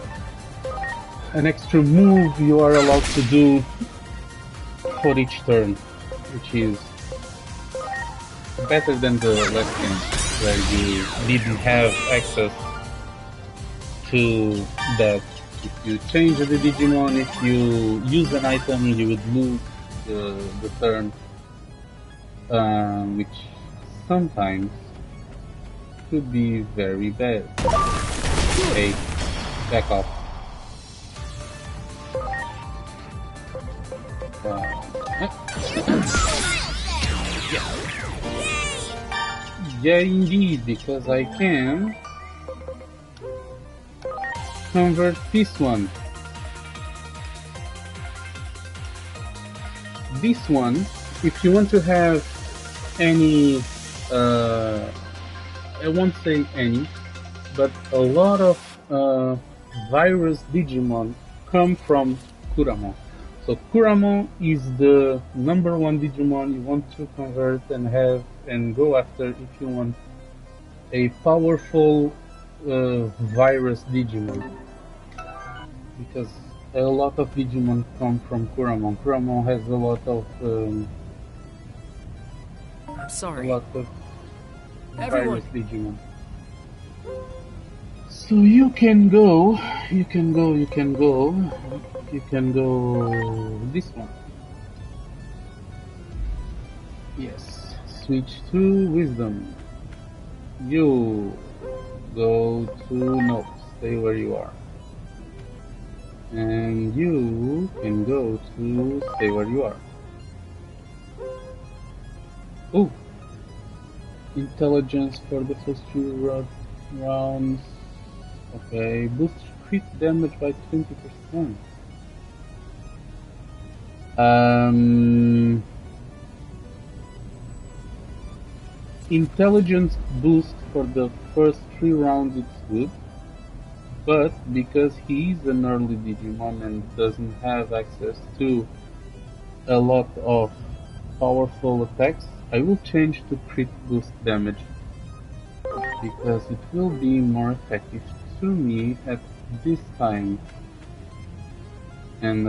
move you are allowed to do for each turn, which is better than the last game where you didn't have access to that. If you change the Digimon, if you use an item, you would lose the turn, which sometimes could be very bad. Okay, back off. Yeah, indeed, because I can convert this one. This one, if you want to have any, I won't say any, but a lot of virus Digimon come from Kuramo. So Kuramo is the number one Digimon you want to convert and have and go after if you want a powerful virus Digimon. Because a lot of Digimon come from Kuramo. Kuramo has a lot of
I'm sorry.
a lot of
Everyone.
virus Digimon. So you can go this one. Yes, switch to Wisdom. You go to no, stay where you are. And you can go to stay where you are. Oh, intelligence for the first few rounds. Okay, boost crit damage by 20%. Intelligence boost for the first 3 rounds it's good, but because he's an early Digimon and doesn't have access to a lot of powerful attacks, I will change to crit boost damage because it will be more effective to me at this time. And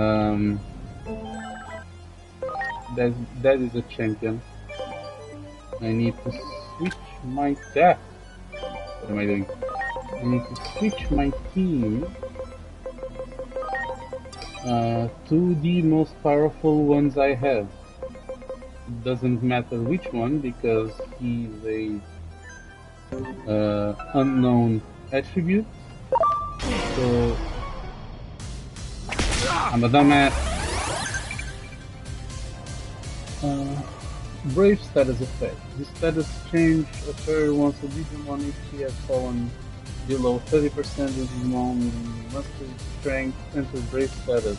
that is a champion. I need to switch my death. What am I doing? I need to switch my team to the most powerful ones I have. It doesn't matter which one because he's a unknown attribute. So I'm a dumbass. Brave status effect. This status change occurs once a Digimon if she has fallen below 30% of Digimon muscle strength enters brave status.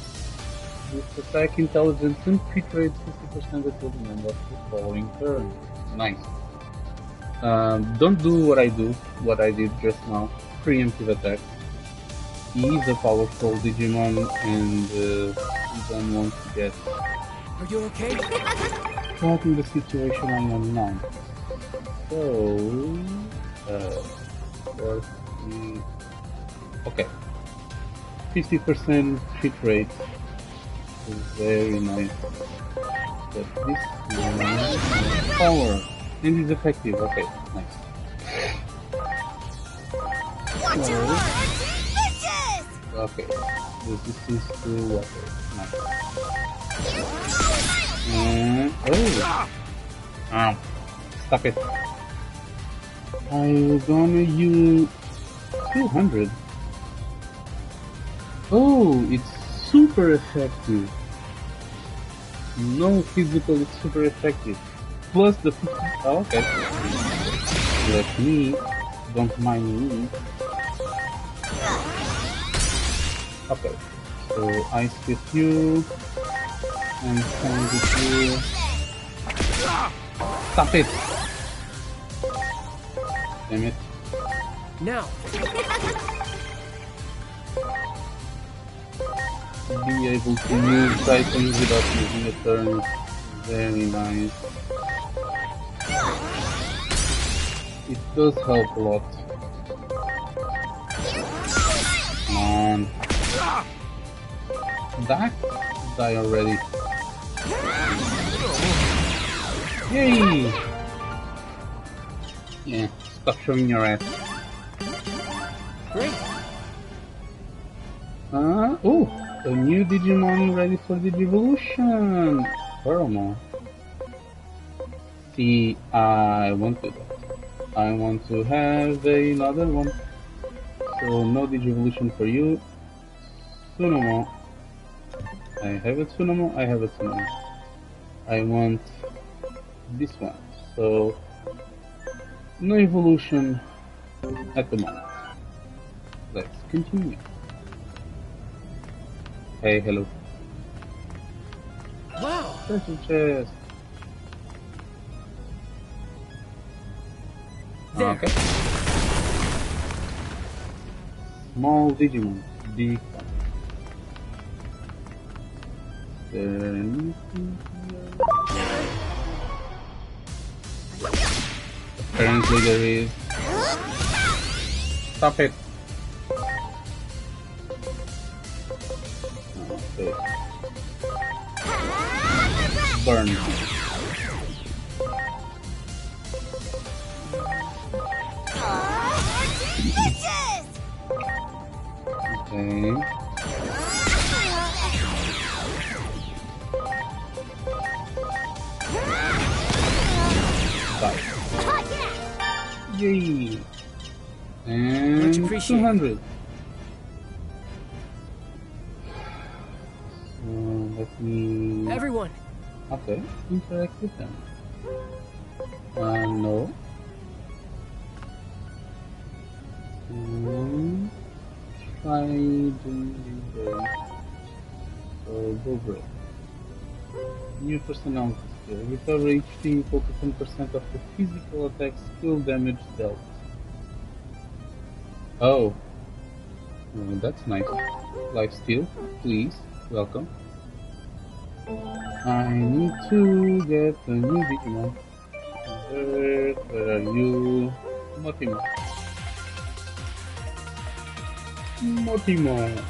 With attack intelligence and crit rate 50% until the end of the following turn. Nice. Don't do what I did just now. Preemptive attack. He is a powerful Digimon and you don't want to get
Are you okay?
caught in the situation I am now. So, okay. 50% hit rate is very nice. But this one power and is effective. Okay, nice. So, okay, resistance to water. Nice. And, oh! Stop it. I'm gonna use 200. Oh, it's super effective. No physical, it's super effective. Plus the 50. Oh, okay. Let me. Don't mind me. Okay. So ice with you. I'm trying to do... Stop it! Damn it.
Now.
Be able to use items without using a turn is very nice. It does help a lot. Come on. Die? Die already. Yay! Yeah, stop showing your ass.
Great.
Oh, a new Digimon ready for Digivolution. Pheromone. See, I want to that. I want to have another one. So no Digivolution for you. Tsunomo. I have a Tsunomo, I have a Tsunomo. I want this one. So no evolution at the moment. Let's continue. Hey, hello.
Wow.
Treasure chest.
There.
Okay. Small Digimon. Big one. Is there anything here? Apparently there is. Stop it. Okay. Burn. Okay. Bye. Yay! And
Much appreciated.
200. So let me.
Everyone.
Okay, interact with them. No. Try doing the go break. New personality skill. Recover HP equal to 10% of the physical attack skill damage dealt. Oh. That's nice. Life steal, please. Welcome. I need to get a new Digimon. Where are you? Motimo. Motimo.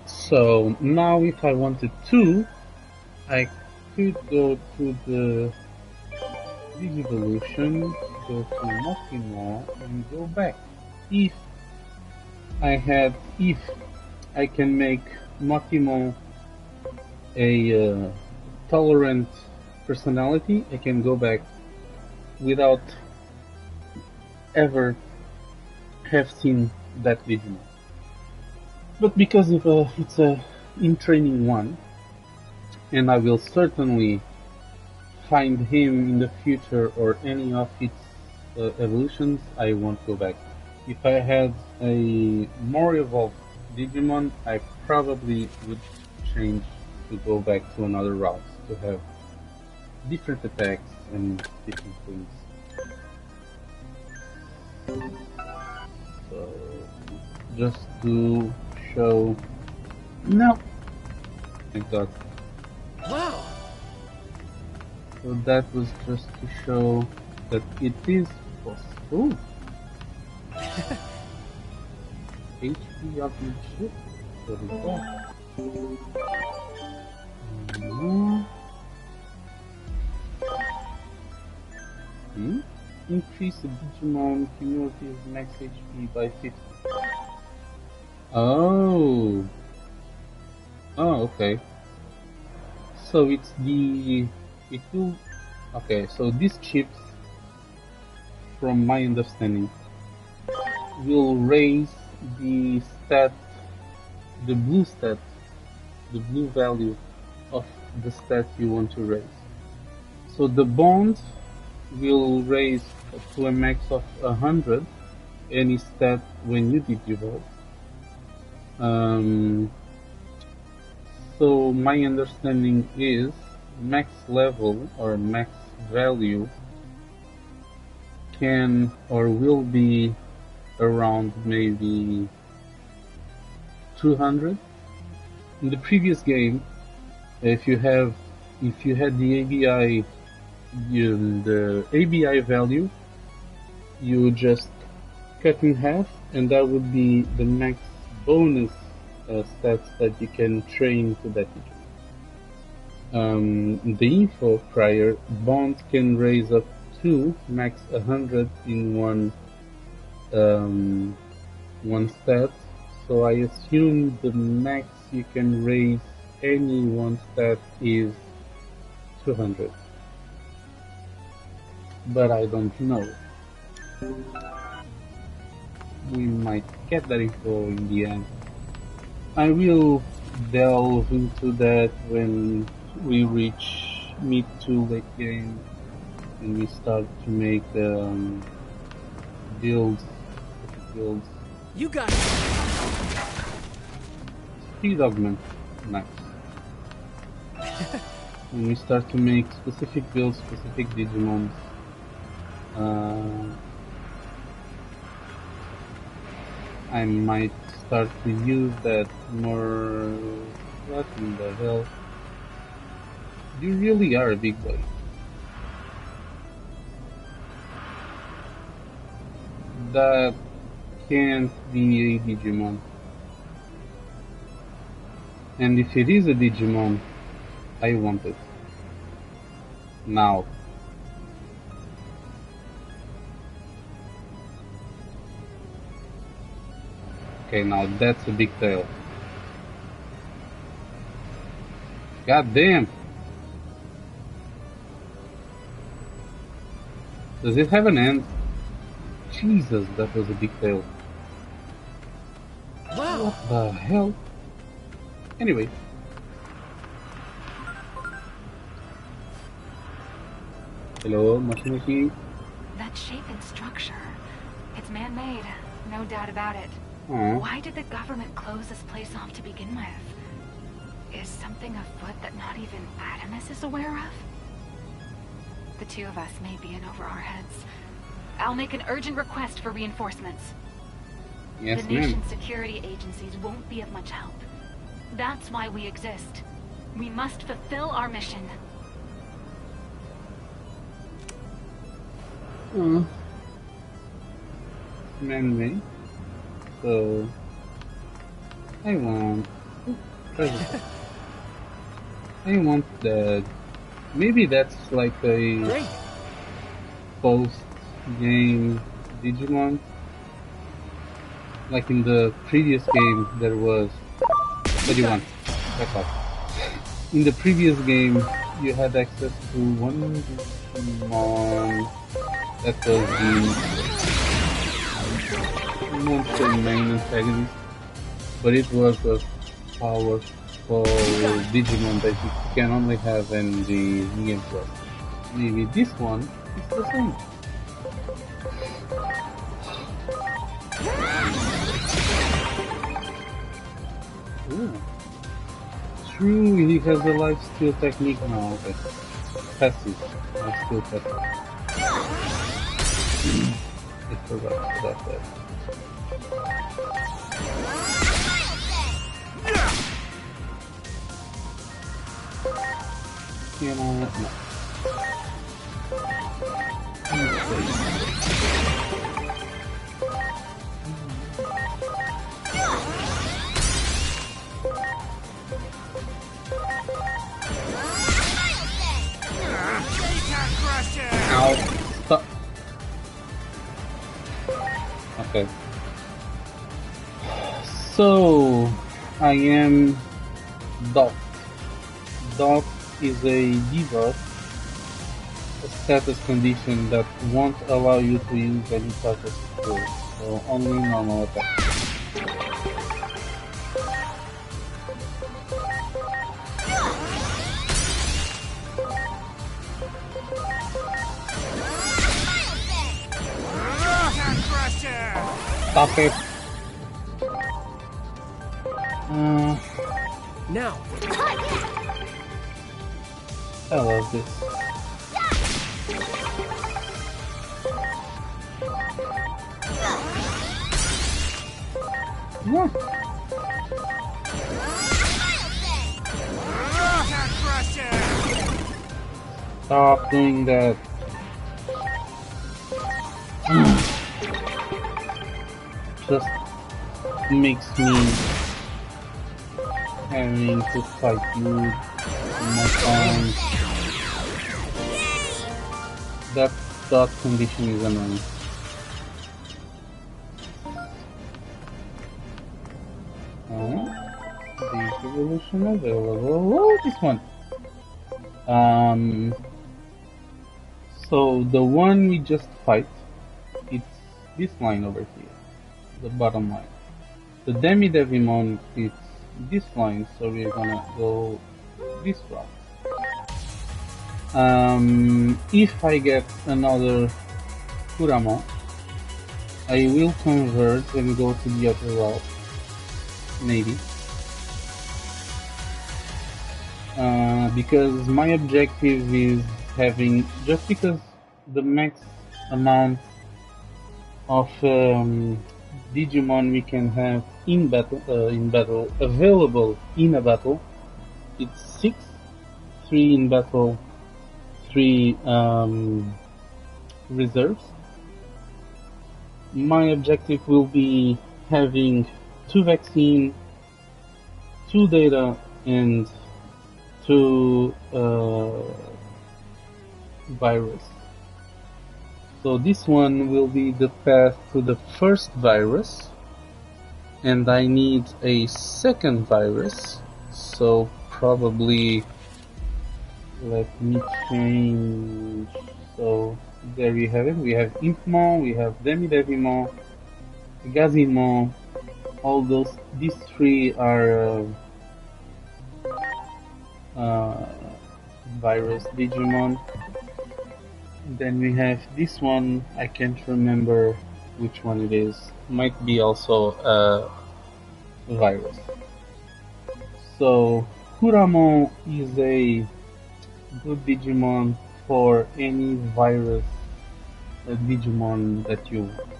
So now if I wanted to, I could go to the Digivolution, go to Motimo and go back. If I can make Motimo a tolerant personality, I can go back without ever have seen that Digimon. But because if it's a in training one, and I will certainly find him in the future or any of its evolutions, I won't go back. If I had a more evolved Digimon, I probably would change to go back to another route to have different attacks and different things. So just to show. No. Thank God.
Wow.
So that was just to show that it is possible. HP of your ship. There we go. Increase the Digimon cumulative max HP by 50. Oh. Oh, okay. So it's the... It will... Okay, so these chips, from my understanding, will raise the stat, the blue value of the stat you want to raise. So the bond will raise to a max of 100 any stat when you Digivolve. So my understanding is max level or max value can or will be around maybe 200. In the previous game, if you had the ABI value, you would just cut in half, and that would be the max bonus stats that you can train to that Digimon. The info prior bond can raise up to max 100 in one stat, so I assume the max you can raise any one stat is 200, but I don't know. We might get that info in the end. I will delve into that when we reach mid to late game and we start to make builds.
You got it.
Speed augment, nice. When we start to make specific builds, specific Digimons, I might start to use that more. What in the hell? You really are a big boy. That can't be a Digimon. And if it is a Digimon, I want it. Now. Okay, now that's a big tail. God damn! Does it have an end? Jesus, that was a big tail.
Wow.
What the hell? Anyway. Hello, Moshi.
That shape and structure, it's man-made, no doubt about it.
Aww.
Why did the government close this place off to begin with? Is something afoot that not even Adamus is aware of? The two of us may be in over our heads. I'll make an urgent request for reinforcements.
Yes,
The
ma'am.
nation's security agencies won't be of much help. That's why we exist. We must fulfill our mission.
Man-made. So I want I want that. Maybe that's like a
Great.
post-game Digimon. Like in the previous game, there was. What do you want? Back up. In the previous game, you had access to one Digimon that was the monster main antagonist, but it was a powerful Digimon that you can only have in the game plus. Maybe this one is the same. Ooh. True, he has a life steal technique now. Okay. Passive. Life steal passive. I forgot about that. You know, no. Ow. Stop. Okay. So, I am docked. Docked is a debuff, a status condition that won't allow you to use any type of skill, so only normal attack. Stop it.
Now.
I love this. Yeah. Stop doing that. Just makes me having to fight you more times. That dot condition is annoying. The evolution available. Oh, this one. So the one we just fight, it's this line over here, the bottom line. The Digimon, it's this line, so we're gonna go this route. If I get another Kuramo, I will convert and go to the other route, maybe. Because my objective is having, just because the max amount of Digimon we can have in battle, available in a battle, it's 6, 3 in battle, 3 reserves. My objective will be having 2 vaccine, 2 data, and 2 virus. So this one will be the path to the first virus, and I need a second virus, so probably let me change. So there you have it. We have Impmon, we have Digimon, Gazimon. All those, these 3 are virus Digimon. Then we have this one, I can't remember which one it is. Might be also a virus. So Kuramo is a good Digimon for any virus Digimon that you want.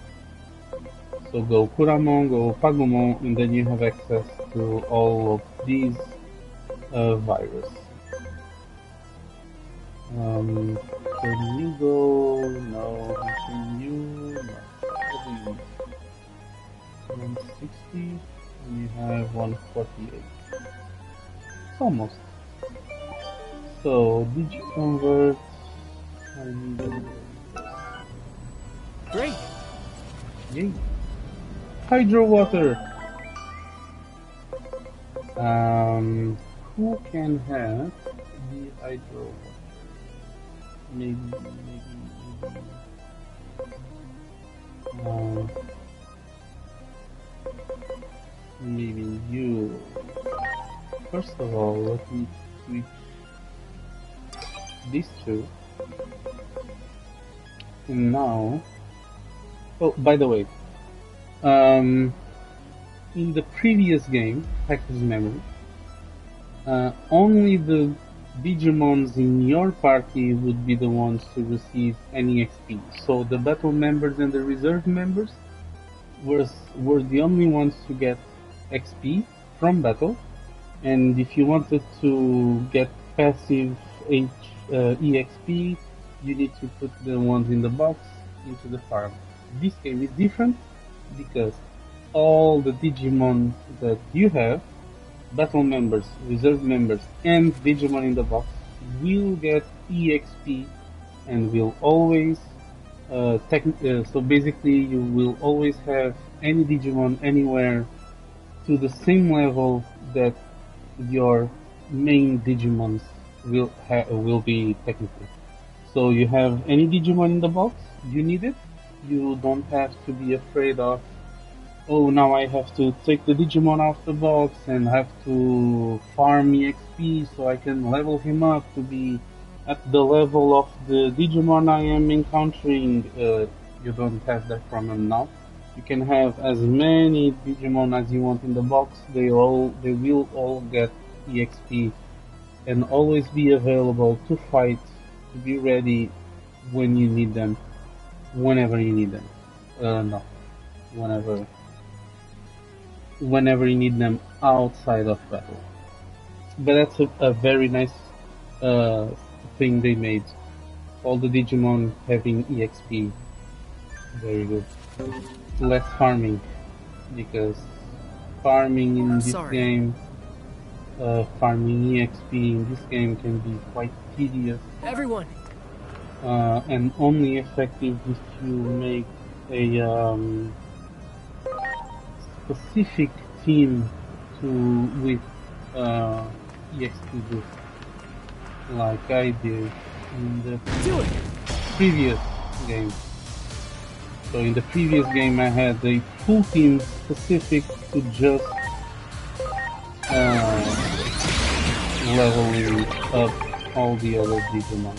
So go Kuramon, go Pagumon, and then you have access to all of these virus. Can you go? No. Can you? No. What do you need? 160, and you have 148. It's almost. So, did you convert? I need it.
Great!
Yay! Hydro water! Who can have the hydro water? Maybe. Maybe you. First of all, let me switch these 2. And now, oh, by the way, in the previous game, Hacker's Memory, only the Digimons in your party would be the ones to receive any XP. So the battle members and the reserve members were the only ones to get XP from battle. And if you wanted to get passive EXP, you need to put the ones in the box into the farm. This game is different because all the Digimon that you have, battle members, reserve members, and Digimon in the box, will get EXP and will always so basically you will always have any Digimon anywhere to the same level that your main Digimons will be technically. So you have any Digimon in the box, you need it. You don't have to be afraid of, oh, now I have to take the Digimon off the box and have to farm EXP so I can level him up to be at the level of the Digimon I am encountering. You don't have that problem now. You can have as many Digimon as you want in the box. They will all get EXP and always be available to fight, to be ready when you need them, whenever you need them. No, whenever you need them outside of battle. But that's a very nice thing they made. All the Digimon having EXP. Very good. Less farming, because farming in this game, farming EXP in this game can be quite tedious.
Everyone!
And only effective if you make a specific team with EXP boost, like I did in the previous game. So in the previous game I had a full team specific to just leveling up all the other Digimon.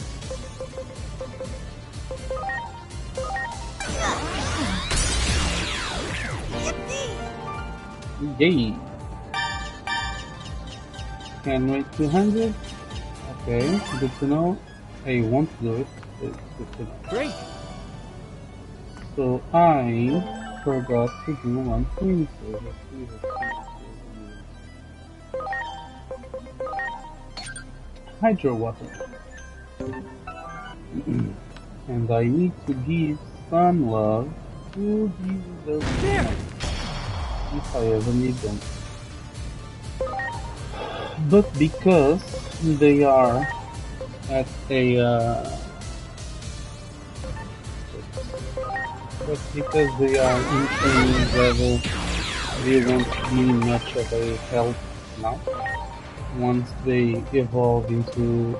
Yay! Can wait 200? Okay, good to know. I won't do it, but it's good to know.
Great!
So I forgot to do one thing, so let's do this. Hydro water. And I need to give some love to these there, if I ever need them. But because they are at a but because they are in training level, they won't be much of a help now. Once they evolve into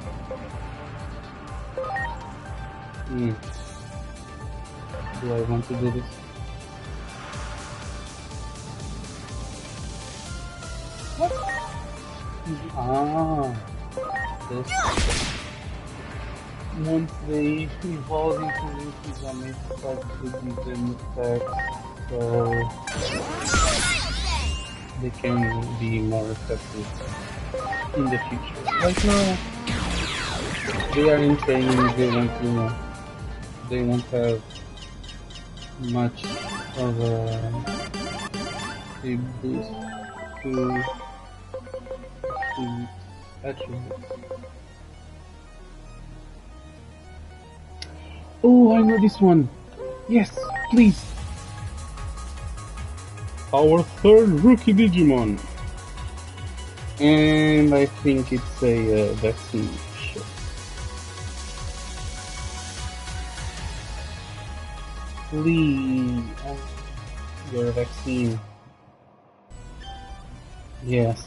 do I want to do this? What? This. Once they evolve into monkeys, I may start to give them attacks, so they can be more effective in the future. Right now, they are in training, they won't have much of a boost to attributes. Oh, I know this one. Yes, please. Our third rookie Digimon. And I think it's a vaccine shot. Please. Your vaccine. Yes.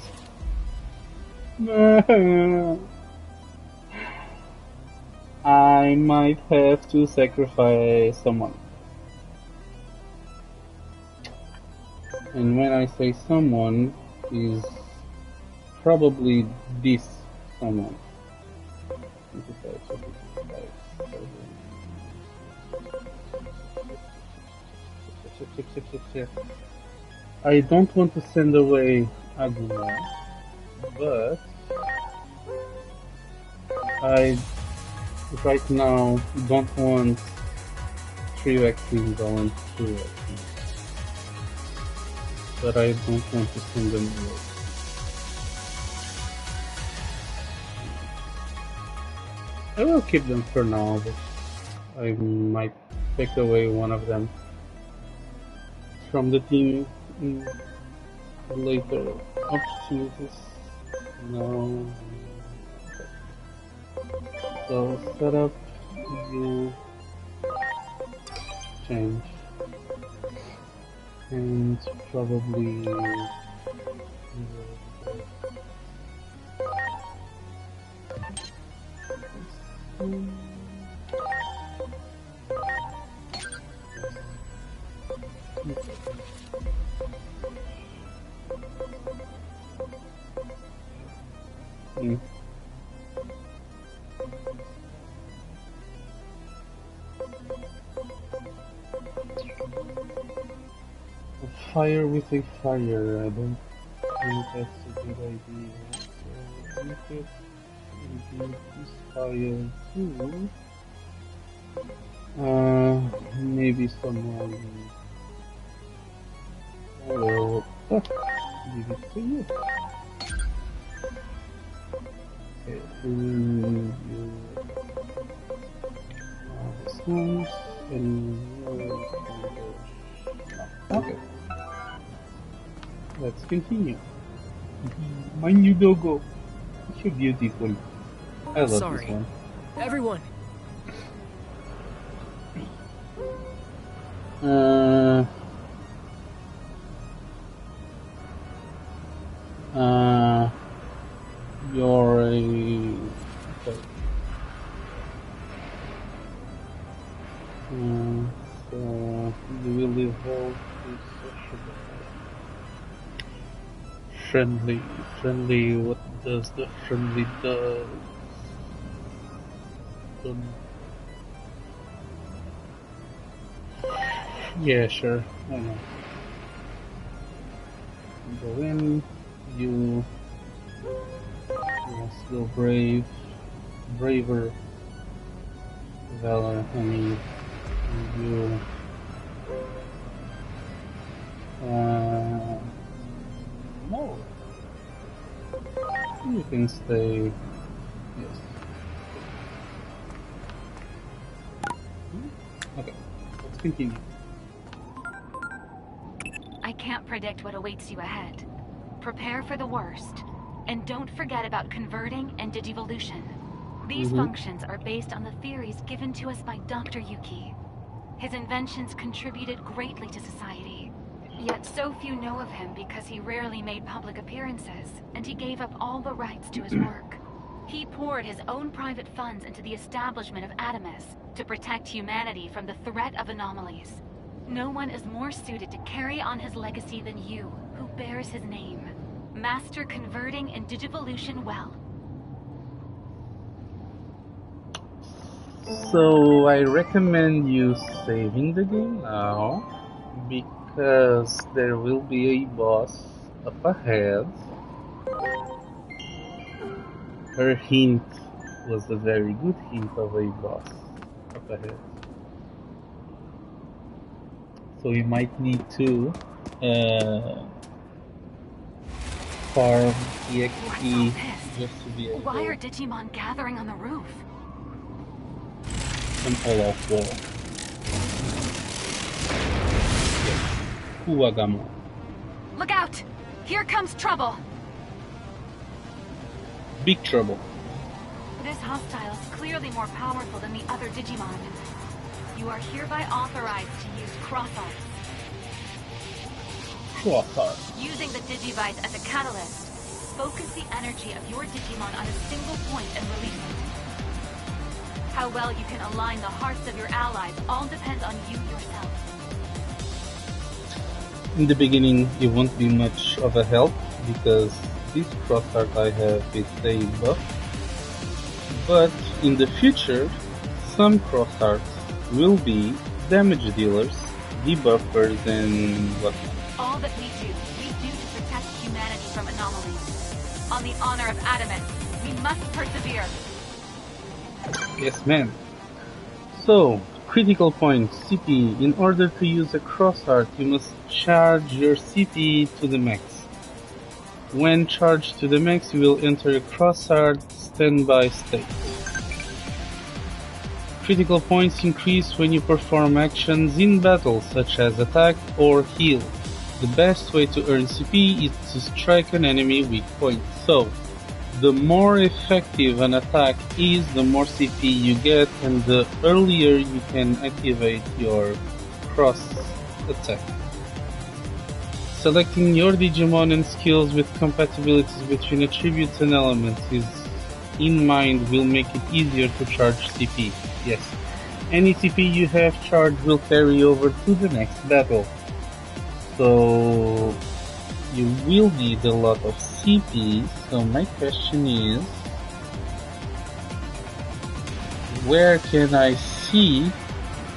I might have to sacrifice someone. And when I say someone, is probably this someone. I don't want to send away Aguma, but I right now don't want 3 vaccines, I want 2 vaccines. But I don't want to send them away. I will keep them for now, but I might take away one of them from the team in later opportunities. No. So set up, you change, and probably fire with a fire. I don't think that's a good idea. So we could do this fire too. Maybe someone. I will give it to you. Okay, you this one and okay. Let's continue. My new doggo. So beautiful. I love
Sorry.
this one.
Everyone,
You're a... Okay. So, you will evolve to sociable. Friendly, what does the friendly do? Yeah, sure, why not? Go in, you still braver, valor, you, no, you can stay, yes. Okay, let's continue.
I can't predict what awaits you ahead. Prepare for the worst. And don't forget about converting and digivolution. These functions are based on the theories given to us by Dr. Yuki. His inventions contributed greatly to society. Yet so few know of him because he rarely made public appearances, and he gave up all the rights to his work. He poured his own private funds into the establishment of Adamus to protect humanity from the threat of anomalies. No one is more suited to carry on his legacy than you, who bears his name. Master converting and digivolution well.
So I recommend you saving the game now, because there will be a boss up ahead. Her hint was a very good hint of a boss up ahead. So you might need to farm EXP just to be able
Why are Digimon gathering on the roof?
an all-off wall. Kuwagamo.
Look out! Here comes trouble!
Big trouble.
This hostile is clearly more powerful than the other Digimon. You are hereby authorized to use cross-arts.
Crossart.
Using the Digivice as a catalyst, focus the energy of your Digimon on a single point and release it. How well you can align the hearts of your allies all depends on you yourself.
In the beginning, it won't be much of a help because this crossart I have is a buff. But in the future, some crossarts will be damage dealers, debuffers, and whatnot.
All that we do to protect humanity from anomalies. On the honor of Adamus, we must persevere.
Yes, ma'am. So, critical point, CP. In order to use a crossart, you must charge your CP to the max. When charged to the max, you will enter a crossart standby state. Critical points increase when you perform actions in battle, such as attack or heal. The best way to earn CP is to strike an enemy weak point. So, the more effective an attack is, the more CP you get, and the earlier you can activate your cross attack. Selecting your Digimon and skills with compatibilities between attributes and elements is in mind will make it easier to charge CP. Yes, any CP you have charged will carry over to the next battle. So you will need a lot of CP, so my question is, where can I see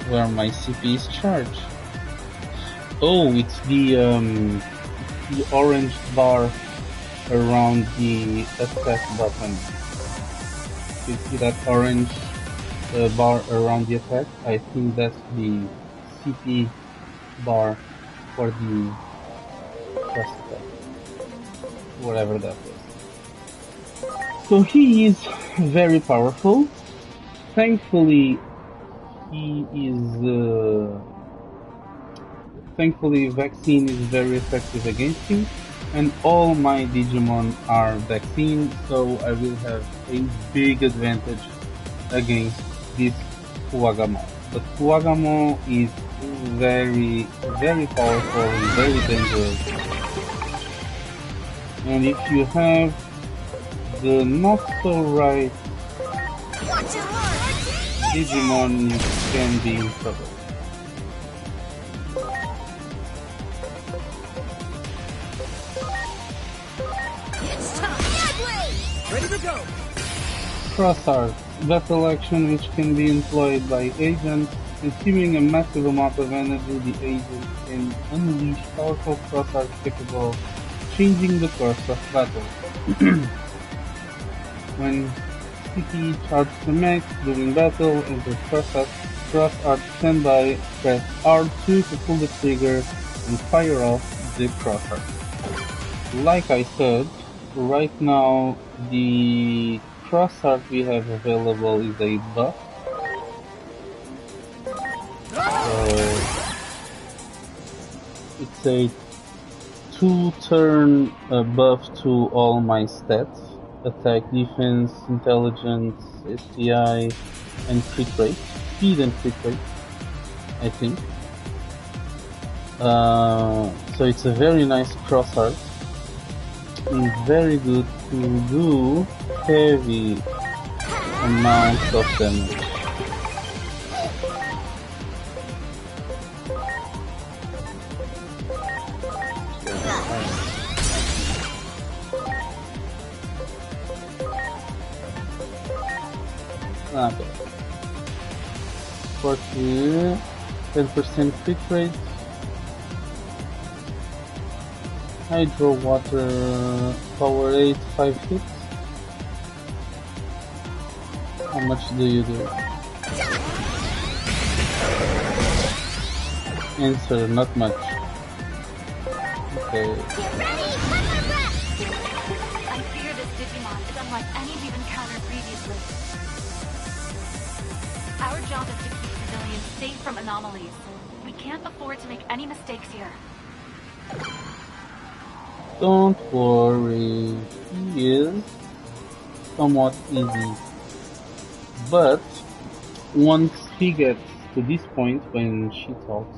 where my CP is charged? Oh, it's the orange bar around the attack button. You see that orange bar around the attack? I think that's the CP bar for the cross attack. Whatever that is. So he is very powerful. Thankfully, he is... Thankfully, vaccine is very effective against him, and all my Digimon are vaccine, so I will have a big advantage against this Kuwagamo. But Kuwagamo is very, very powerful and very dangerous. And if you have the not so right Digimon, you can be in trouble.
Ready to go!
Cross art, battle action which can be employed by agents. Consuming a massive amount of energy, the agent can unleash powerful cross art capable of changing the course of battle. When CP charges the max during battle, enter cross art standby, press R2 to pull the trigger and fire off the cross art. Like I said, right now the cross art we have available is a buff. It's a 2-turn buff to all my stats: attack, defense, intelligence, STI, and crit rate. Speed and crit rate, I think. So it's a very nice cross art. It's very good to do heavy amounts of damage. Okay. 10% crit rate. Hydro water power 8, 5 hits. How much do you do? Answer, not much. Okay.
I fear this Digimon is unlike any we've encountered previously. Our job is to keep civilians safe from anomalies. We can't afford to make any mistakes here.
Don't worry, he is somewhat easy. But once he gets to this point, when she talks,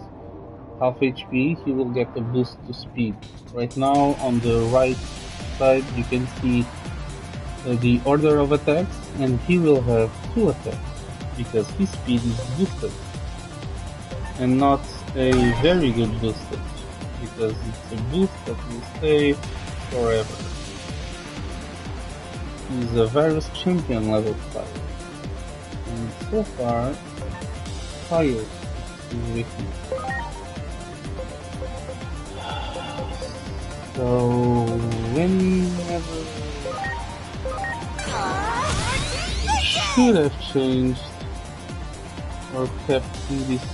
half HP, he will get a boost to speed. Right now, on the right side, you can see the order of attacks, and he will have 2 attacks, because his speed is boosted. And not a very good boosted, because it's a boost that will stay forever. He's a virus champion level 5. And so far, fire is weakness. So, whenever should have changed or kept in this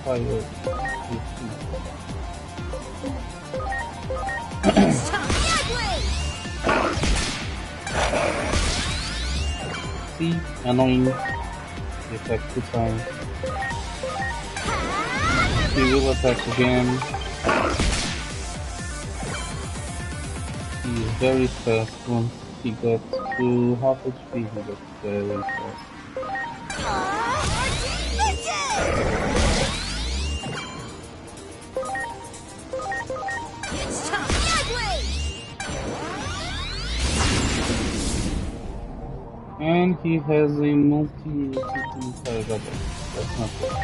fire weakness. See, annoying. He attacked 2 times. He will attack again. He is very fast. Once he gets to half HP, he gets very fast. And he has a multi-fire double. That's not good.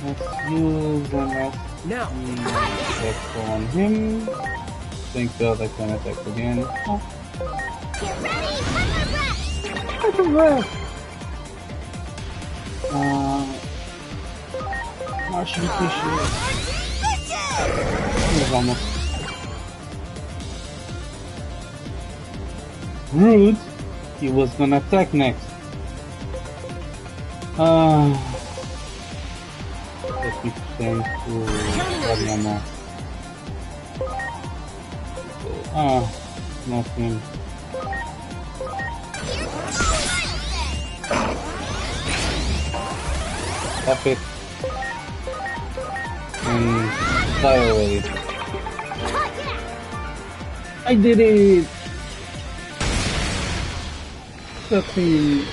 Let's use an SP on him. Thank God I can attack again. Oh.
Get ready,
I can rest! Acho difícil. Vamos. Rude. He was gonna attack next. Let me change to Radiamo. Nothing. Tap it. And die already. I did it! Nothing.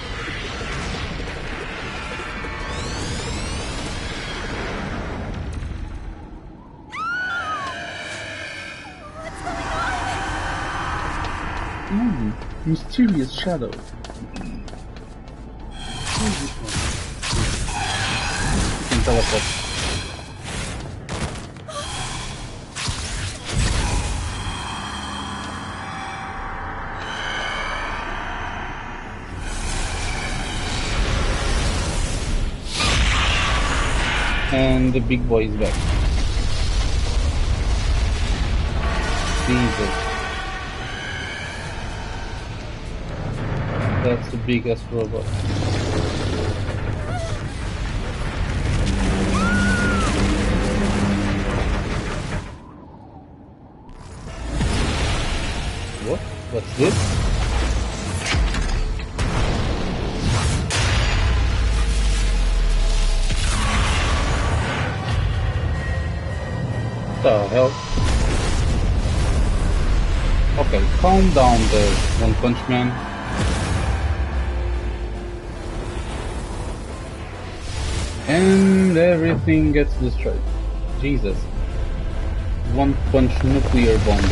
Mysterious shadow. You can teleport. And the big boy is back. Jesus. That's the biggest robot. What? What's this? The hell? Okay, calm down there, One Punch Man. And everything gets destroyed. Jesus. One Punch nuclear bomb.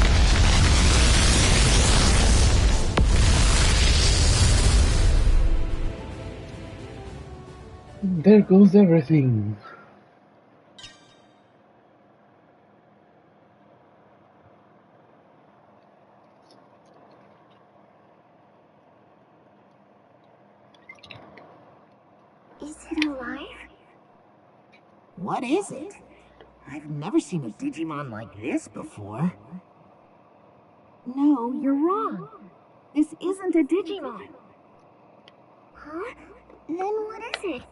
There goes everything.
Is it alive?
What is it? I've never seen a Digimon like this before.
No, you're wrong. This isn't a Digimon. Huh? Then what is it?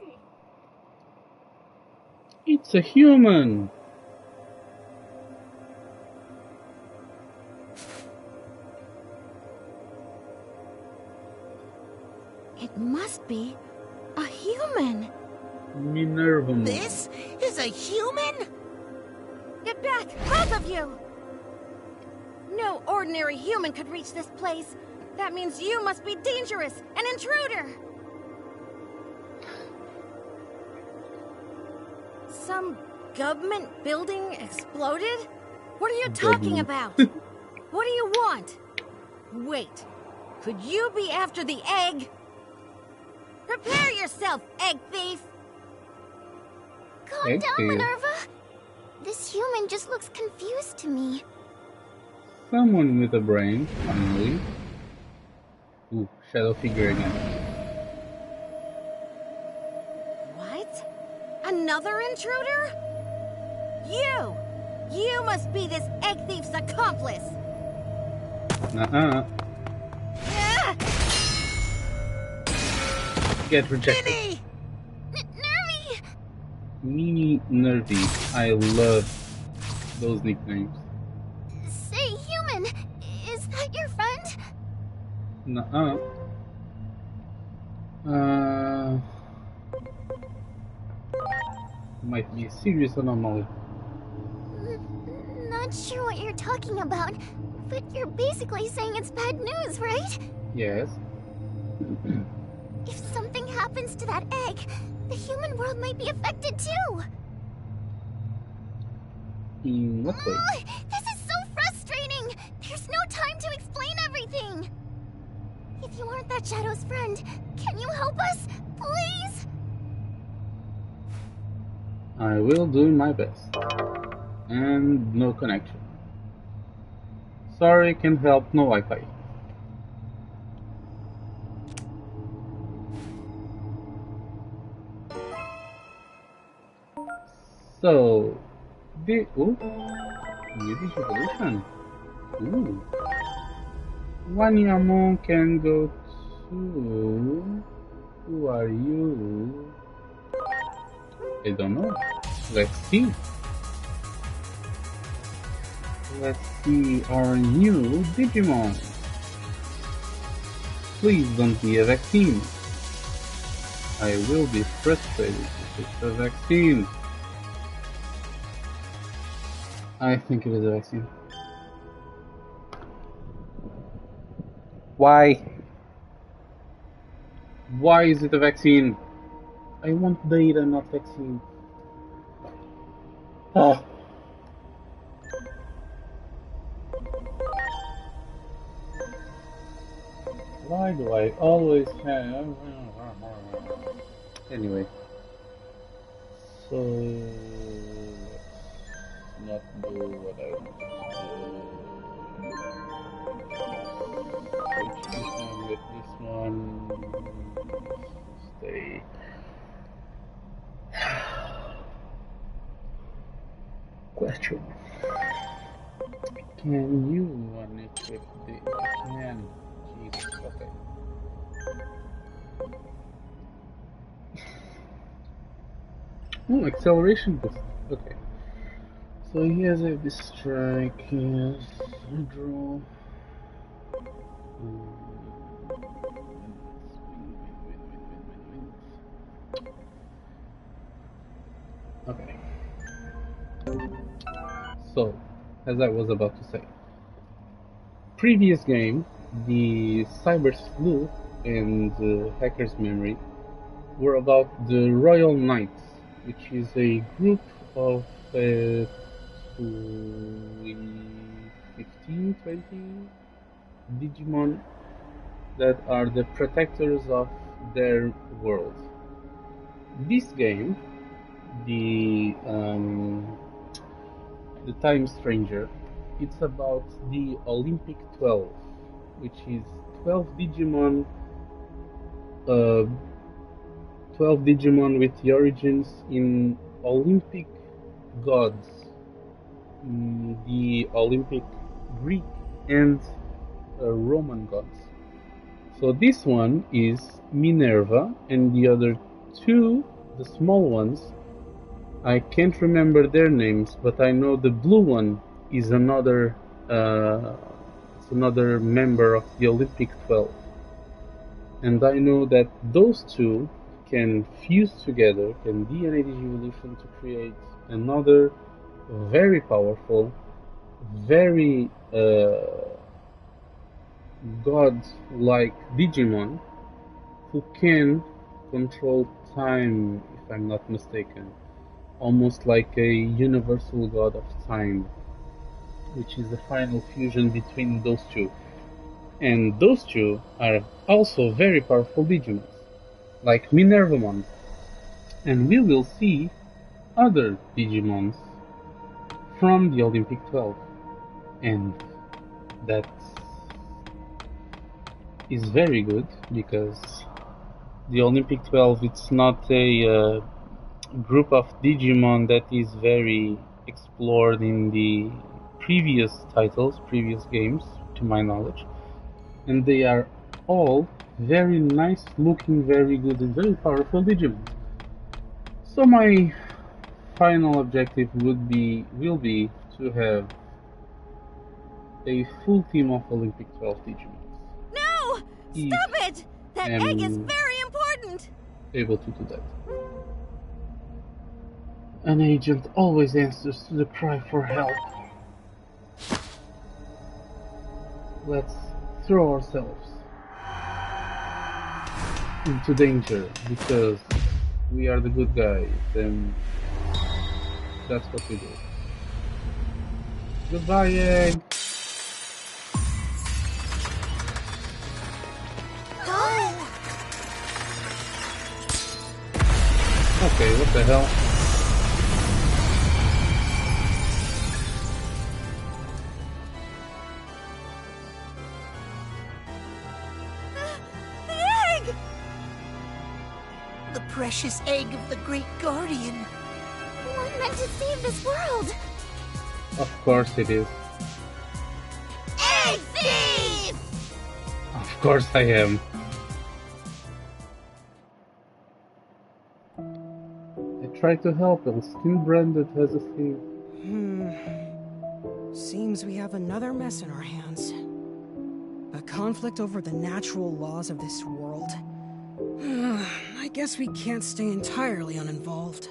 It's a human.
It must be a human.
Minerva.
This is a human?
Get back, both of you! No ordinary human could reach this place. That means you must be dangerous, an intruder! Some government building exploded? What are you talking about? What do you want? Wait, could you be after the egg? Prepare yourself, egg thief!
Calm down, Minerva. This human just looks confused to me.
Someone with a brain, finally. Ooh, shadow figure again.
What? Another intruder? You must be this egg thief's accomplice.
Get rejected. Mini Nervy. I love those nicknames.
Say, human, is that your friend?
Might be a serious anomaly.
Not sure what you're talking about, but you're basically saying it's bad news, right?
Yes.
If something happens to that egg, the human world might be affected too.
In what way?
This is so frustrating! There's no time to explain everything! If you aren't that Shadow's friend, can you help us, please?
I will do my best. And no connection. Sorry, can't help, no Wi-Fi. So, the new Digivolution. Ooh. Wanyamon can go to. Who are you? I don't know. Let's see. Let's see our new Digimon. Please don't be a vaccine. I will be frustrated if it's a vaccine. I think it is a vaccine. Why? Why is it a vaccine? I want data, not vaccine. Oh. Why do I always have... Anyway. So... let's not do what I want to do. Switch this one with this one. Stay. Question. Can you run it with the... I can. Jesus, okay. Oh, acceleration boost. Okay. So he has a strike, he has a draw. Okay. So, as I was about to say, previous game, the Cyber Sleuth and Hacker's Memory were about the Royal Knights, which is a group of 15, 20 Digimon that are the protectors of their world. This game, the Time Stranger, it's about the Olympic 12, which is 12 Digimon 12 Digimon with the origins in Olympic gods, the Olympic Greek and Roman gods. So this one is Minerva, and the other two, the small ones, I can't remember their names, but I know the blue one is another member of the Olympic 12. And I know that those two can fuse together, can DNA Digivolution to create another very powerful, very god-like Digimon who can control time, if I'm not mistaken. Almost like a universal god of time, which is the final fusion between those two. And those two are also very powerful Digimon, like Minervamon. And we will see other Digimons from the Olympic 12. And that is very good, because the Olympic 12, it's not a group of Digimon that is very explored in the previous titles, previous games, to my knowledge. And they are all very nice looking, very good and very powerful Digimon. So my final objective will be to have a full team of Olympic 12 Digimon.
No! Stop it! That egg is very important!
Able to do that. An agent always answers to the cry for help. Let's throw ourselves into danger because we are the good guys, and that's what we do. Goodbye, egg! Okay, what the hell?
The precious egg of the Great Guardian.
We're meant to save this world.
Of course it is.
Egg thief!
Of course I am. I try to help, but still Brandon has a thief.
Seems we have another mess in our hands. A conflict over the natural laws of this world. I guess we can't stay entirely uninvolved.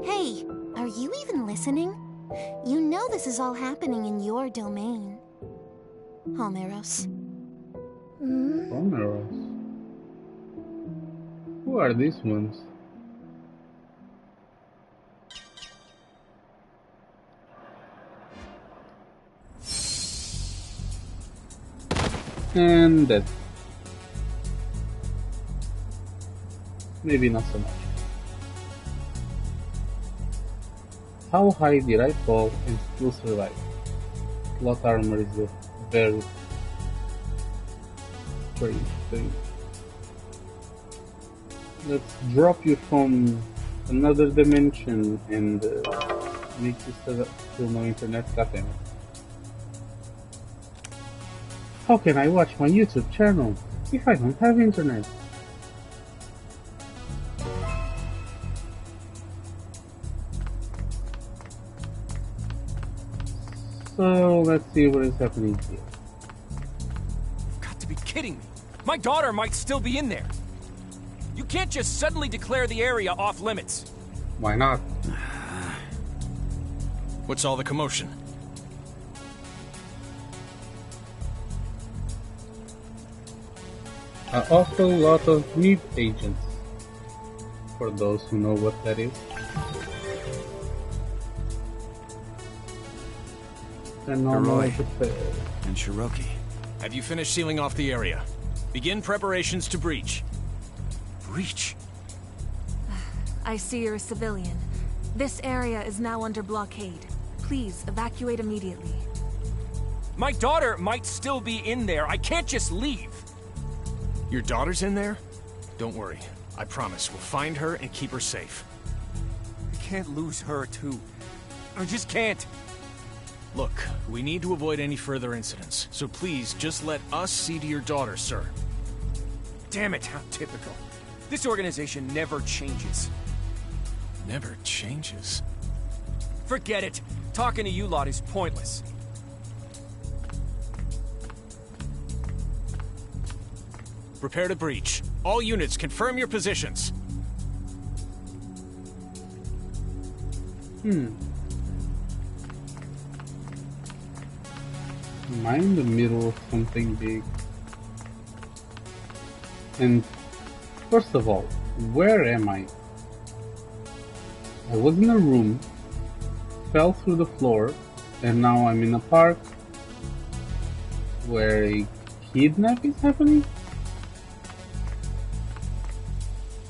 Hey, are you even listening? You know this is all happening in your domain. Homeros.
Homeros? Who are these ones? And that. Maybe not so much. How high did I fall and still survive? Plot armor is a very strange thing. Let's drop you from another dimension and make you still no internet. Goddamn it. How can I watch my YouTube channel if I don't have internet? So let's see what is happening here.
You've got to be kidding me. My daughter might still be in there. You can't just suddenly declare the area off limits.
Why not?
What's all the commotion?
An awful lot of meat agents. For those who know what that is. And
Heroi and Shiroki. Have you finished sealing off the area? Begin preparations to breach. Breach?
I see you're a civilian. This area is now under blockade. Please evacuate immediately.
My daughter might still be in there. I can't just leave. Your daughter's in there? Don't worry. I promise we'll find her and keep her safe. I can't lose her, too. I just can't. Look, we need to avoid any further incidents, so please just let us see to your daughter, sir. Damn it, how typical. This organization never changes. Never changes? Forget it. Talking to you lot is pointless. Prepare to breach. All units, confirm your positions.
Am I in the middle of something big? And first of all, where am I? I was in a room, fell through the floor, and now I'm in a park where a kidnapping is happening?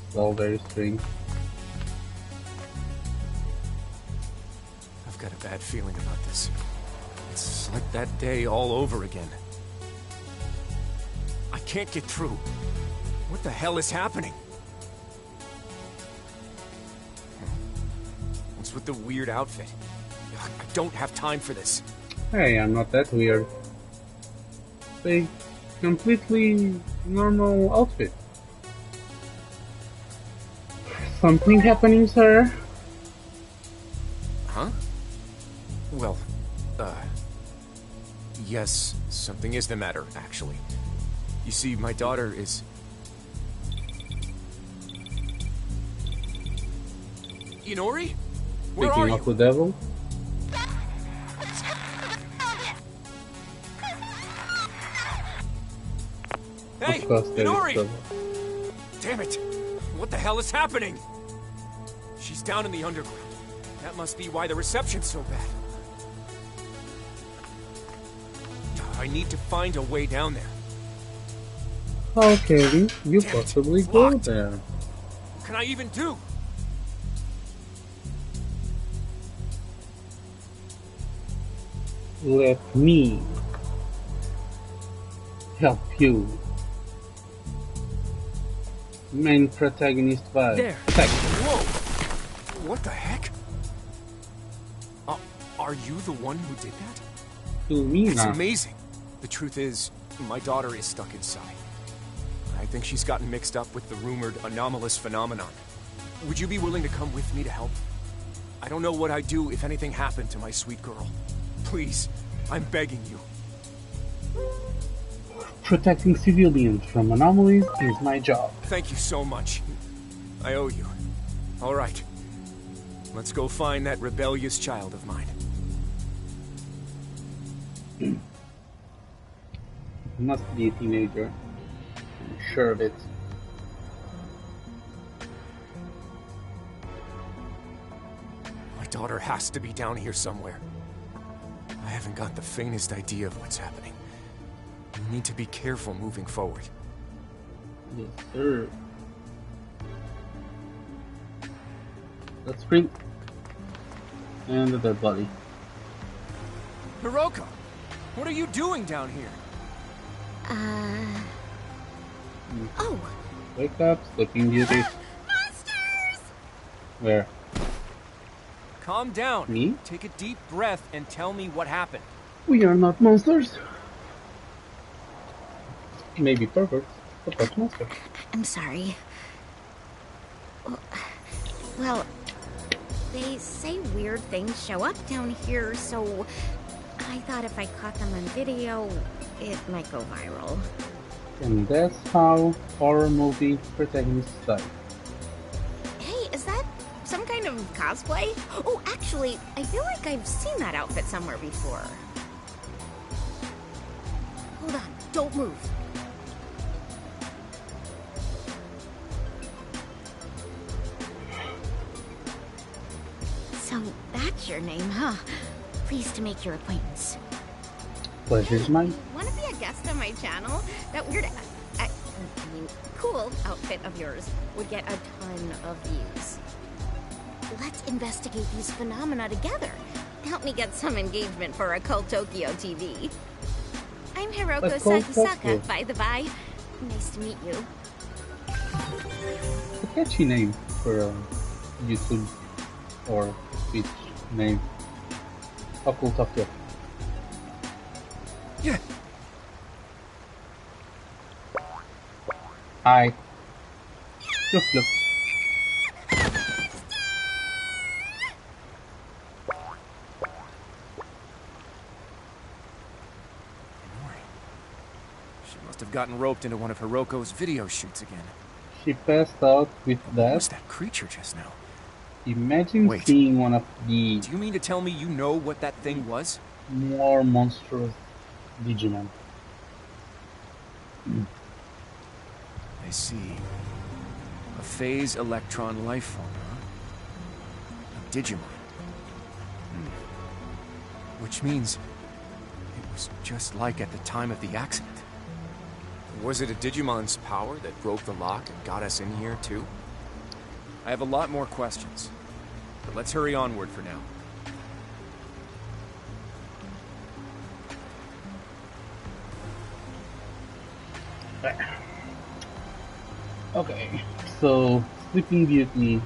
It's all very strange.
I've got a bad feeling about this. It's like that day all over again. I can't get through. What the hell is happening? What's with the weird outfit? I don't have time for this.
Hey, I'm not that weird. It's a completely normal outfit. Something happening, sir?
Huh? Well, yes, something is the matter, actually. You see, my daughter is... Inori? Where
Speaking
are
of
you?
the devil?
Hey,
Of course there is
Inori!
trouble.
Damn it! What the hell is happening? She's down in the underground. That must be why the reception's so bad. I need to find a way down there.
How can you
Damn it,
possibly
it's
go
locked.
there?
What can I even do?
Let me help you. Main protagonist by
There.
Text.
Whoa! What the heck? Are you the one who did that?
To me,
It's
nah.
amazing. The truth is, my daughter is stuck inside. I think she's gotten mixed up with the rumored anomalous phenomenon. Would you be willing to come with me to help? I don't know what I'd do if anything happened to my sweet girl. Please, I'm begging you.
Protecting civilians from anomalies is my job.
Thank you so much. I owe you. All right. Let's go find that rebellious child of mine.
Must be a teenager. I'm sure of it.
My daughter has to be down here somewhere. I haven't got the faintest idea of what's happening. We need to be careful moving forward.
Yes, sir. Let's bring... And the dead body.
Hiroko! What are you doing down here?
Oh!
Wake up, Sleeping Beauty.
Monsters!
Where?
Calm down.
Me?
Take a deep breath and tell me what happened.
We are not monsters. Maybe perverts, but not monsters.
I'm sorry. Well, they say weird things show up down here, so I thought if I caught them on video, it might go viral.
And that's how horror movie protagonists die.
Hey, is that some kind of cosplay? Oh, actually, I feel like I've seen that outfit somewhere before. Hold on, don't move. So, that's your name, huh? Pleased to make your acquaintance.
Pleasure's mine.
Want to be a guest on my channel? That weird, I mean, cool outfit of yours would get a ton of views. Let's investigate these phenomena together. Help me get some engagement for Occult Tokyo TV. I'm Hiroko
Occult
Sakisaka,
Tokyo.
by the by. Nice to meet you.
It's a catchy name for a YouTube or Twitch name. Occult Tokyo.
Yeah.
Hi. Look, look.
She must have gotten roped into one of Hiroko's video shoots again.
She passed out with
What
that.
was that creature just now?
Imagine
Wait.
seeing one of the
Do you mean to tell me you know what that thing was?
more monstrous Digimon.
I see. A phase electron life form, huh? A Digimon. Which means it was just like at the time of the accident. Was it a Digimon's power that broke the lock and got us in here, too? I have a lot more questions, but let's hurry onward for now.
Okay, so Sleeping Beauty,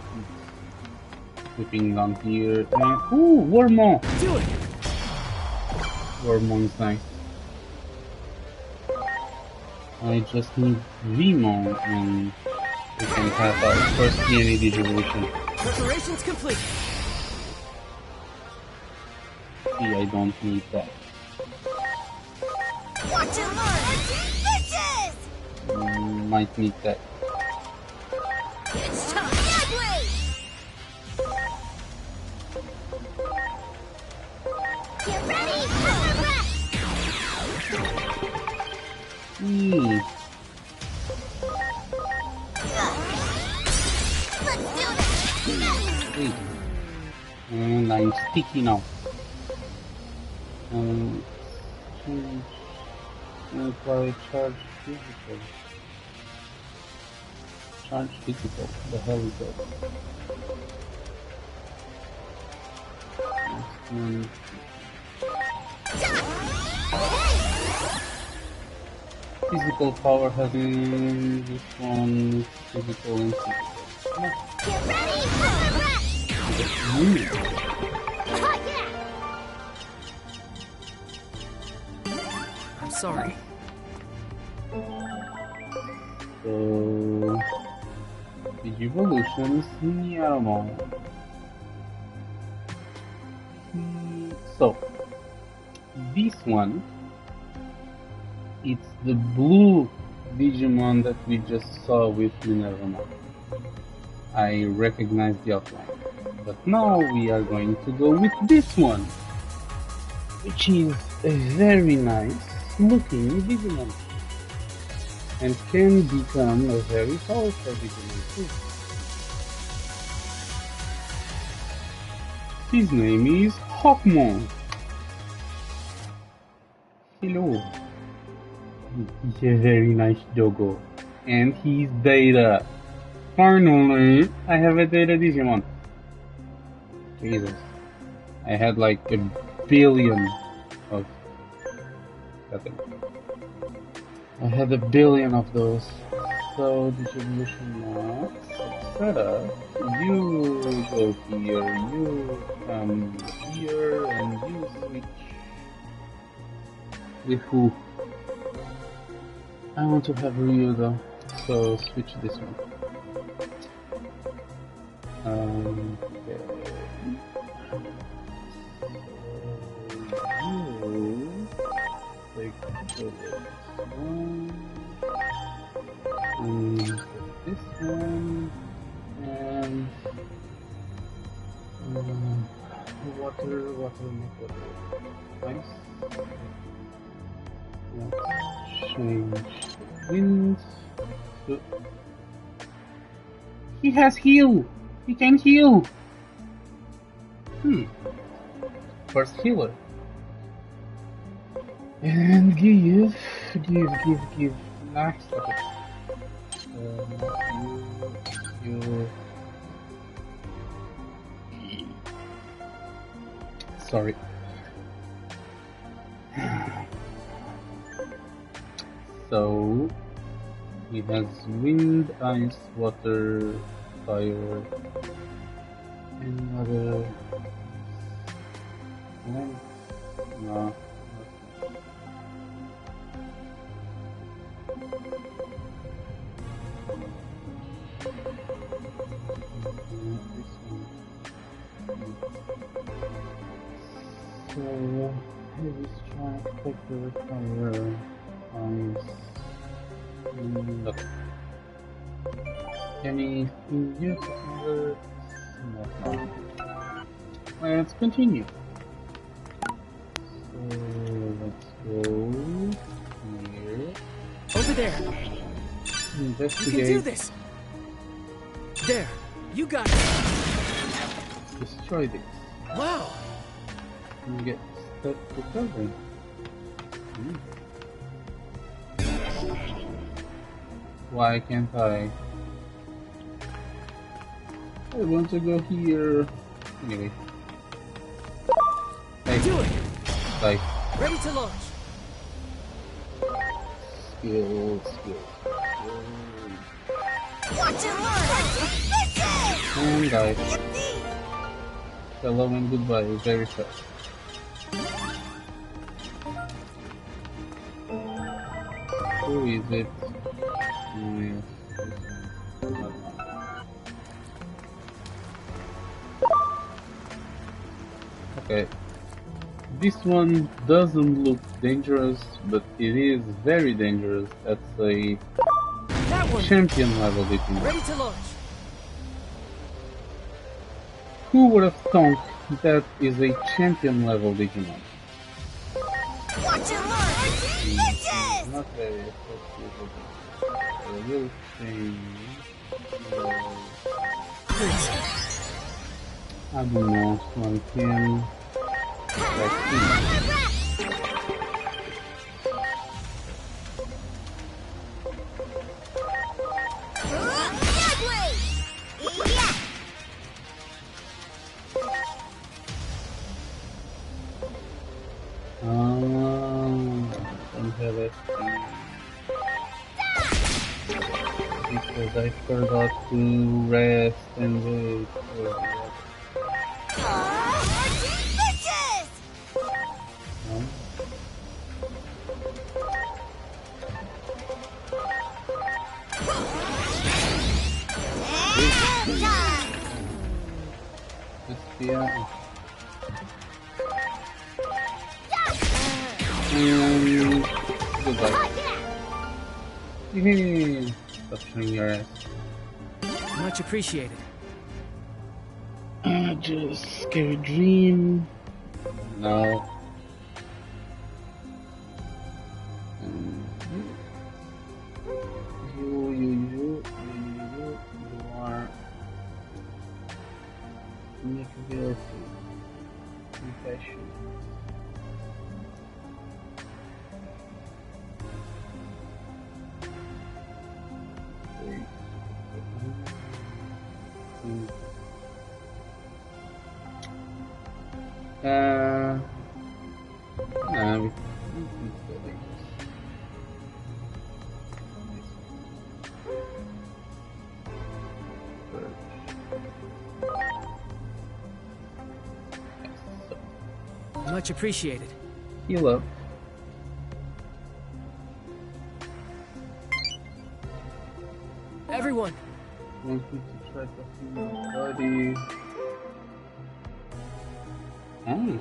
sleeping down here, and ooh, Wormon!
Do it!
Wormon is nice. I just need Vmon and we can have our first DNA Digivolution.
Preparations complete.
See, I don't need that.
Watch and learn! Bitches!
Might need that.
It's time! Sideways! Get ready for the rest! Let's do this!
Wait. And I'm sticky now. Change. Apply charge physical. Charge physical. The hell is that? Next one. Physical power having this one physical and physical.
Get ready for the rest!
Move.
Yeah!
Sorry.
So, Digivolutions Niamon. So, this one, it's the blue Digimon that we just saw with Minerva. I recognize the outline. But now we are going to go with this one, which is a very nice looking Digimon. And can become a very powerful Digimon too. His name is Hawkmon. Hello. He's a very nice doggo. And he's Data. Finally, I have a Data Digimon. Jesus. I had like a billion of... I had a billion of those. So, Digivolution now. Set up. You go here, you come here, and you switch. With who? I want to have Ryu though, so switch this one. Okay. So you take this one, and this one, and water. Nice. Let's change winds. He has heal! He can heal! First healer. And give. Next. You. Sorry. So, he has wind, ice, water, fire, and other... No. So, heavy strike, quicker, fire, ice... No. Anything new to convert? No. Let's continue. So let's go here.
Over there.
Investigate.
You can do this. There. You got it.
Destroy this.
Wow.
And get stuff recovery. Why can't I? I want to go here. Anyway. Hey.
Do it.
Like.
Ready to launch.
Skill.
Watch and learn.
And die. Hello and goodbye. Very fast. Who is it? Okay, this one doesn't look dangerous, but it is very dangerous. That's a champion level Digimon.
Ready to launch.
Who would have thought that is a champion level Digimon?
Watch and learn. Bitches!
Not very effective. I will change. I don't know, so I can. Let's see. Don't have it. Because I forgot to rest and wait for that. Yeah. And goodbye. Yay! Stop showing your ass.
Much appreciated.
Just scary dream. No. You are Nickability. Confession. No, we can go like this.
Much appreciated.
Heal up.
Everyone.
Want me to try to heal my body? Oh.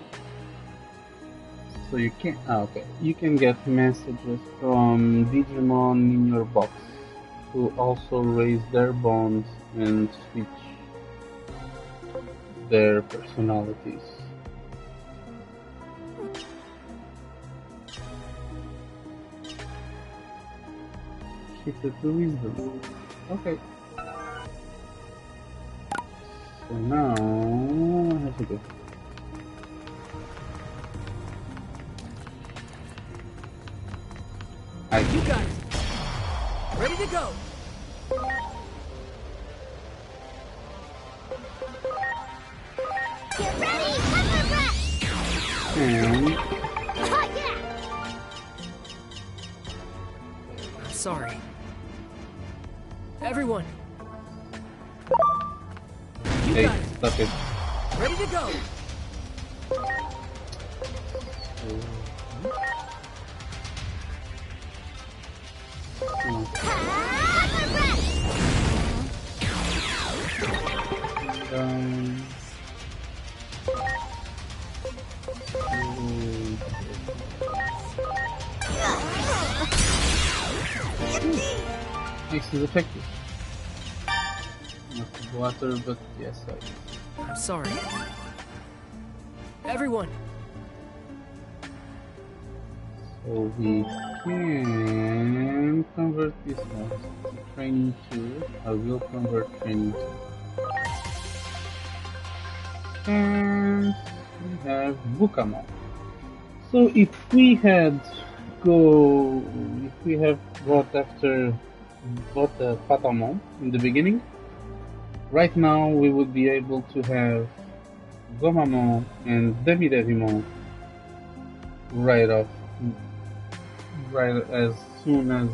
So you can. Okay. You can get messages from Digimon in your box to also raise their bonds and switch their personalities. Shifted to wisdom. Okay. So now I have to go.
You got it. Ready to go.
Get ready, upper breath!
And
Oh, yeah!
I'm sorry. Everyone. You
hey,
got it.
stop it.
Ready to go.
Upper breath!
Makes it effective. Not water, but yes,
I'm sorry. Everyone.
So we can convert this one to training 2. I will convert training 2. And we have Bukamon. So if we have brought Patamon in the beginning, right now we would be able to have Gomamon and Devimon right as soon as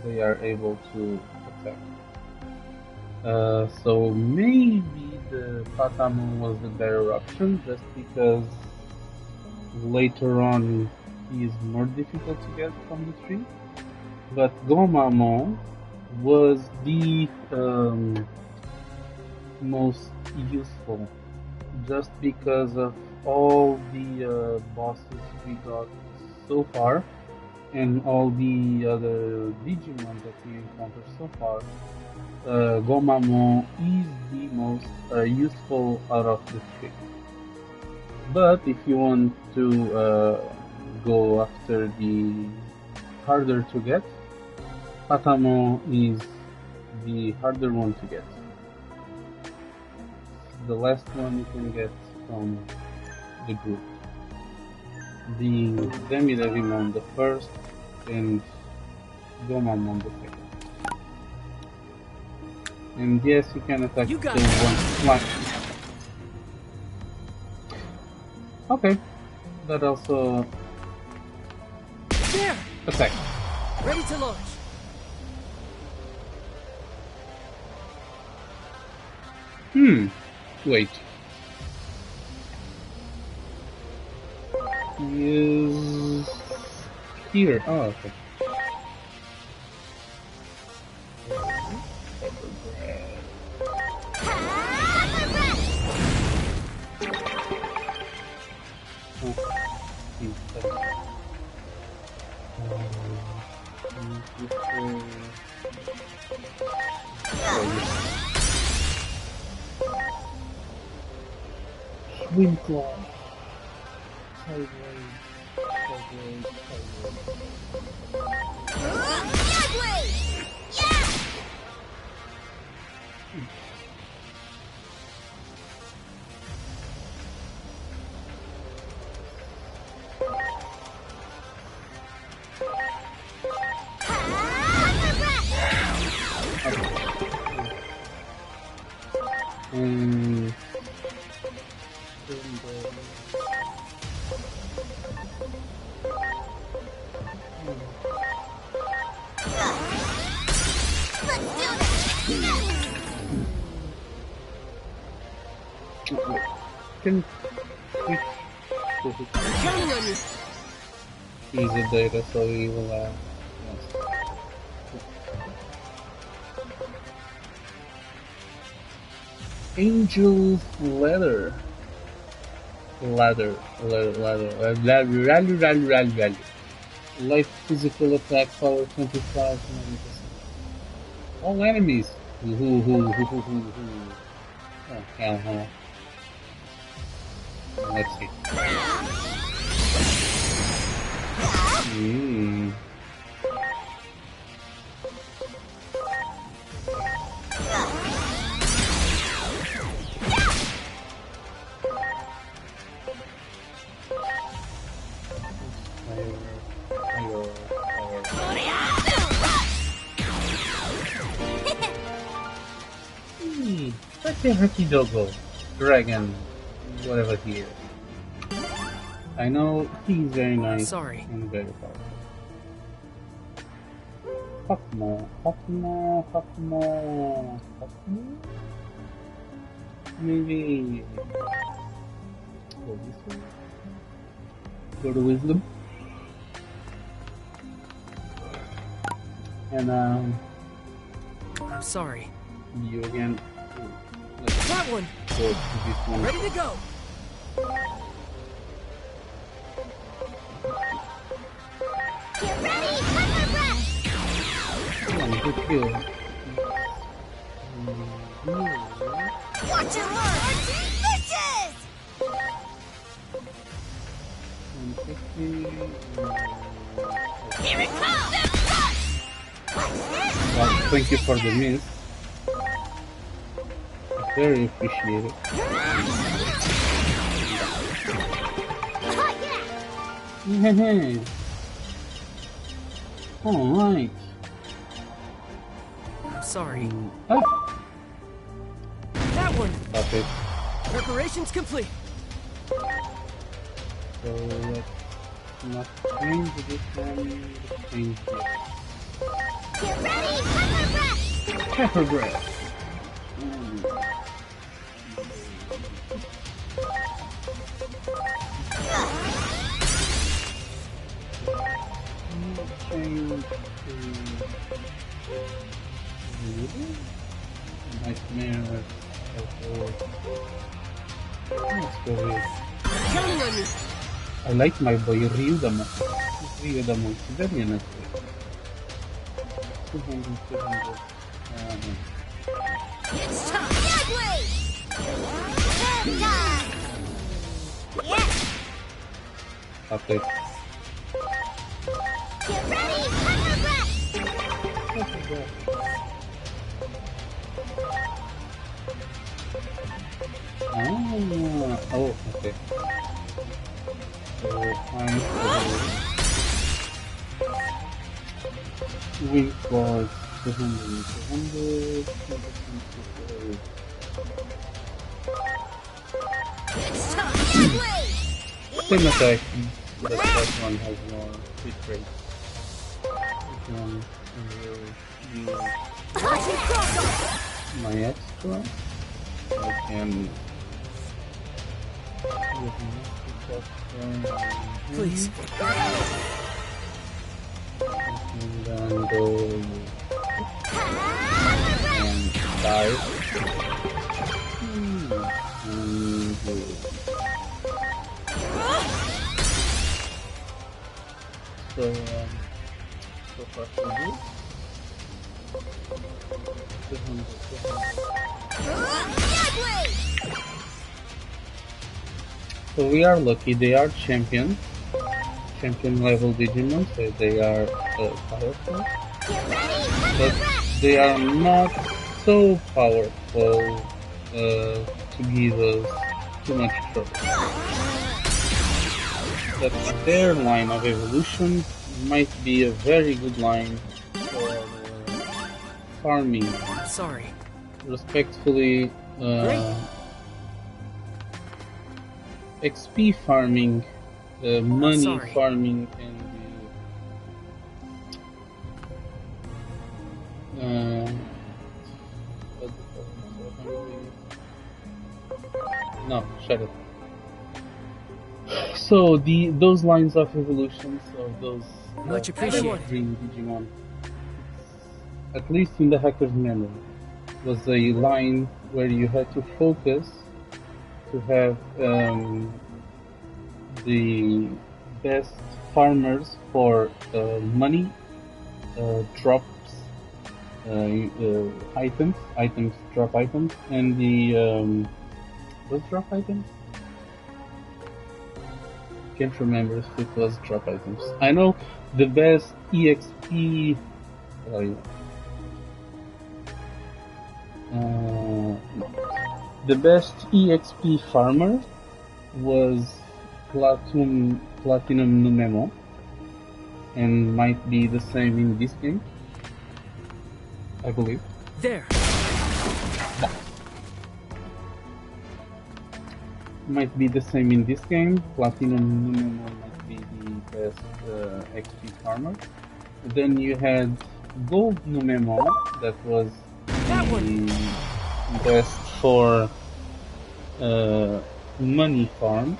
they are able to attack. So maybe the Patamon was the better option, just because later on he is more difficult to get from the tree. But Gomamon was the most useful, just because of all the bosses we got so far and all the other Digimon that we encountered so far. Gomamon is the most useful out of the three. But if you want to go after the harder to get, Patamon is the harder one to get. The last one you can get from the group, being Devimon the first and Gomamon the second. And yes, you can attack the one flank. Okay, that also
There.
attack.
Ready to launch.
Wait. He is here. Oh, okay. Winkle. Sideways. Can switch to
Counting on you.
easy data, so we will yes. Angel's ladder. Ladder. Life physical attack power 25. 90%. All enemies. Oh, let's see. Like the Hakidogo dragon, whatever he is. I know he's very nice.
Sorry.
And very powerful. Hakmo. Maybe go to wisdom. And
I'm sorry.
You again.
That one.
Go to this one.
Ready to go.
Get ready, under breath.
Come on, good kill.
Watch and learn. Delicious.
150.
Here it comes.
Well, thank you for the miss. Very appreciated. Yeah. Alright.
I'm sorry.
Oh.
That one.
Stop it.
Preparations complete.
So let's not change this one. Let's change this.
Get ready, pepper breath.
Pepper breath. Change to nightmare. Let's go with.
Counting on you.
I like my boy Ryudamo. Ryudamo is very nice. 200.
It's time. Deadly. Time. Yes.
Okay.
Get ready, pepper breath.
Oh, okay. So weak was 200.
It's time. Deadly.
Same attack. The first one has more hit rate. This one will use my extra. I can
Please.
And then go and dive. And go. So far so good. So we are lucky. They are champion level Digimon, so they are powerful. But they are not so powerful to give us too much trouble. But their line of evolution might be a very good line for farming.
Sorry.
Respectfully, XP farming, money farming, and no, shut up. So those lines of evolutions of those
much appreciated
green Digimon, at least in the hacker's memory, was a line where you had to focus to have the best farmers for money, drops, items, drop items, and the what drop items? Can't remember if it was drop items. I know the best EXP. The best EXP farmer was Platinum Numemo, and might be the same in this game, I believe.
There.
Might be the same in this game. Platinum Numemo might be the best XP farmer. Then you had Gold Numemo, that was the best for money farm,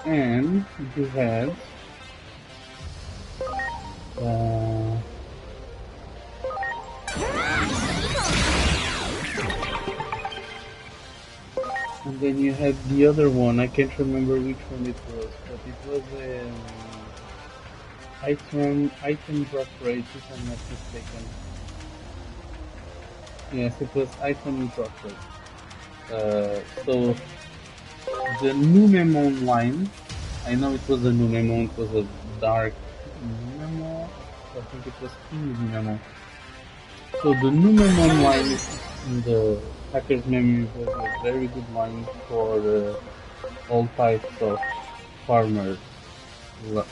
and you had and then you had the other one. I can't remember which one it was, but it was item drop rate, if I'm not mistaken. Yes, it was item drop rate. So the Numemon line, I know it was a Numemon, it was a dark Numemon, I think it was King Numemon. So the Numemon line in the hacker's memory was a very good line for all types of farmers. Okay.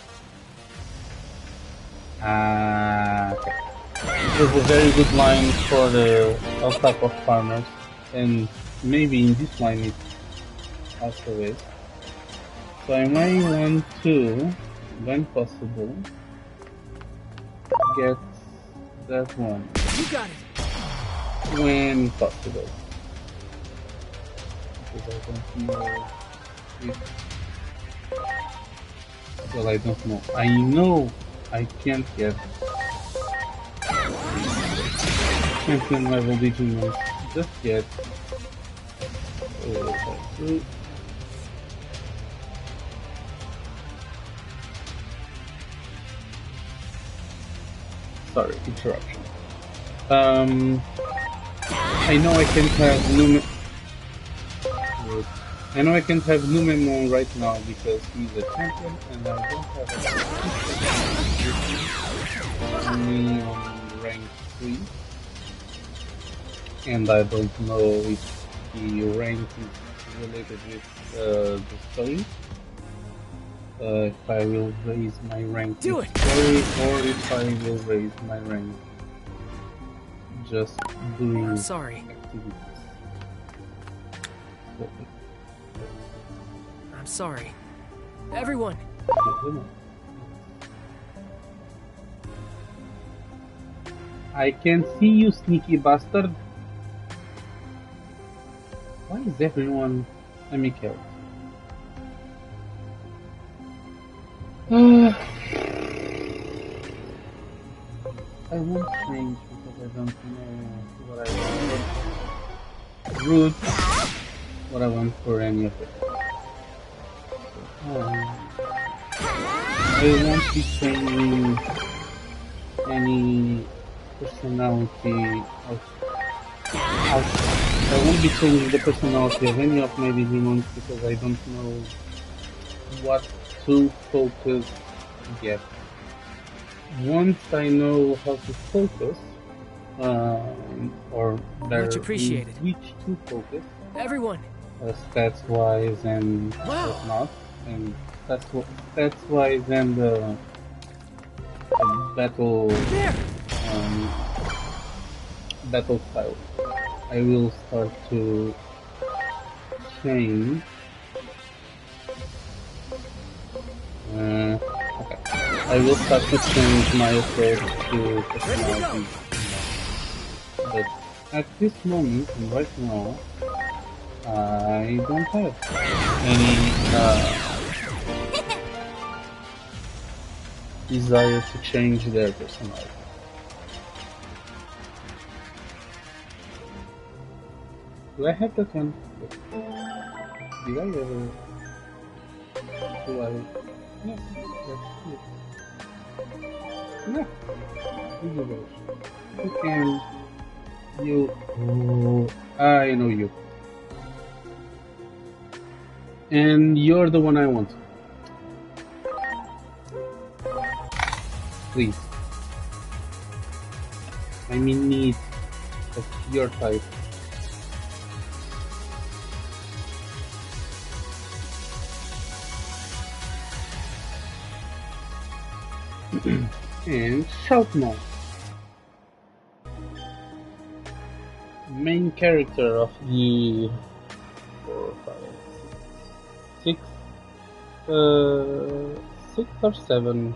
It was a very good line for all type of farmers, and maybe in this line it also is. So I might want to, when possible, get that one.
You got it.
When possible. Because I don't know if... Well, I don't know. I know I can't get champion level Digimon just yet. Sorry, interruption. I know I can't have Numemon right now because he's a champion and I don't have only on rank 3, and I don't know if the rank is related with the story. If I will raise my rank with story, or if I will raise my rank just doing activities.
I'm sorry. Everyone!
I can see you, sneaky bastard. Why is everyone a Mikael? I won't change because I don't know what I want. Root, what I want for any of it. I won't be changing any personality of I won't be changing the personality of any of my Digimons because I don't know what to focus yet. Once I know how to focus, or better,
Much appreciated.
which to focus,
Everyone!
stats wise and whatnot, and stats wise and battle battle style. I will start to change. Okay. I will start to change my approach to personality. But at this moment, and right now, I don't have any desire to change their personality. Do I have that one? Did I ever? Do I? Yeah, that's it. Yeah, you can. You. Oh, I know you. And you're the one I want. Please. I'm in need of your type. And Shoutmon. Main character of the 4, 5, 6, 6 or 7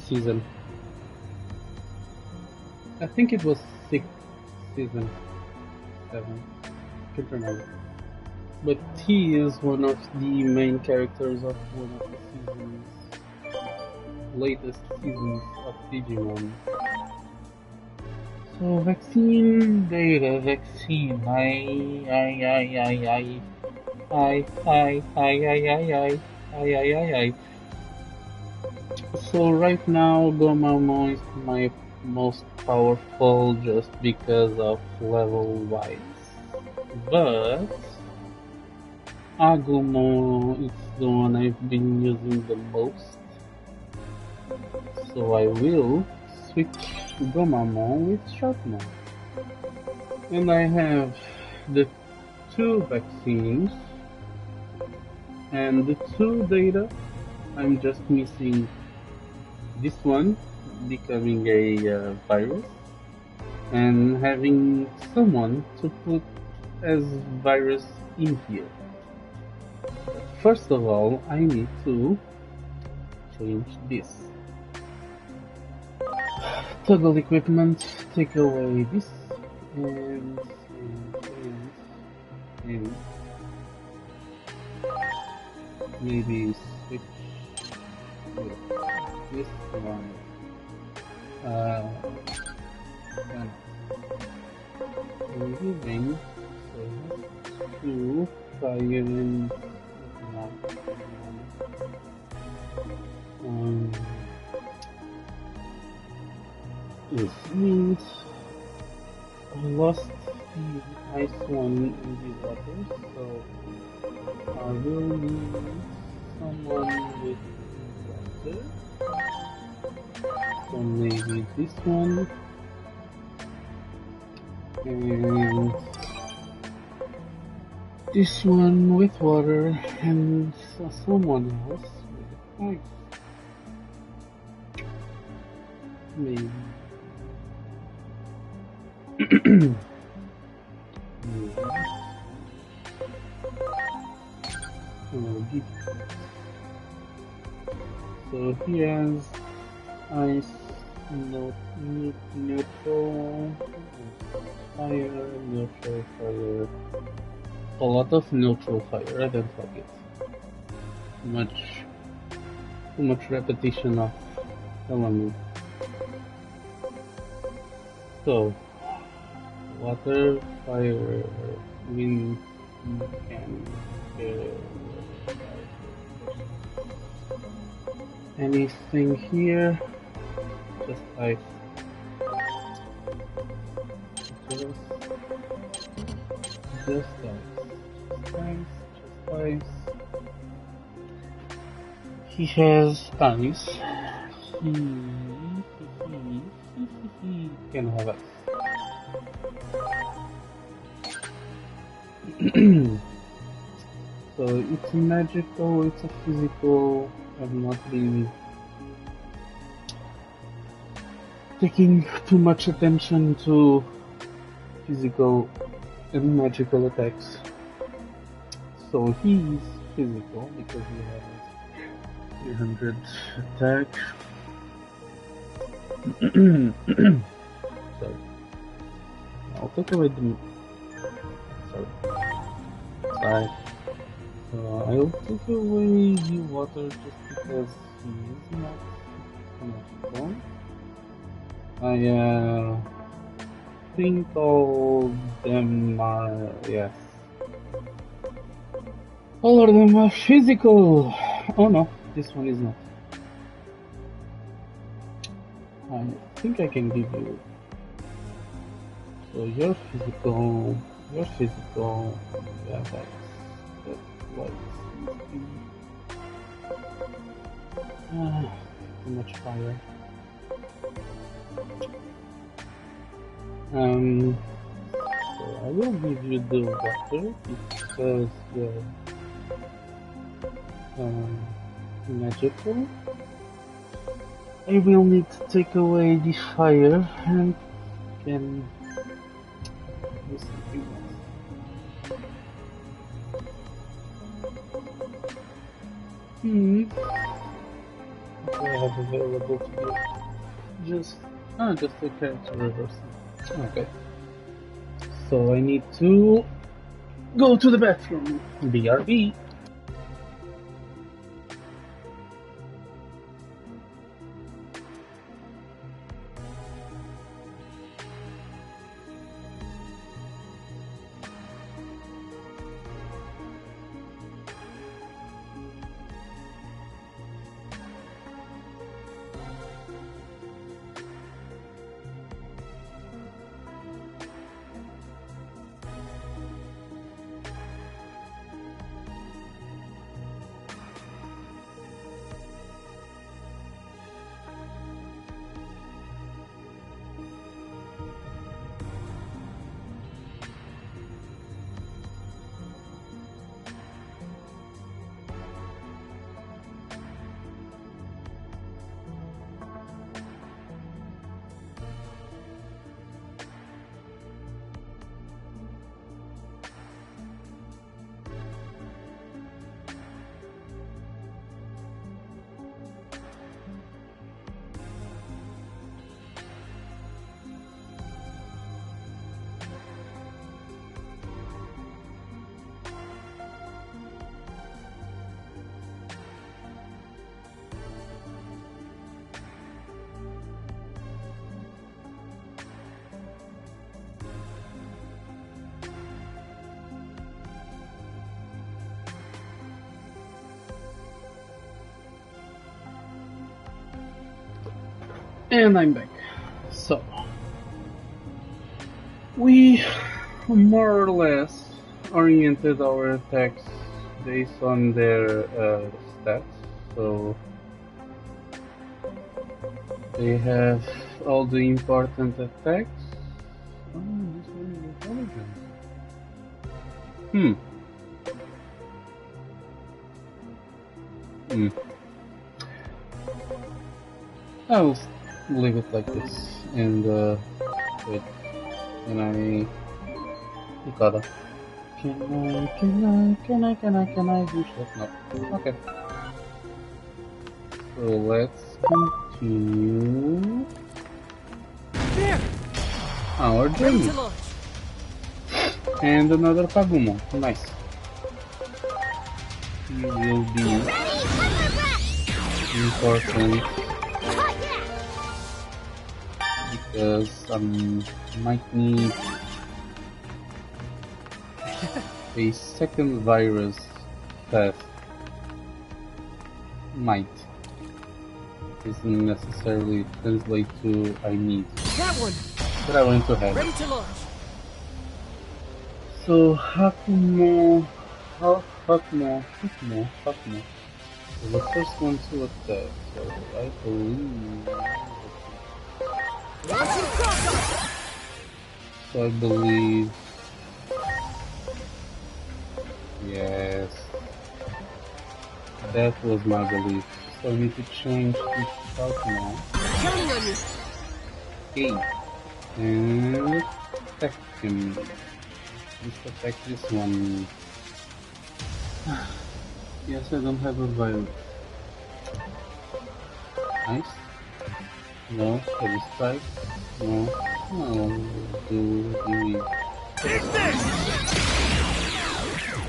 season. I think it was 6 season 7. Can't remember. But he is one of the main characters of one of the latest seasons of Digimon. So vaccine data, vaccine. I. So right now, Gomamon is my most powerful just because of level wise, but Agumon is the one I've been using the most, so I will switch Gomamon with Shoutmon. And I have the 2 vaccines and the 2 data. I'm just missing this one becoming a virus and having someone to put as virus in here. First of all, I need to change this. Toggle equipment, take away this, and maybe switch with this one. Giving, so 2 fire and this means I lost the ice one in the water, so I will need someone with water. So maybe this one, and this one with water, and someone else with ice. Maybe. So he has ice, neutral, fire, neutral, fire. A lot of neutral fire, I don't like it. Too much repetition of elements. So, water, fire, wind, and anything here, just ice. Just twice. He has eyes. He can have us. So it's a magical, it's a physical. I've not been taking too much attention to physical and magical attacks. So he's physical because he has 300 attack. Sorry. I'll take away the... Sorry. I'll take away the water just because he is not magical. I think all of them are... yes. All of them are physical! Oh no, this one is not. I think I can give you... So you're physical, yeah, that's what too much fire. So I will give you the water because they're magical. I will need to take away the fire and can do something else. What do I have available to do? Just a character reversal. Okay. So I need to go to the bathroom. BRB. And I'm back. So, we more or less oriented our attacks based on their stats. So, they have all the important attacks. Oh, this one is intelligent. I'll leave it like this, and wait, can I do stuff? No. Okay. So let's continue our journey. And another Kagumon. Nice. He will be important because I might need a second virus test. Might doesn't necessarily translate to I need.
That one!
but I want to have
Ready
it.
to launch.
So Hakumo, Hakumo. So the first one to attack. So I believe.
Launching crossover.
So I believe. Yes, that was my belief. So I need to change this out now.
Counting on you.
Okay, and attack him. Let's attack this one. Yes, I don't have a violet. Nice. No, heavy strike. No. No, do the.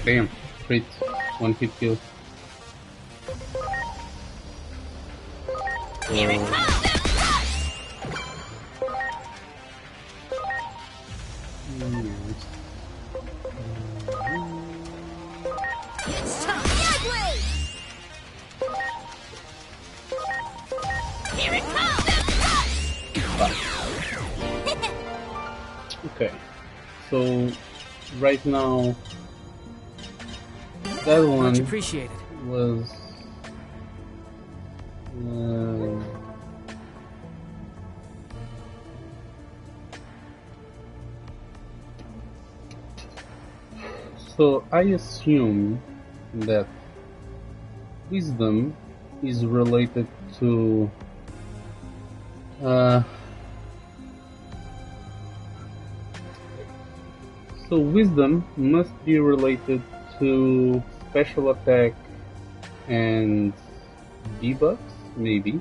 Bam! Crit. One hit kill.
Here it comes! It's time! Sideways! Here it comes!
Okay, so right now that one
Much appreciated.
was so I assume that wisdom is related to so wisdom must be related to special attack and debuffs, maybe.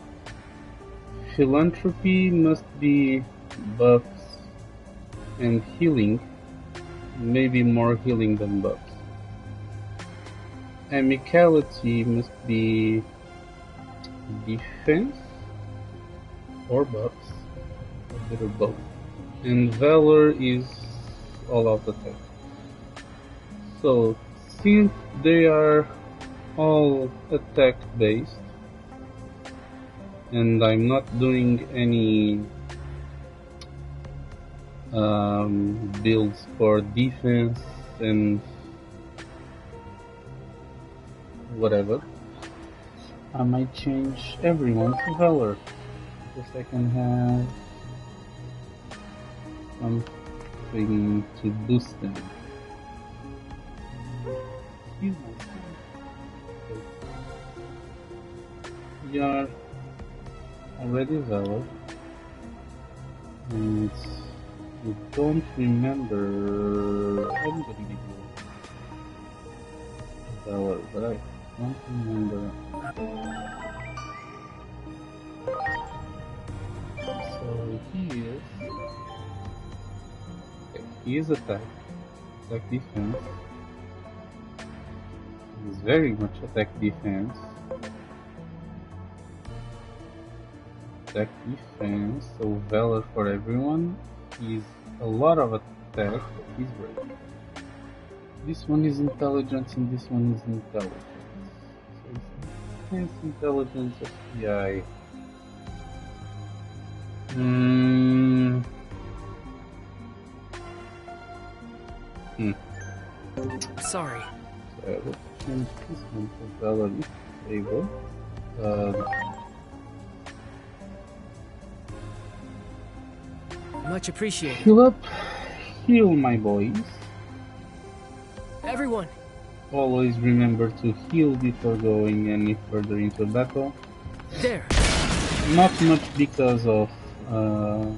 Philanthropy must be buffs and healing, maybe more healing than buffs. Amicality must be defense or buffs, a bit of both. And valor is all out attack. So since they are all attack based and I'm not doing any builds for defense and whatever, I might change everyone to valor because I can have something to boost them. We are already valor, and I don't remember anybody before valor, but I don't remember. So he is attack defense. He's very much attack defense. Attack defense, so valor for everyone. He's a lot of attack, but he's brave. This one is intelligence and this one is intelligence. So it's intense intelligence SPI.
Sorry.
So I will change this one for valor if able.
Much appreciated.
Heal up, heal my boys.
Everyone.
Always remember to heal before going any further into battle.
There.
Not much because of the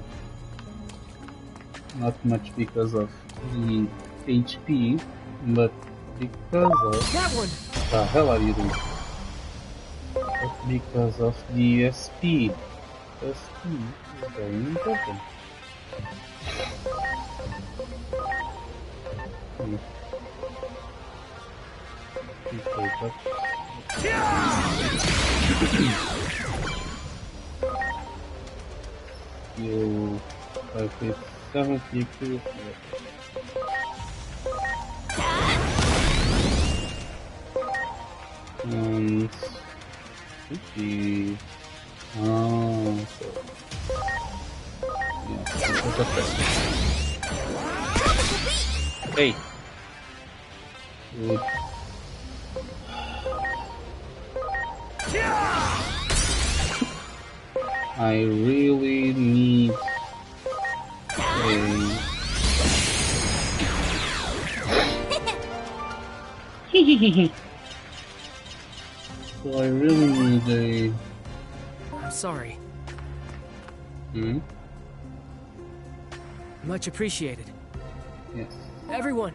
HP, but because of
that one.
The hell are you doing? But because of the SP. SP is very important. You 5 feet 70 feet. And 50. Oh, so Yes, that was okay. Hey! Good. I really need a... So I really need a...
I'm sorry.
Hmm?
Much appreciated.
Yes.
Everyone!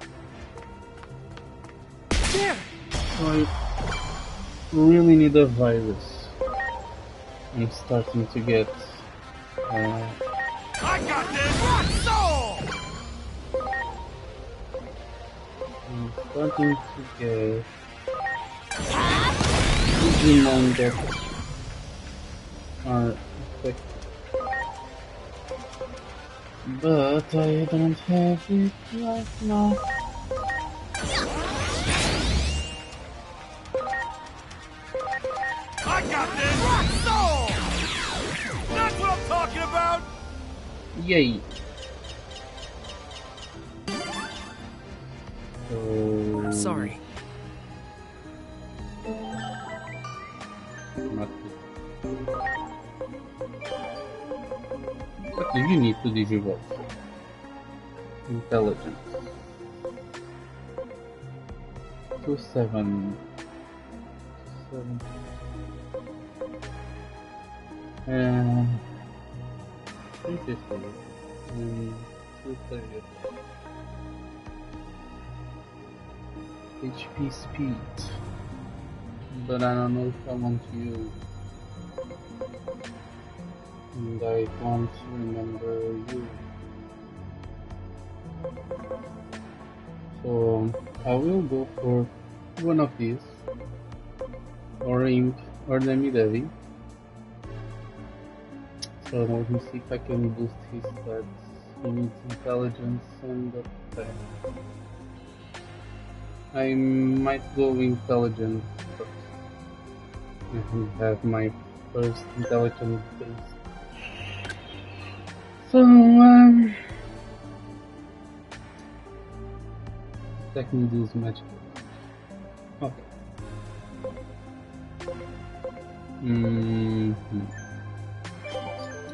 There!
So I really need a virus. I'm starting to get...
I got this! Rock soul!
I'm starting to get... Digimon that are effective. But I don't have it right now.
I got this! Rock soul! That's what I'm talking about!
Yay! So...
I'm sorry.
Not good. What do you need to Digivolve? Intelligence. 2-7. 7. 350 and 230. HP speed, but I don't know if I want to use, and I don't remember you. So I will go for one of these, or Ink, or the Midevi. So let me see if I can boost his stats. He needs intelligence and attack. I might go intelligent, but I have my first intelligence base. So let me do some magic. Okay.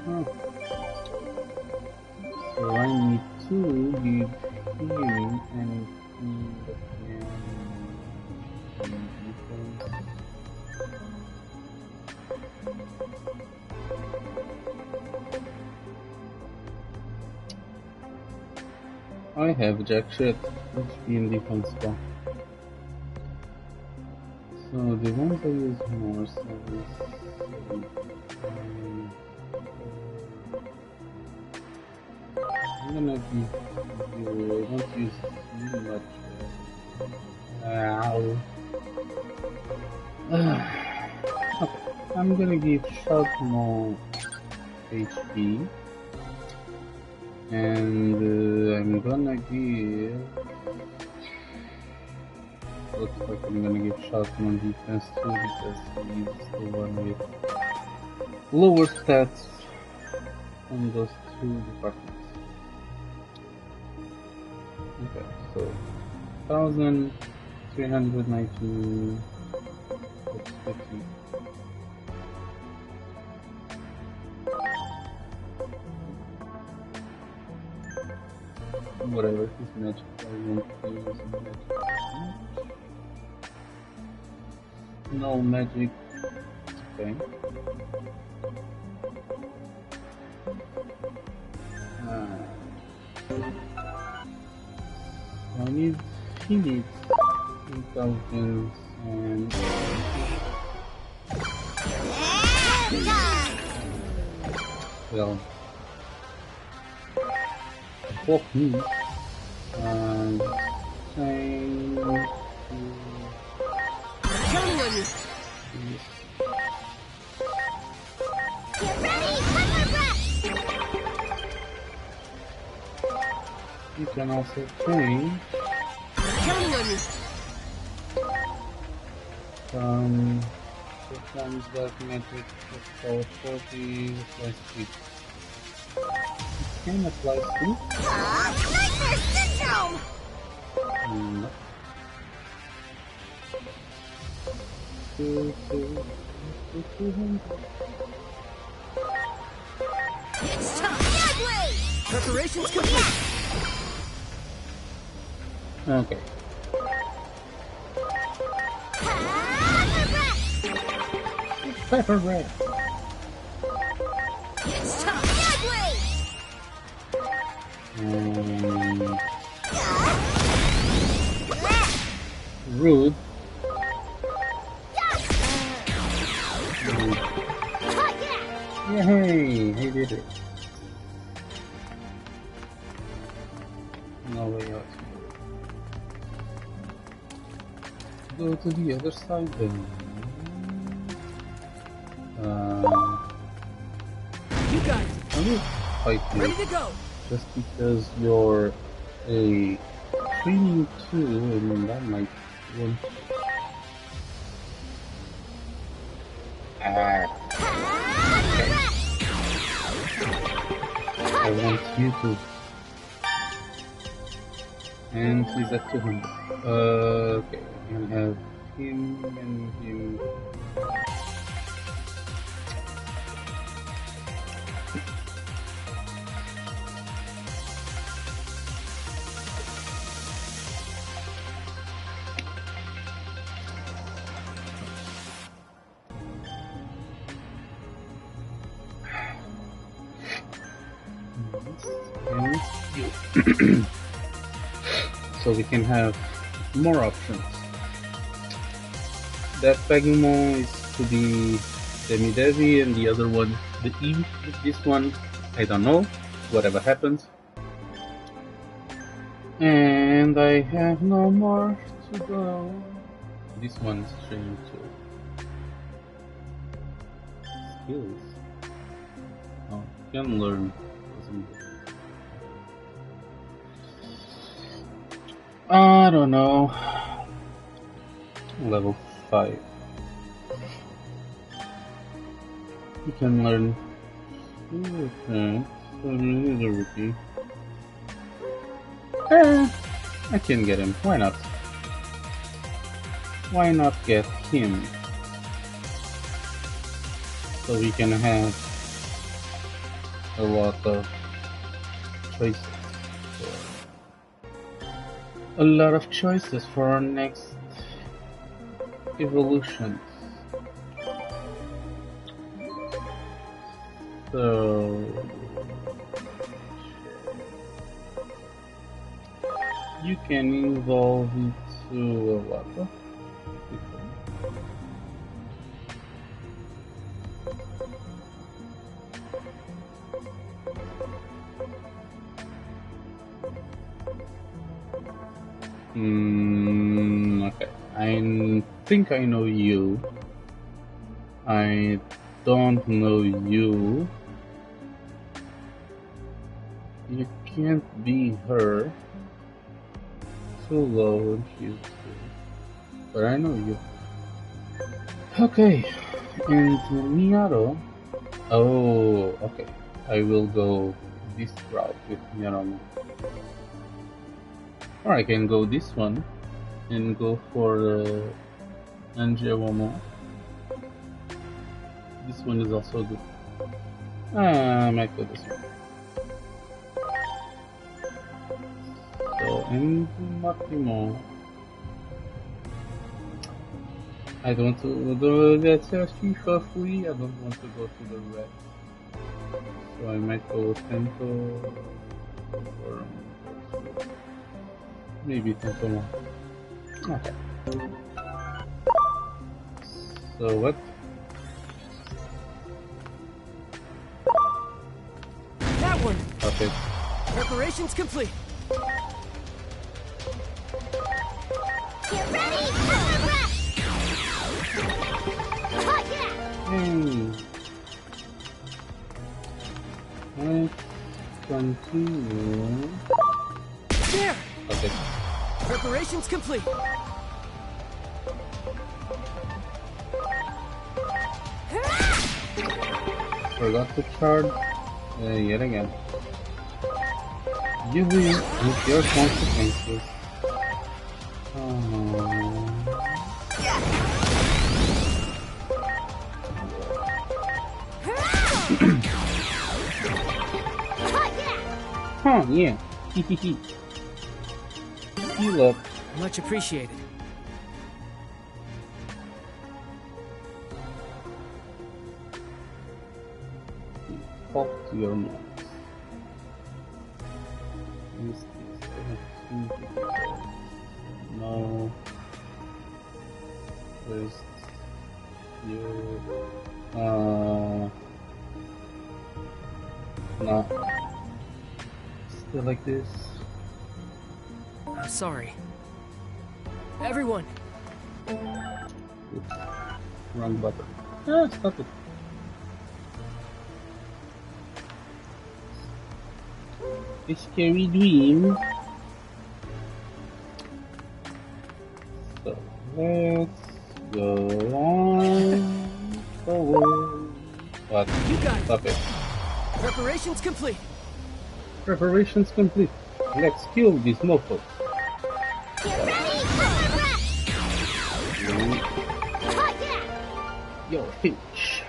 Oh. So I need to give him anything that can I have jack shit, HP and defense bar. So the ones I use more, 7. I'm gonna give you, I don't use too much. Ow. Okay, I'm gonna give Shot more HP. And I'm gonna give... Looks like I'm gonna give Shotman defense too, because he's the one with lower stats on those two departments. Okay, so 1,319. That's 50. Whatever, his magic, I won't use magic. No magic. Okay. He needs intelligence and... Well... Fuck me.
Counting on you.
Get ready, one more breath!
You can also change
Counting on you.
performs dark magic for 40 plus 6. can apply to.
Nightmare syndrome!
No.
It's time! Sideways!
Preparations complete.
Okay. Pepper red.
It's time! Sideways!
Rude. Yay! He did it. No way out. Go to the other side then.
You got it.
I will fight you.
Ready to go.
Just because you're a training too, and that might win. I want you to. And he's at 200. Okay, we can have him and him. So we can have more options. That Pagumon is to be Demi-Devi and the other one the E. This one, I don't know, whatever happens. And I have no more to go. This one's training too. Skills. Oh, can learn. I don't know. Level 5. You can learn. Okay, so he's a rookie. I can get him. Why not? Why not get him? So we can have a lot of choices. A lot of choices for our next evolutions. So you can evolve into a lot of okay. I think I know you. I don't know you. You can't be her. Too low and she's too. But I know you. Okay. And Miaro. Oh, okay. I will go this route with Miaro. Or I can go this one and go for the Angewomo. This one is also good. I might go this one. So, and Makimo. I don't want to do that's a FIFA free. I don't want to go to the red. So I might go Tento or maybe Tento more. Okay. So what?
That one.
Okay.
Preparations complete.
Get ready!
Hey. Let's continue.
There.
Okay.
Preparations complete.
Forgot to charge yet again. You will with your consequences. Huh, yeah. Hehehe. Heal up.
Much appreciated.
Pop to your nose. No. First, you. No. Still like this.
I'm sorry. Everyone!
Oops. Wrong button. Ah, stop it. A scary dream. So let's go on forward. What?
You got it.
Stop it.
Preparations complete.
Preparations complete. Let's kill these mofos.
Get ready for the rush!
You're huge.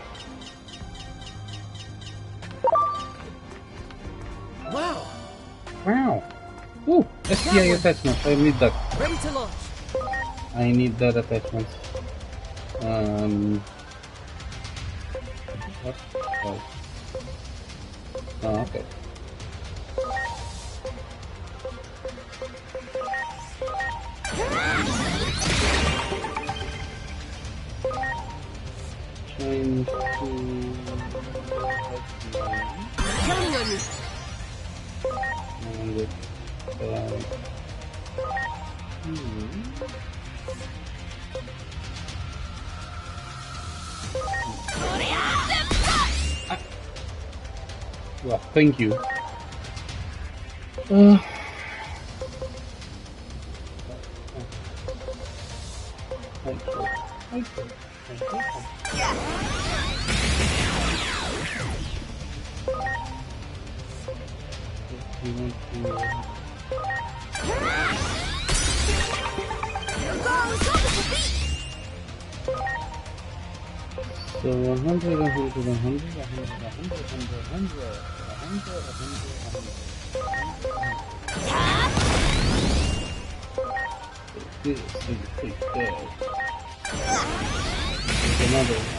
Wow!
Wow. Ooh, SPI attachment. I need that.
Ready to launch.
I need that attachment. What? Oh, okay. Change to...
Counting on you.
And it's... Well, thank you. So 100, 100, 100, 100, 100, 100, 100, 100. This is pretty good. Another one.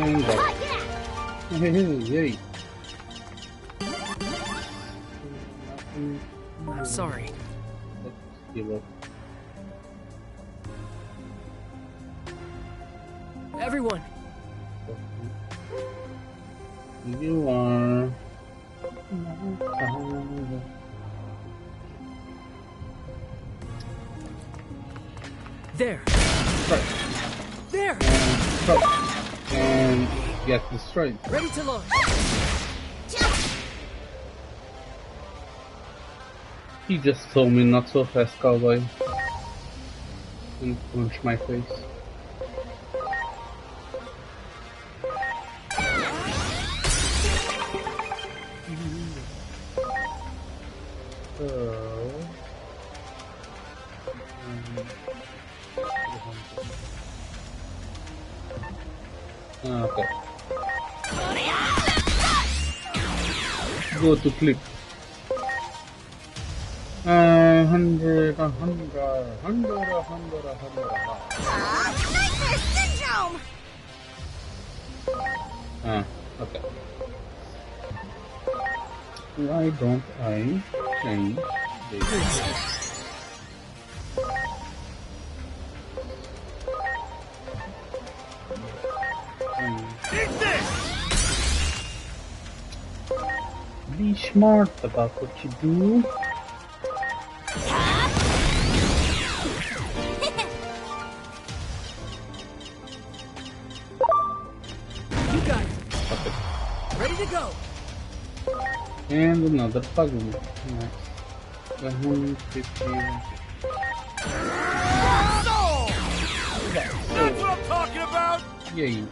And that. Yay.
I'm sorry.
Let's give up.
Everyone!
You are...
There!
Strike.
There!
And strike. And get destroyed.
Ready to launch!
He just told me not so fast, cowboy. And punch my face. Okay. Go to clip. 100, 100, 100, 100, 100.
Nightmare syndrome!
Okay. Why don't I change this? Be smart about what you do.
You got it.
Okay.
Ready to go.
And another puzzle. Nice. 150.
That's what I'm talking about!
Yay.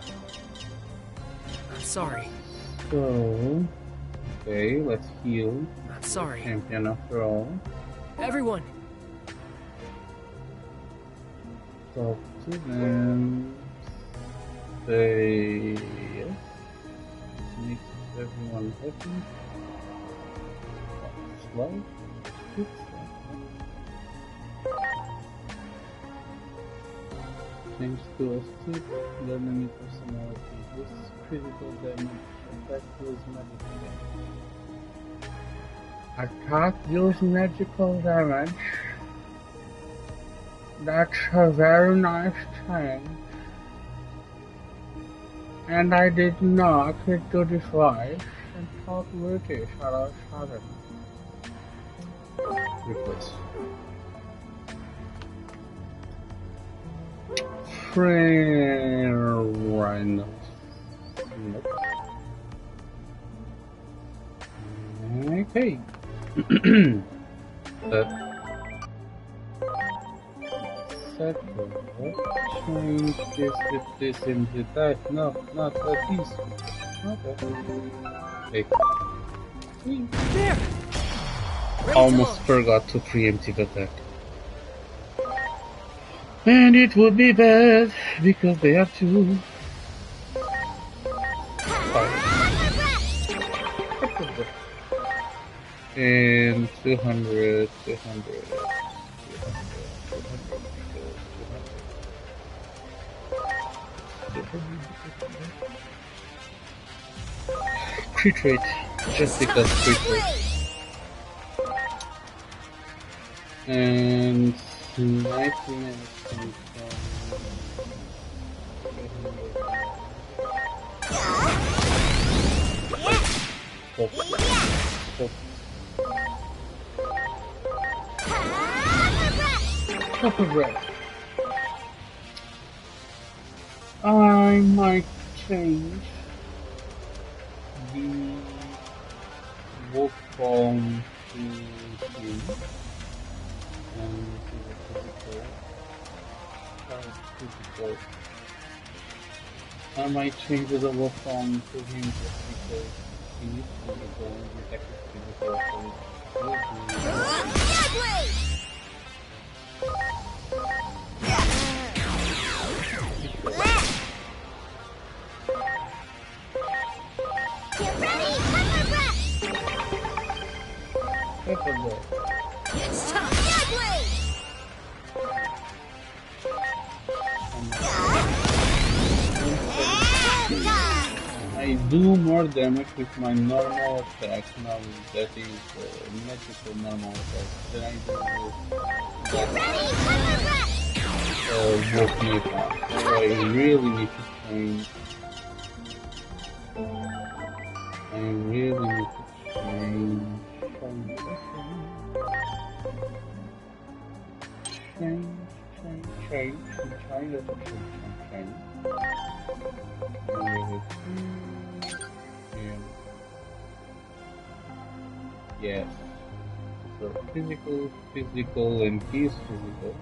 Not sorry.
So, okay, let's heal.
Not sorry.
Champion after all.
Everyone!
Talk to them. Say yes. Makes everyone happy. Slow. Change to a stick. Learn a new personality. This critical damage. Attack deals magical damage. Attack deals magical damage. That's a very nice change. And I did not hit the device and talk British all of a sudden. Replace. Rhino. Nope. Okay. Change this with this into that. No, not that piece. Okay.
There!
Almost forgot to preemptive attack. And it would be bad because they have to. And 200. Crit rate, just because crit rate. And 19 Top of breath. I might change the wolf form to him and to the physical. I might change the wolf form to him just because he needs physical and protect his physical.
Get ready, pepper breath! It's time!
I do more damage with my normal attack now that is magical normal attack than I do with wolf mecha. So I really need to change. Yes. So physical, and he's physical.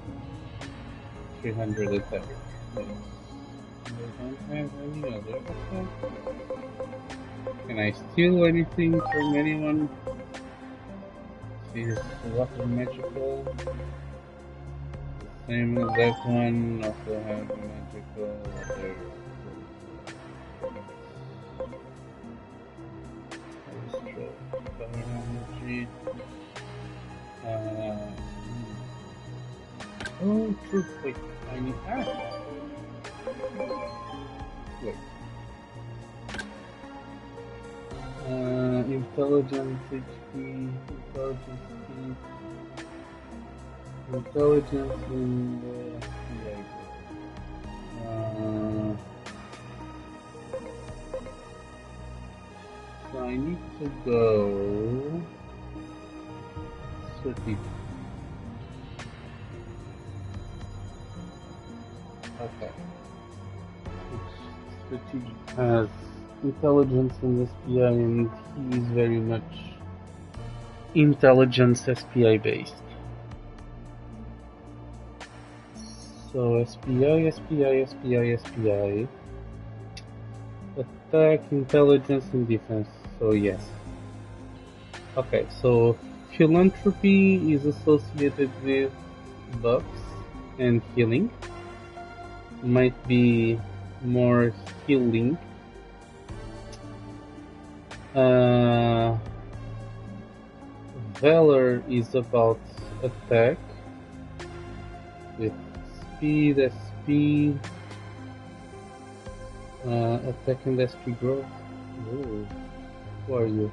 300 attack. Yes. I don't have any other attack. Can I steal anything from anyone? She's water magical. Same as that one. Also have magical. Oh, true. Wait, I need that. Wait. Intelligence HP, intelligence in the so I need to go 30. Okay. Strategic has intelligence in SPI and he is very much intelligence SPI based. So SPI. Attack, intelligence, and defense. So yes. Okay, so philanthropy is associated with buffs and healing. Might be more healing. Valor is about attack with speed, SP, attack and SP growth. Ooh. Who are you?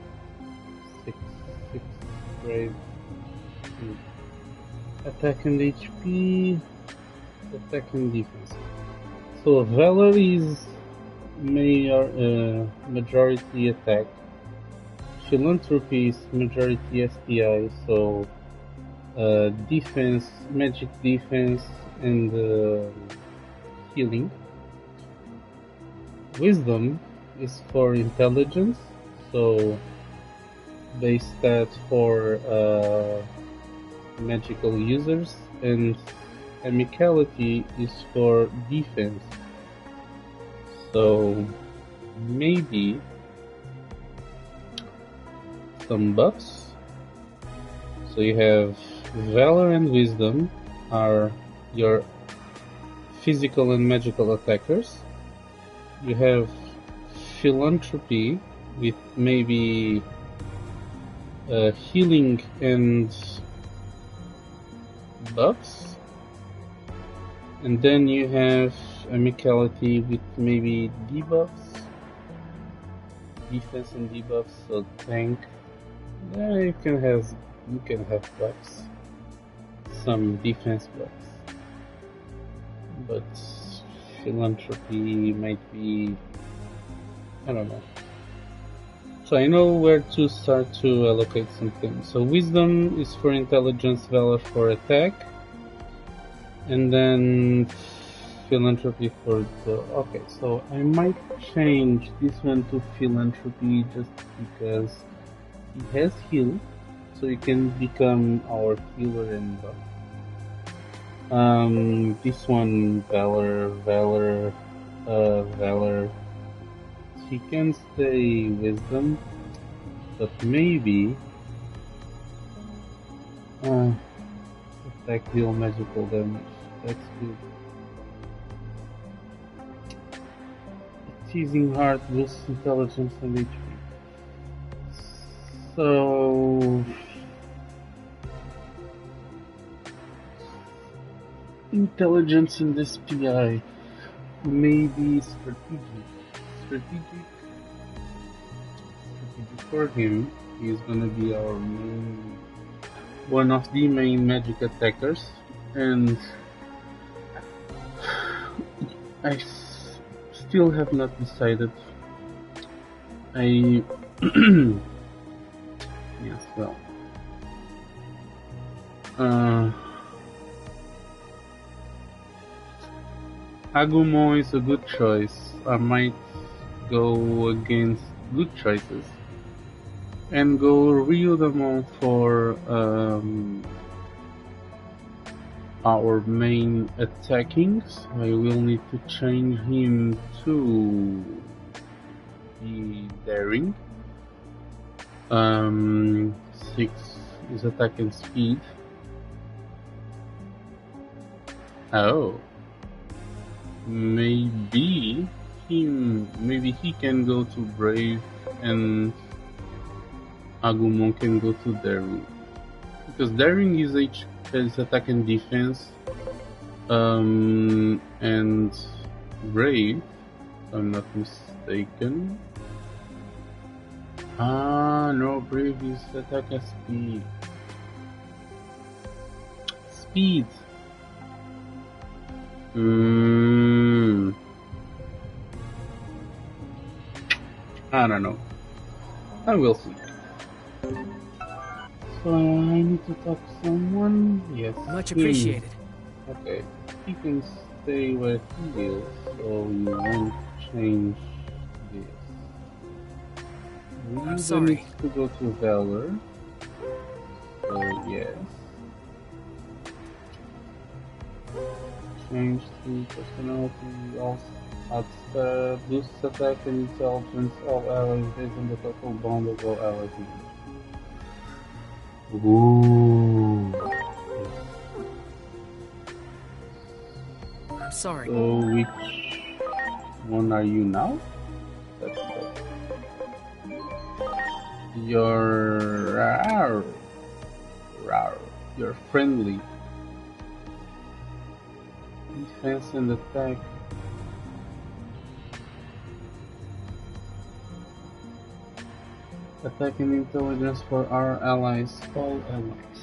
6 brave. Attack and HP, attack and defense. So Valor is majority attack. Philanthropy is majority SPI, so defense, magic defense, and healing. Wisdom is for intelligence, so base stat for magical users, and amicality is for defense. So maybe some buffs. So you have Valor and Wisdom are your physical and magical attackers. You have Philanthropy with maybe healing and buffs. And then you have amicality with maybe debuffs. Defense and debuffs, so tank. Yeah, you can have buffs. Some defense buffs. But philanthropy might be, I don't know. So I know where to start to allocate some things. So wisdom is for intelligence, valor for attack, and then philanthropy for the... Okay, so I might change this one to philanthropy just because it has heal, so you can become our healer and buff. This one, valor. He can stay wisdom, but maybe attack, deal magical damage. That's good. Teasing heart boosts intelligence and HP. So intelligence in this PI, maybe strategic for him. He's gonna be our one of the main magic attackers, and I still have not decided. Yes, well, Agumon is a good choice. I might go against good choices and go Ryudamon for our main attacking. So I will need to change him to the daring. 6 is attack and speed. Oh. Maybe he can go to Brave and Agumon can go to Daring. Because Daring is attack and defense, and Brave, if I'm not mistaken. No, Brave is attack and speed. Speed. I don't know. I will see. So I need to talk to someone. Yes.
Much appreciated.
Okay. He can stay where he is, so you won't change this.
I'm sorry.
Needs to go to Valor. So yes. Change to personality also. Boosts attack and intelligence all allies based on the total bond of all allies. Ooh.
I'm sorry.
So which one are you now? That's right. You're rawr. You're friendly. Defense and attack. Attack and intelligence for our allies, all allies.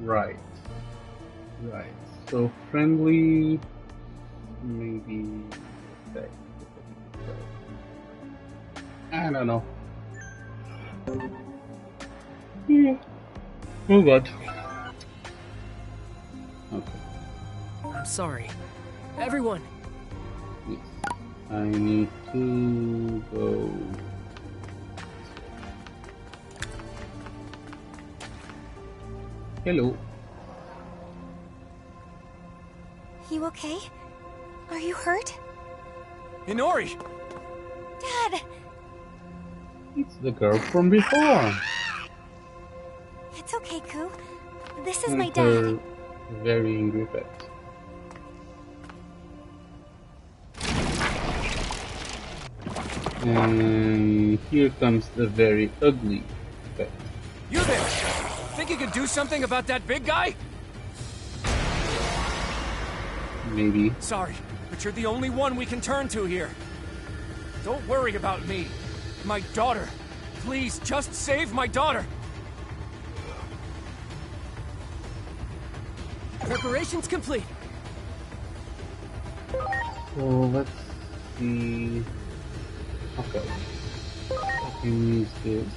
Right. So friendly, maybe attack. I don't know. Yeah. Oh god. Okay.
I'm sorry. Everyone!
Yes. I need to go. Hello.
You okay? Are you hurt?
Inori!
Dad!
It's the girl from before.
It's okay, Ku. This is
And
my
her
dad.
very angry pet. And here comes the very ugly pet.
You there! Think you can do something about that big guy?
Maybe.
Sorry, but you're the only one we can turn to here. Don't worry about me. My daughter. Please, just save my daughter.
Preparations complete.
So let's see. Okay. I can use this.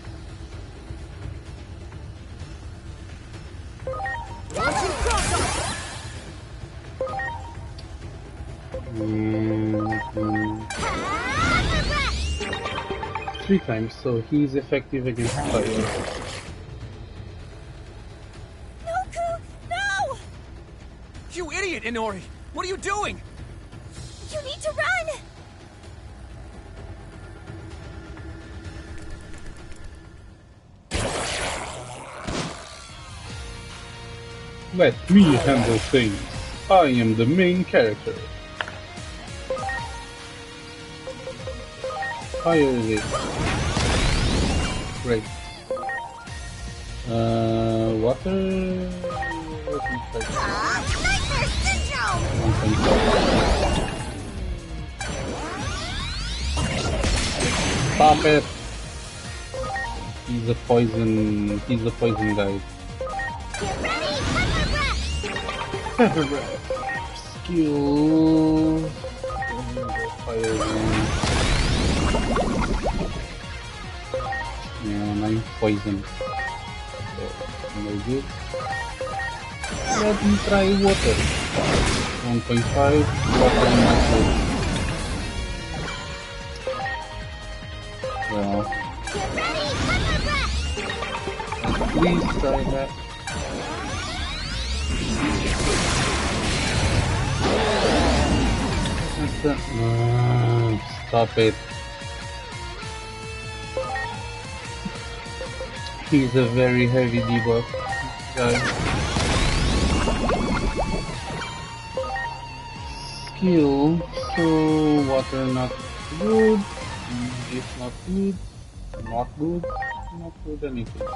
And 3 times, so he's effective against fire.
No, Ku! No!
You idiot, Inori! What are you doing?
You need to run!
Let me handle things. I am the main character. Fire it. Great. Water. Let me try.
Nightmare syndrome!
1.5. Stop it! He's a poison guy.
Get ready, pepper breath!
Pepper breath. Skill. Fire again. And I'm poisoned. So, no good. Let me try water. 1.5. Water not good. Well,
Get ready, pepper breath!
please try that. Stop it. He's a very heavy debuff guy. Skill, so water not good, this not good, not good, not good anything.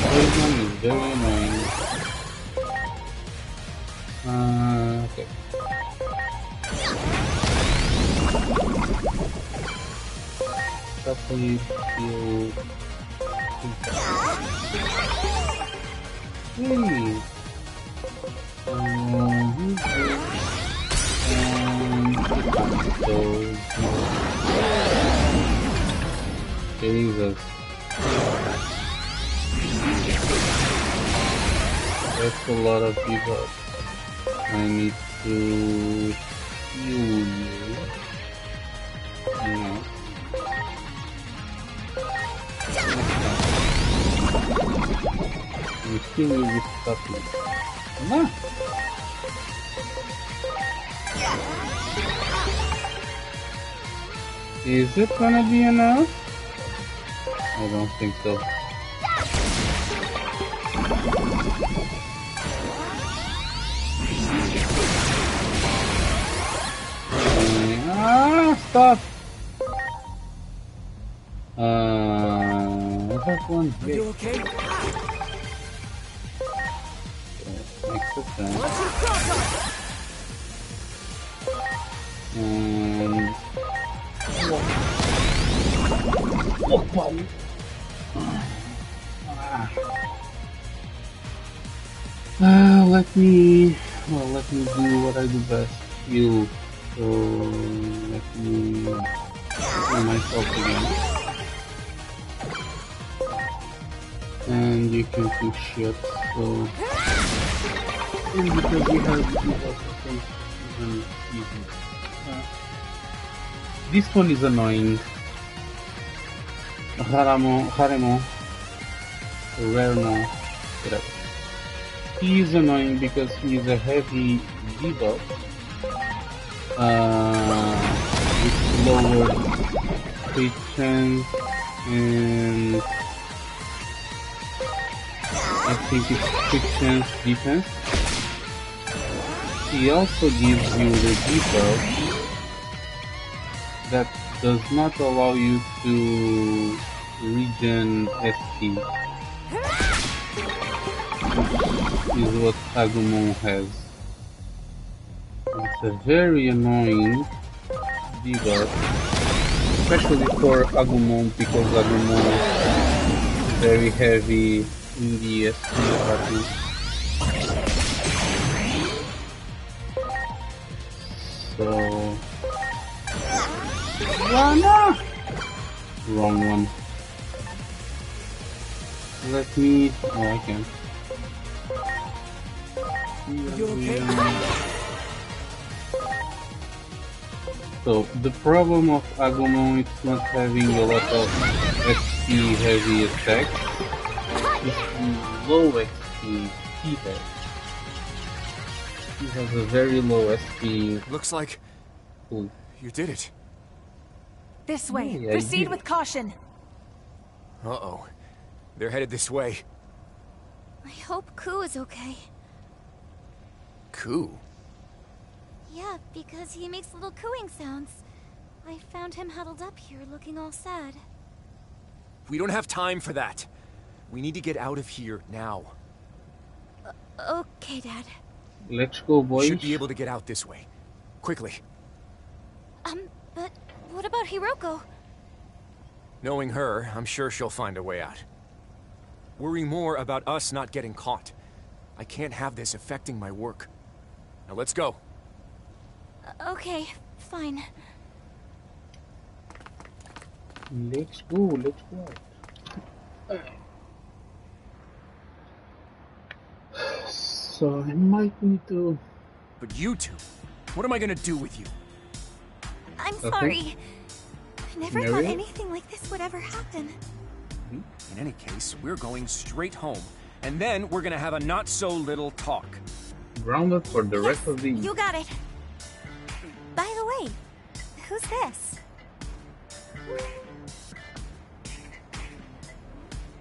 This one is very annoying. Okay. Supply heal. Hey. Use this and those. Jesus. That's a lot of debuffs. I need to heal you. No. You still will be stuck with. No. Is it gonna be enough? I don't think so. Stop! I have one hit.
Are you okay?
Next attempt. Let me do what I do best. Heal. So let me heal myself again. And you can push shit, so and because you have something even this one is annoying. Haremo, Raremo, whatever. He is annoying because he is a heavy debuff with lower crit chance and I think it's crit chance defense. He also gives you the debuff that does not allow you to regen SP, which is what Agumon has. It's a very annoying debuff, especially for Agumon because Agumon is very heavy in the SP department. So... Rana! Wrong one. Let me... Oh, I can.
You okay?
So, the problem of Agumon is not having a lot of SP heavy attacks. It's low XP defense. He has a very low SP.
Looks like you did it.
This way.
Yeah,
Proceed with caution.
Uh-oh. They're headed this way.
I hope Ku is okay.
Ku?
Yeah, because he makes little cooing sounds. I found him huddled up here looking all sad.
We don't have time for that. We need to get out of here now.
Okay, Dad.
Let's go, boys.
Should be able to get out this way. Quickly.
But what about Hiroko?
Knowing her, I'm sure she'll find a way out. Worry more about us not getting caught. I can't have this affecting my work. Now let's go.
Okay, fine.
Let's go. So I might need to...
But you two, what am I gonna do with you?
I'm sorry. I never thought anything like this would ever happen.
In any case, we're going straight home. And then we're gonna have a not-so-little talk.
Grounded for the rest of the...
You got it. By the way, who's this?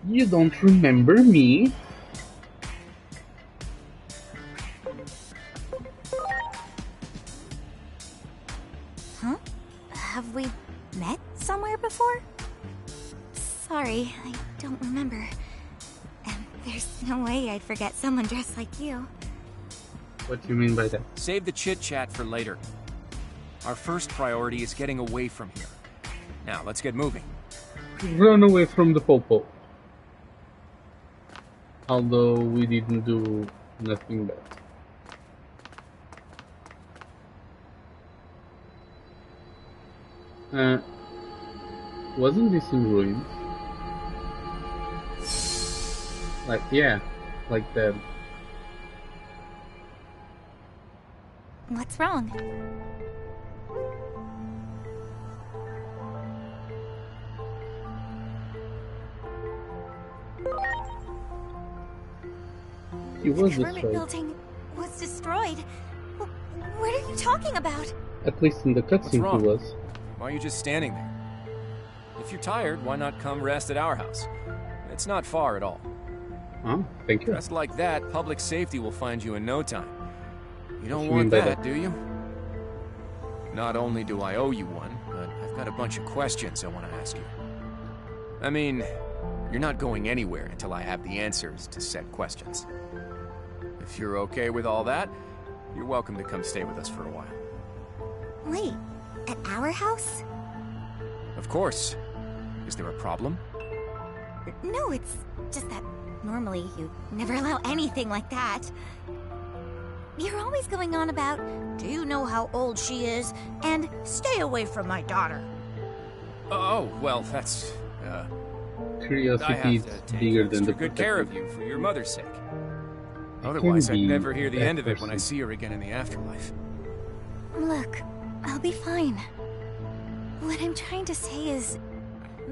You don't remember me?
Huh? Have we met somewhere before? Sorry, I don't remember. And there's no way I'd forget someone dressed like you.
What do you mean by that?
Save the chit-chat for later. Our first priority is getting away from here. Now, let's get moving.
Run away from the popo. Although we didn't do nothing bad. Wasn't this in ruins? Like, yeah, like that.
What's wrong?
It was
the government
destroyed.
building was destroyed. What are you talking about?
At least in the
What's
cutscene
wrong?
he was.
Why are you just standing there? If you're tired, why not come rest at our house? It's not far at all.
Huh? Thank you.
Dressed like that, public safety will find you in no time. You don't
You
want
mean by
that,
that?
do you? Not only do I owe you one, but I've got a bunch of questions I want to ask you. I mean, you're not going anywhere until I have the answers to said questions. If you're okay with all that, you're welcome to come stay with us for a while.
Wait, at our house?
Of course. Is there a problem?
No, it's just that normally you never allow anything like that. You're always going on about, do you know how old she is? And stay away from my daughter.
Oh, well, that's, I
Curiosity
have
is
to take
bigger than
extra
the
good care of
protective.
you for your mother's sake.
can
Otherwise, I'd
be
never hear the
that
end of it when I
person.
see her again in the afterlife.
Look, I'll be fine. What I'm trying to say is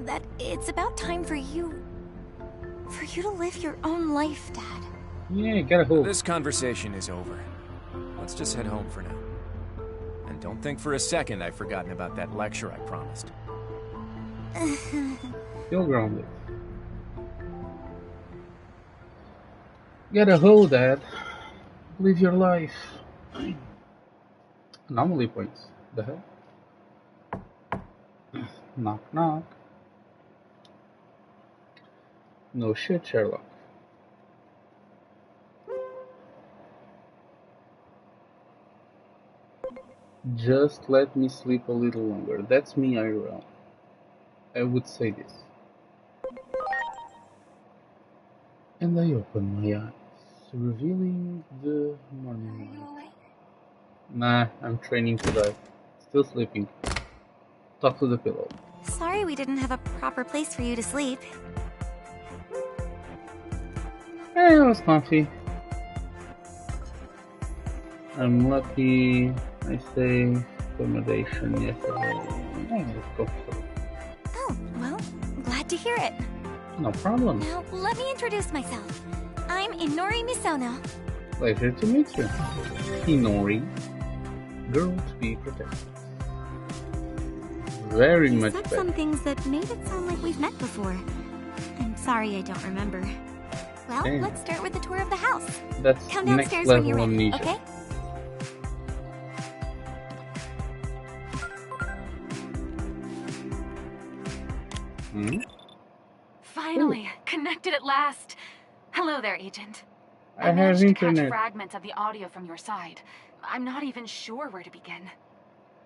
that it's about time for you to live your own life, Dad.
Yeah, gotta hope.
This conversation is over. Let's just head home for now. And don't think for a second I've forgotten about that lecture I promised.
Feel grounded. Gotta hold that. Live your life. Anomaly points. The hell? Knock knock. No shit, Sherlock. Just let me sleep a little longer. That's me, IRL. I would say this. And I open my eyes, revealing the morning light. Nah, I'm training to die. Still sleeping. Talk to the pillow.
Sorry we didn't have a proper place for you to sleep.
It was comfy. I'm lucky I stay accommodation yesterday. Yeah, it's comfortable.
Oh, well, glad to hear it.
No problem.
Now, let me introduce myself. I'm Inori Misono.
Pleasure to meet you. Inori. Girl to be protected. Very
You
much
said
better.
some things that made it sound like we've met before. I'm sorry I don't remember. Well,
Damn.
let's start with the tour of the house.
That's
Come
next
downstairs when you're
level
ready,
amnesia.
okay?
Hmm?
Finally, connected at last. Hello there, Agent.
I have
managed to catch
internet.
fragments of the audio from your side. I'm not even sure where to begin.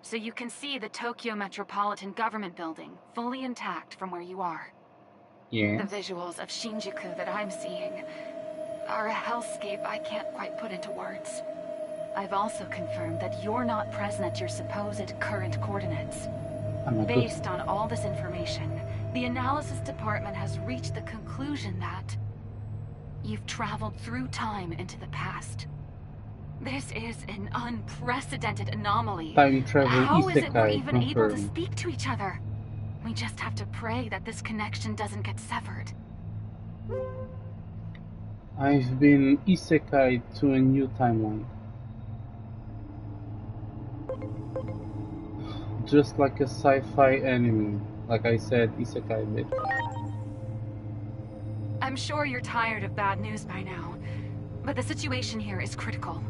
So you can see the Tokyo Metropolitan Government Building, fully intact from where you are.
Yeah.
The visuals of Shinjuku that I'm seeing are a hellscape I can't quite put into words. I've also confirmed that you're not present at your supposed current coordinates.
I'm not good.
Based on all this information, the analysis department has reached the conclusion that you've traveled through time into the past. This is an unprecedented anomaly.
Time travel
How is it we're
isekai
even able to
confirmed.
speak to each other? We just have to pray that this connection doesn't get severed.
I've been isekai to a new timeline. Just like a sci-fi anime. Like I said, isekai bit.
I'm sure you're tired of bad news by now, but the situation here is critical.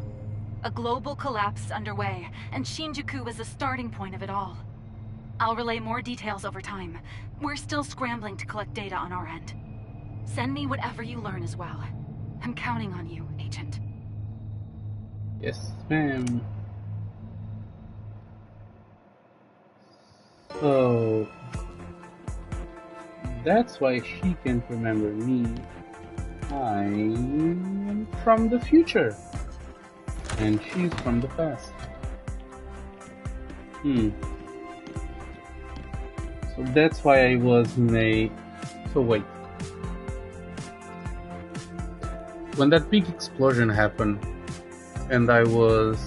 A global collapse is underway, and Shinjuku is the starting point of it all. I'll relay more details over time. We're still scrambling to collect data on our end. Send me whatever you learn as well. I'm counting on you, Agent.
Yes, ma'am. So that's why she can't remember me. I'm from the future, and she's from the past. So that's why I was made. So wait. When that big explosion happened, and I was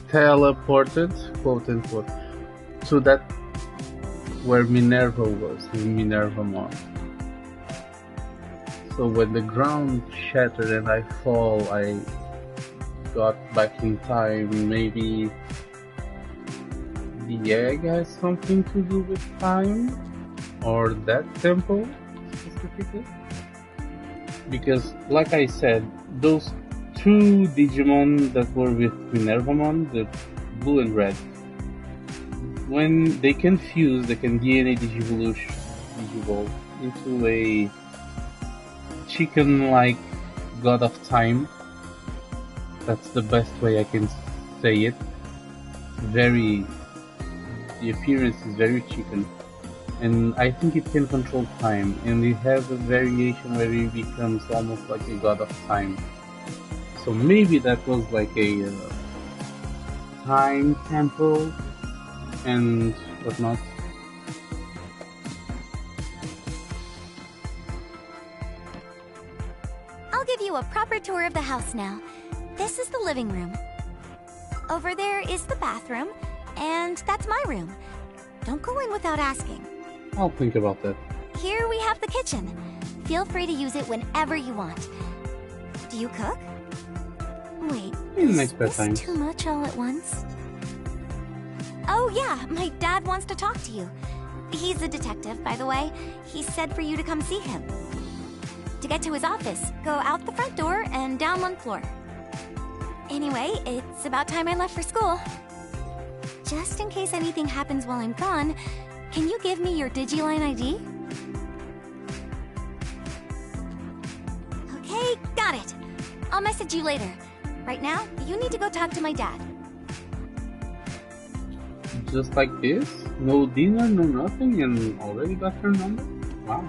teleported, quote unquote, to that where Minerva was, in Minerva Mall. So when the ground shattered and I fall, I got back in time. Maybe the egg has something to do with time? Or that temple specifically? Because, like I said, those two Digimon that were with Minervamon, the blue and red, when they can fuse, they can DNA digivolve into a chicken-like god of time. That's the best way I can say it. The appearance is very chicken. And I think it can control time, and it has a variation where it becomes almost like a god of time. So maybe that was like a time temple and whatnot.
I'll give you a proper tour of the house now. This is the living room. Over there is the bathroom, and that's my room. Don't go in without asking.
I'll think about that.
Here we have the kitchen. Feel free to use it whenever you want. Do you cook? Wait,
Nice
is
bedtime.
this too much all at once? Oh yeah, my dad wants to talk to you. He's a detective, by the way. He said for you to come see him. To get to his office, go out the front door and down one floor. Anyway, it's about time I left for school. Just in case anything happens while I'm gone, can you give me your Digiline ID? Okay, got it. I'll message you later. Right now, you need to go talk to my dad.
Just like this? No dinner, no nothing, and already got her number? Wow.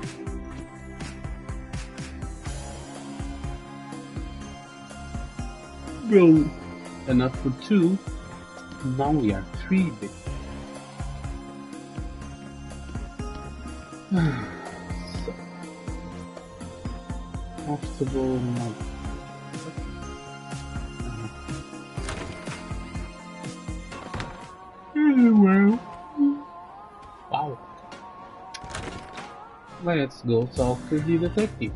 Well, enough for two. Now we are 3 big. So, comfortable. Well. Wow. Let's go talk to the detective.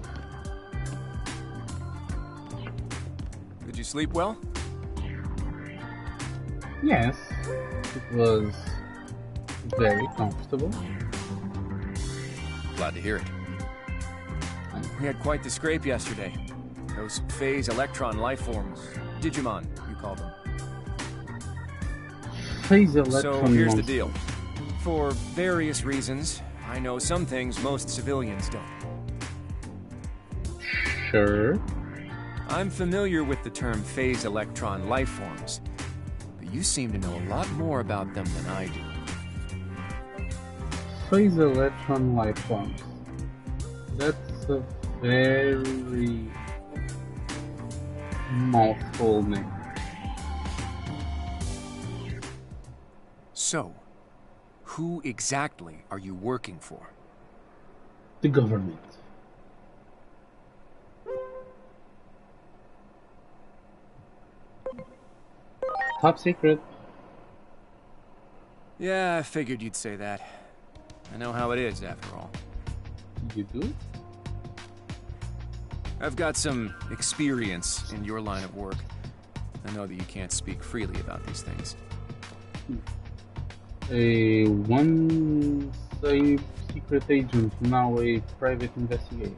Did you sleep well?
Yes, it was very comfortable.
Glad to hear it. We had quite the scrape yesterday. Those phase electron life forms. Digimon, you call them.
Phase electron
So here's the
monster.
deal. For various reasons, I know some things most civilians don't.
Sure.
I'm familiar with the term phase electron life forms, but you seem to know a lot more about them than I do.
Phase electron life forms. That's a very mouthful name.
So, who exactly are you working for?
The government. Top secret.
Yeah, I figured you'd say that. I know how it is, after all.
You do?
I've got some experience in your line of work. I know that you can't speak freely about these things.
A secret agent, now a private investigator.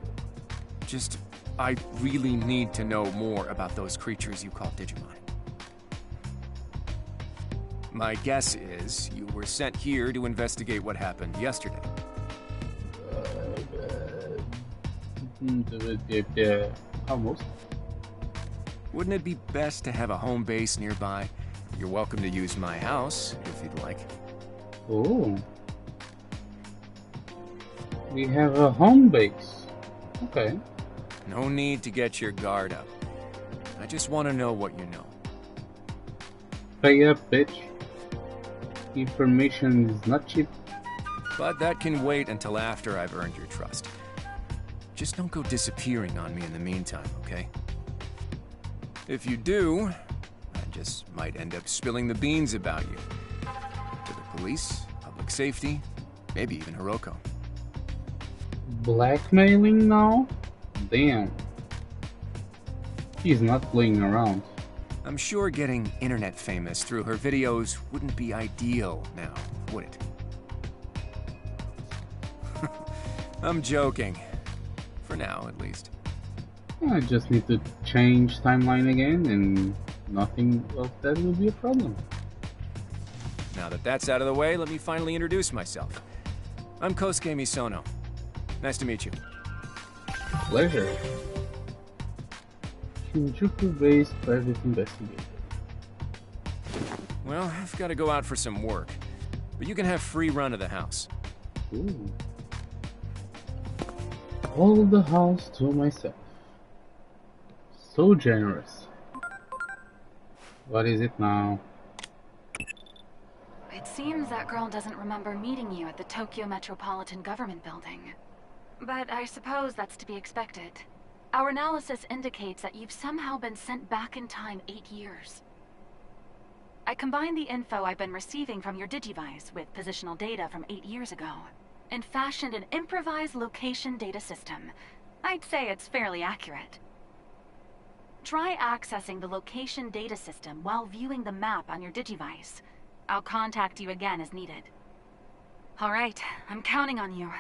I really need to know more about those creatures you call Digimon. My guess is you were sent here to investigate what happened yesterday.
Almost.
Wouldn't it be best to have a home base nearby? You're welcome to use my house, if you'd like.
Oh. We have a home base. Okay.
No need to get your guard up. I just want to know what you know.
Pay up, bitch. Information is not cheap.
But that can wait until after I've earned your trust. Just don't go disappearing on me in the meantime, okay? If you do, I just might end up spilling the beans about you. To the police, public safety, maybe even Hiroko.
Blackmailing now? Damn. He's not playing around.
I'm sure getting internet famous through her videos wouldn't be ideal now, would it? I'm joking. For now, at least.
I just need to change timeline again, and nothing of that will be a problem.
Now that that's out of the way, let me finally introduce myself. I'm Kosuke Misono. Nice to meet you.
Pleasure. Shinjuku-based private investigator.
Well, I've got to go out for some work, but you can have free run of the house.
Ooh. All the house to myself. So generous. What is it now?
It seems that girl doesn't remember meeting you at the Tokyo Metropolitan Government Building. But I suppose that's to be expected. Our analysis indicates that you've somehow been sent back in time 8 years. I combined the info I've been receiving from your Digivice with positional data from 8 years ago, and fashioned an improvised location data system. I'd say it's fairly accurate. Try accessing the location data system while viewing the map on your Digivice. I'll contact you again as needed. All right, I'm counting on you.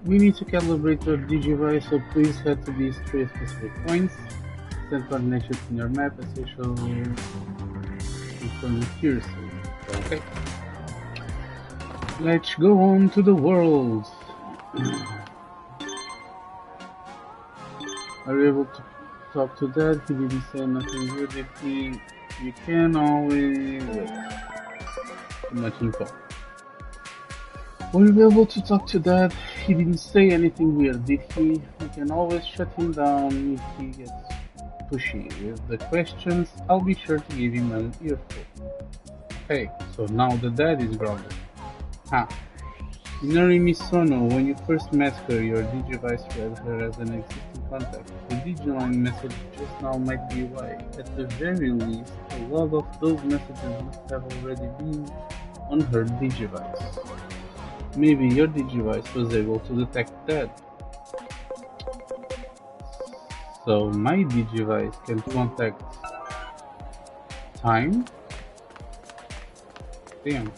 We need to calibrate your Digivice, so please head to these 3 specific points. Send coordinations in your map as usual. Here soon. Okay. Let's go on to the world. Are you able to talk to Dad? He didn't say nothing good. If you can always wait. Too much info. Will you be able to talk to Dad? He didn't say anything weird, did he? We can always shut him down if he gets pushy with the questions. I'll be sure to give him an earful. Hey, so now the Dad is grounded. Ha! Inori Misono, when you first met her, your Digivice read her as an existing contact. The Digiline message just now might be why. At the very least, a lot of those messages must have already been on her Digivice. Maybe your Digivice was able to detect that. So my Digivice can contact time? Damn.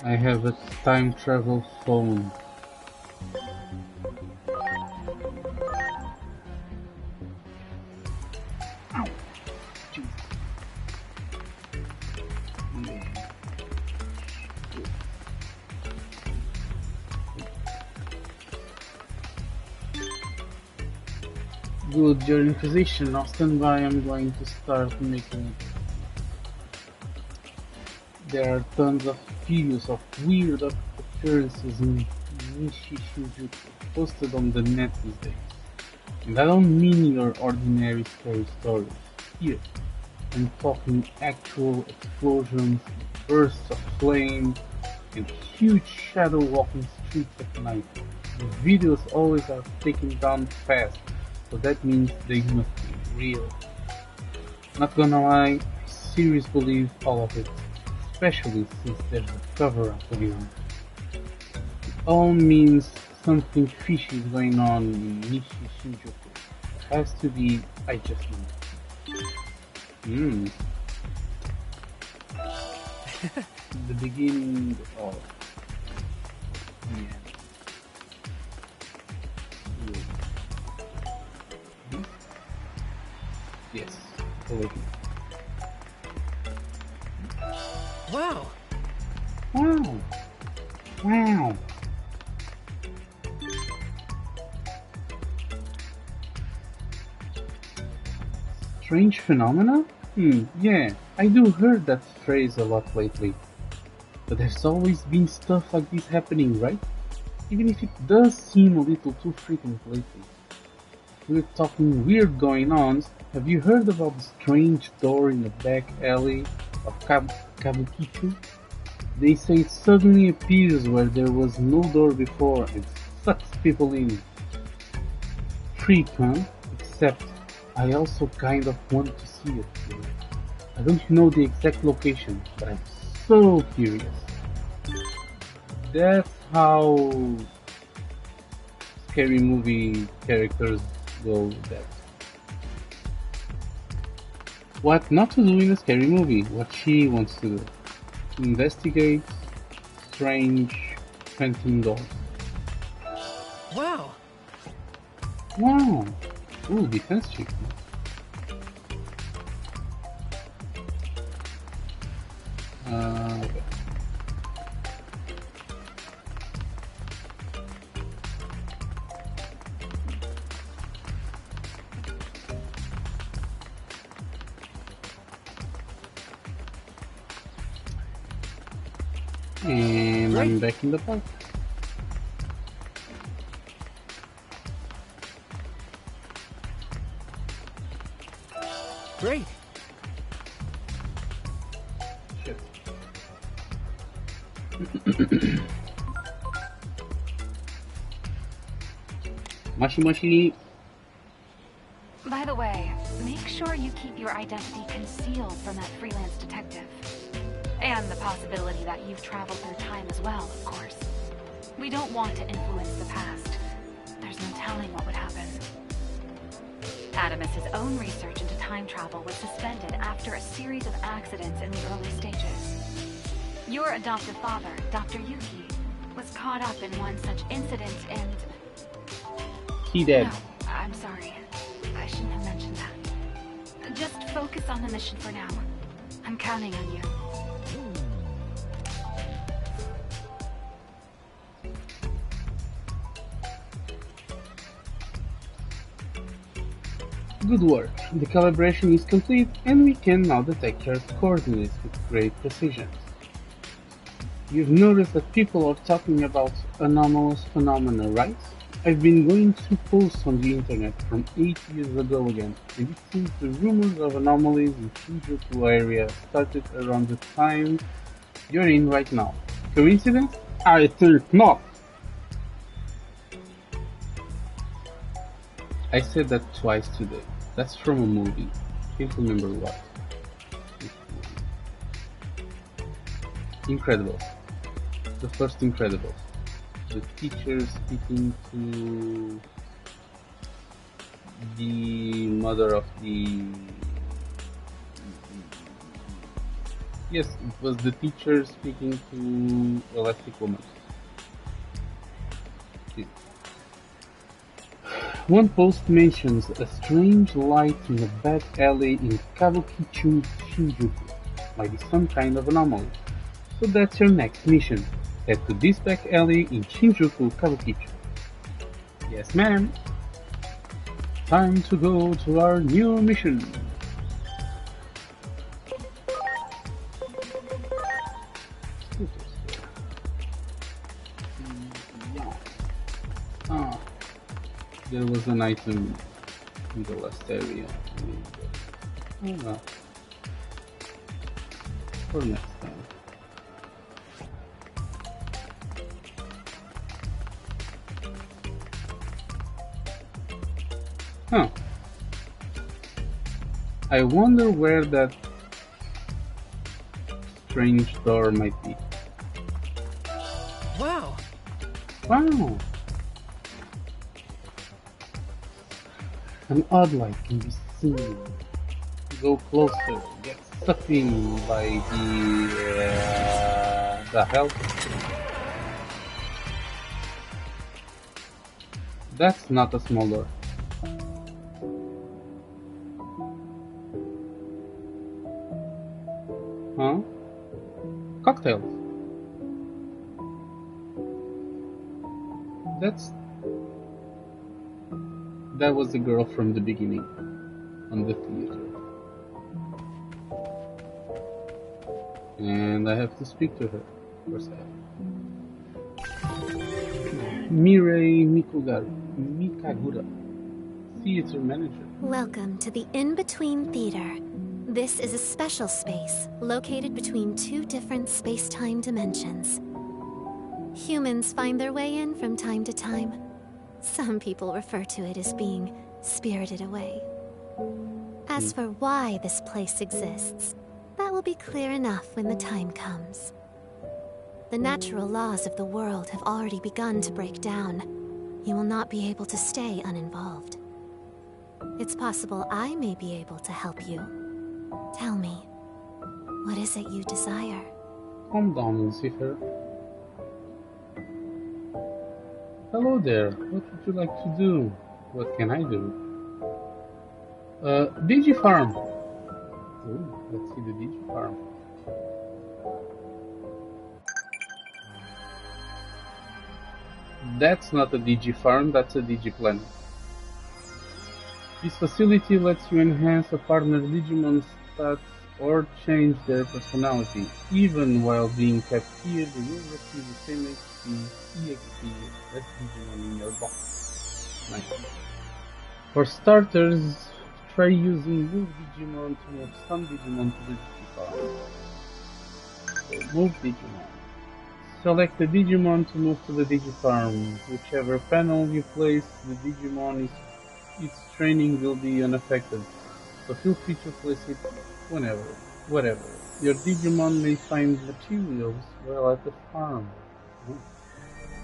I have a time travel phone. Good, you're in position. Now stand by, I'm going to start making it. There are tons of videos of weird occurrences in Nishi Shinjuku posted on the net these days. And I don't mean your ordinary scary stories. Here, I'm talking actual explosions, bursts of flame, and huge shadow walking streets at night. The videos always are taken down fast, so that means they must be real. Not gonna lie, I seriously believe all of it, especially since there's a cover-up going on. It all means something fishy is going on in Nishi Shinjuku. It has to be, I just know. The beginning of... Yeah. Yes.
Wow.
Wow. Wow. Strange phenomena? Yeah, I do heard that phrase a lot lately. But there's always been stuff like this happening, right? Even if it does seem a little too frequent lately. We're talking weird going-ons. Have you heard about the strange door in the back alley of Kabukicho? They say it suddenly appears where there was no door before and sucks people in. Freak, huh? Except I also kind of want to see it. I don't know the exact location, but I'm so curious. That's how scary movie characters go with that. What not to do in a scary movie, what she wants to do. Investigate strange phantom doors.
Wow.
Wow! Ooh, defense check. Okay. And I'm back in the park.
Great.
Shit. Mushy mushy.
By the way, make sure you keep your identity concealed from that freelance detective. And the possibility that you've traveled through time as well, of course. We don't want to influence the past. There's no telling what would happen. Adamus's own research into time travel was suspended after a series of accidents in the early stages. Your adoptive father, Dr. Yuki, was caught up in one such incident and...
He dead.
No, I'm sorry. I shouldn't have mentioned that. Just focus on the mission for now. I'm counting on you.
Good work. The calibration is complete and we can now detect Earth coordinates with great precision. You've noticed that people are talking about anomalous phenomena, right? I've been going through posts on the internet from 8 years ago again, and it seems the rumors of anomalies in Shinjuku area started around the time you're in right now. Coincidence? I think not. I said that twice today. That's from a movie. Can't remember what. Incredibles. The first Incredibles. The teacher speaking to the mother of the... Yes, it was the teacher speaking to Elastic Woman. One post mentions a strange light in a back alley in Kabukicho, Shinjuku. Might be some kind of anomaly. So that's your next mission. Head to this back alley in Shinjuku, Kabukicho. Yes, ma'am. Time to go to our new mission. Ah, there was an item in the last area. Oh well. For next time. Huh. I wonder where that strange door might be.
Wow.
Wow. An odd light can be seen. Go closer. Get sucked in by the hell. That's not a small door. Huh? Cocktails. That was the girl from the beginning on the theater. And I have to speak to her. Of course I have. Mirei Mikagura, theater manager.
Welcome to the In-Between Theater. This is a special space located between two different space-time dimensions. Humans find their way in from time to time. Some people refer to it as being spirited away. As for why this place exists, that will be clear enough when the time comes. The natural laws of the world have already begun to break down. You will not be able to stay uninvolved. It's possible I may be able to help you. Tell me, what is it you desire?
Calm down, Lucifer. Hello there, what would you like to do? What can I do? Digifarm! Ooh, let's see the Digifarm. That's not a Digifarm, that's a Digiplanet. This facility lets you enhance a partner's Digimon's stats or change their personality. Even while being kept here, they will receive the same EXP as Digimon in your box. Nice. For starters, try using Move Digimon to move some Digimon to the Digifarm. So, Move Digimon. Select the Digimon to move to the Digifarm. Whichever panel you place, the Digimon its training will be unaffected, so feel free to place it whenever, wherever. Your Digimon may find materials while at the farm.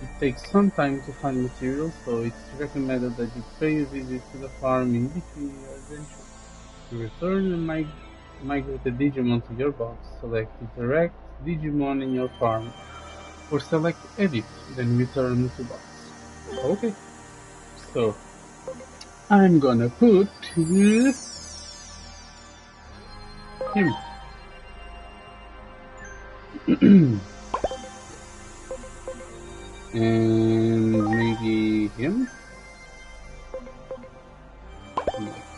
It takes some time to find materials, so it's recommended that you pay a visit to the farm in between your adventures. To return and migrate the Digimon to your box, select Interact Digimon in your farm, or select Edit, then return to box. Okay, so I'm gonna put him. And maybe him?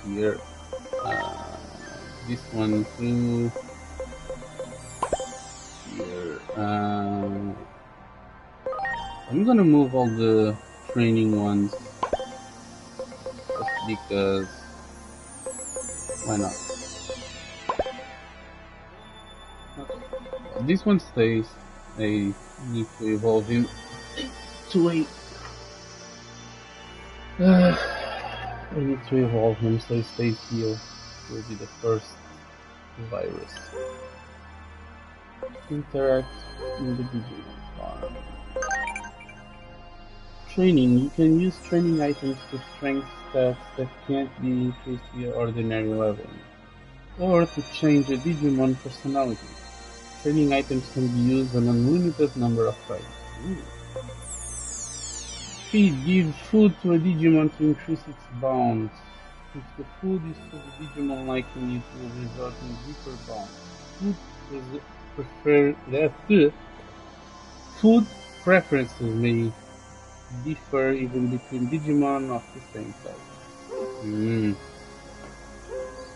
Here. This one too. Here. I'm gonna move all the training ones. Just because. Why not? Okay. This one stays. I need to evolve him to a. I need to evolve him so he stays here. Will be the first virus. Interact in the Digimon farm. Training. You can use training items to strength stats that can't be increased via ordinary leveling, or to change a Digimon personality. Training items can be used an unlimited number of times. Feed. Give food to a Digimon to increase its bounds. If the food is to the Digimon liking, it will result in deeper bonds. Food preferences may differ even between Digimon of the same type.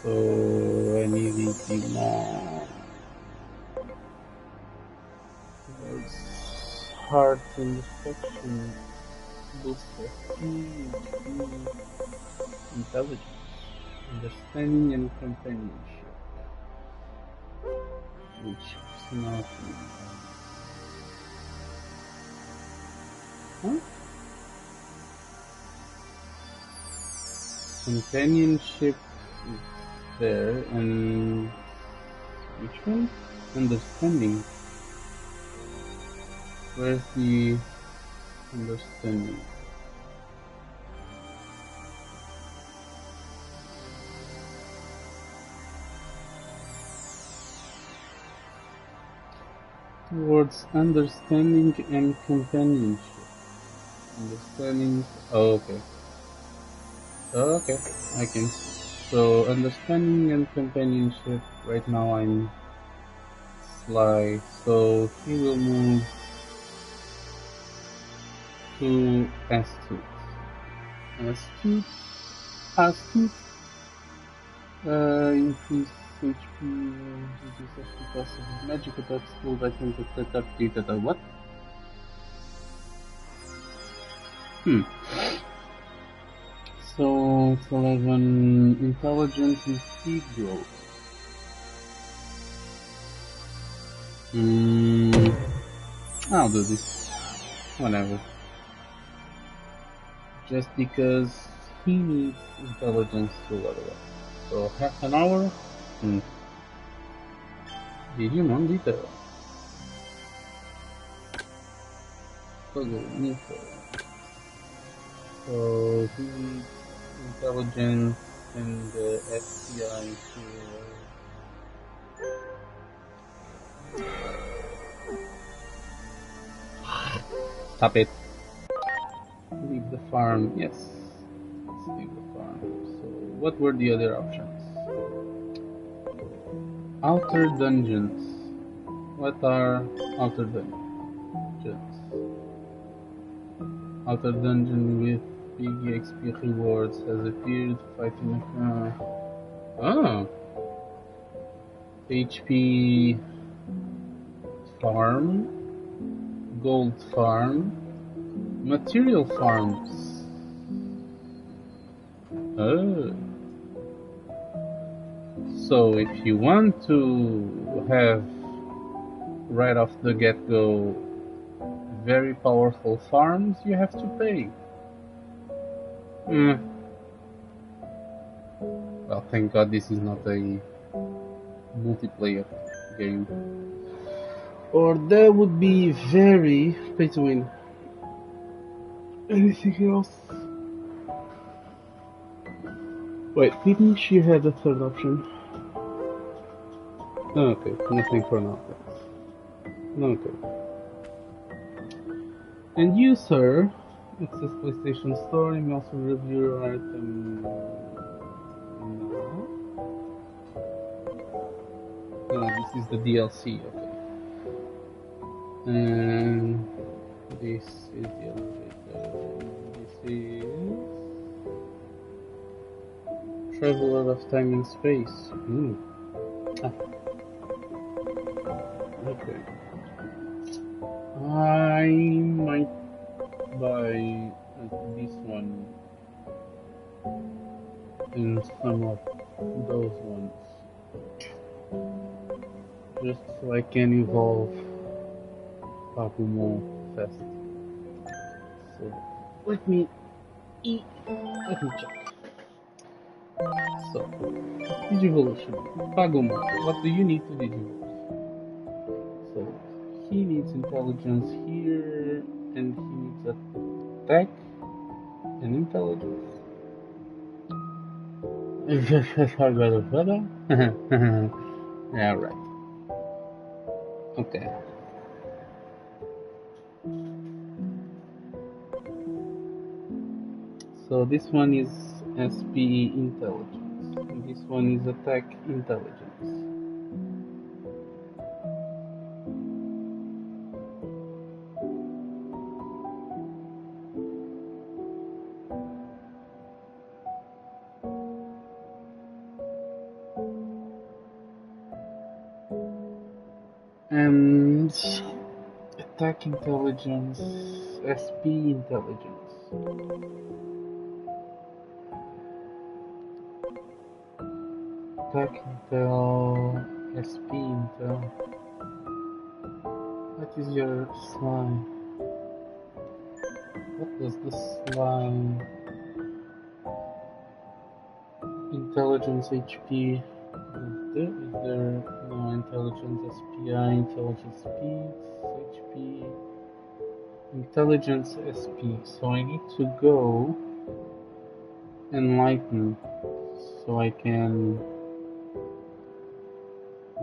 So any Digimon towards heart and affection, boost their speed, intelligence, understanding, and companionship. Which personality? Companionship is there, and which one? Understanding. Where's the understanding? Towards understanding and companionship. Understanding. Oh, okay. Okay, I can see. So, understanding and companionship. Right now I'm Sly, so he will move to Astute. Astute. Increase HP, reduce HP cost of magic attacks, hold items that update at a what? So it's 11 intelligence and speed growth. I'll do this. Whatever. Just because he needs intelligence to level up. So half an hour. Digimon detail. So he needs intelligence and SPI here. Stop it. Leave the farm. Yes. Let's leave the farm. So what were the other options? Outer dungeons. What are outer dungeons? Outer dungeon with big XP rewards has appeared fighting a HP farm, gold farm, material farms. Oh. So if you want to have right off the get-go very powerful farms, you have to pay. Well, thank God this is not a multiplayer game, or that would be very pay to win. Anything else? Wait, didn't she have a third option? Okay, nothing for now. Okay. And you, sir, access PlayStation Store. You may also review your item. No, this is the DLC. Okay. And this is the elevator. This is Traveler of Time and Space. Okay. I might buy this one and some of those ones, just so I can evolve Pagumo fast. So let me check. So Digivolution, Pagumo, what do you need to Digivolve? So he needs intelligence here, and he needs attack and intelligence. Yeah, right. Okay. So this one is SP intelligence, and this one is attack intelligence. And attack intelligence, SP intelligence. Attack intel, SP intel. What is your slime? What does the slime? Intelligence HP. Is there no intelligence SPI, intelligence speeds, HP, intelligence SP. So I need to go enlighten so I can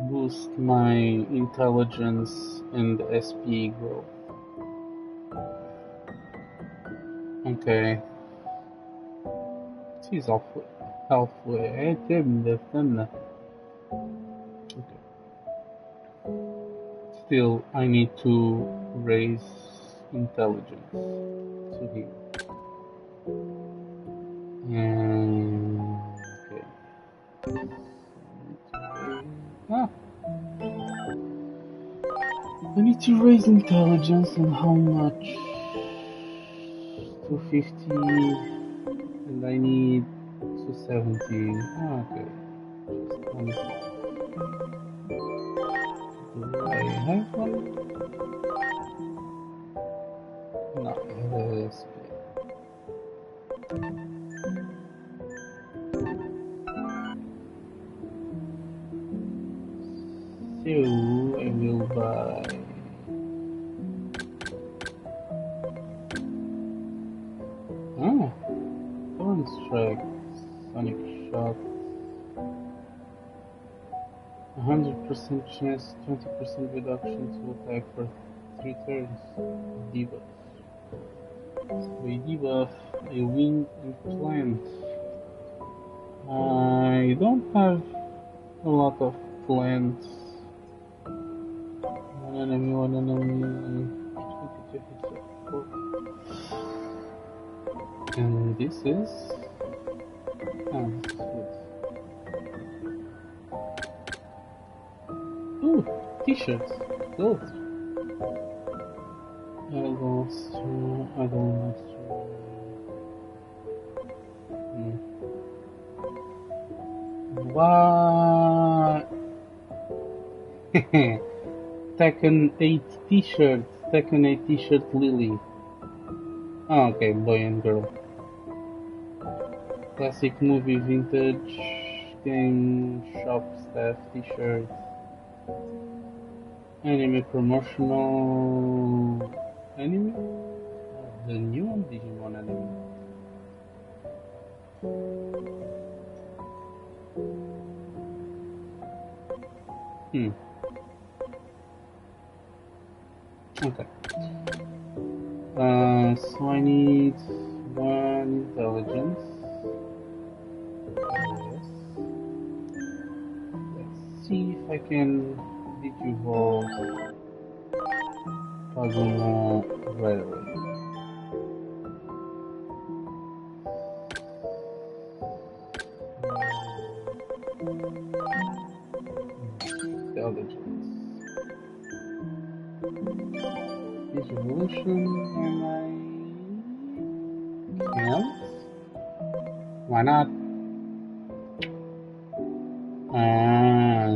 boost my intelligence and SP growth. Okay. She's halfway. Okay. Still, I need to raise intelligence to him. And okay. I need to raise intelligence, and how much? 250, and I need 270. Okay. Just one. Do I have one? No, this. So I will buy. Ah, Thorn Strike, Sonic Shock. 100% chance, 20% reduction to attack for 3 turns. Debuff. So a debuff, a wing and plant. I don't have a lot of plants. One enemy. 22 hits at 4. And this is. Oh, this is good. Ooh, t-shirts. Gold. Idol Master. What? Tekken 8 t-shirt. Tekken 8 t-shirt Lily. Oh, okay, boy and girl. Classic movie vintage game shop staff t-shirt. Anime promotional anime? The new Digimon anime. Okay. So I need 1 intelligence. Yes. Let's see if I can Digivolve Kazuma right away. Intelligence. Digivolution, and I can't. Why not?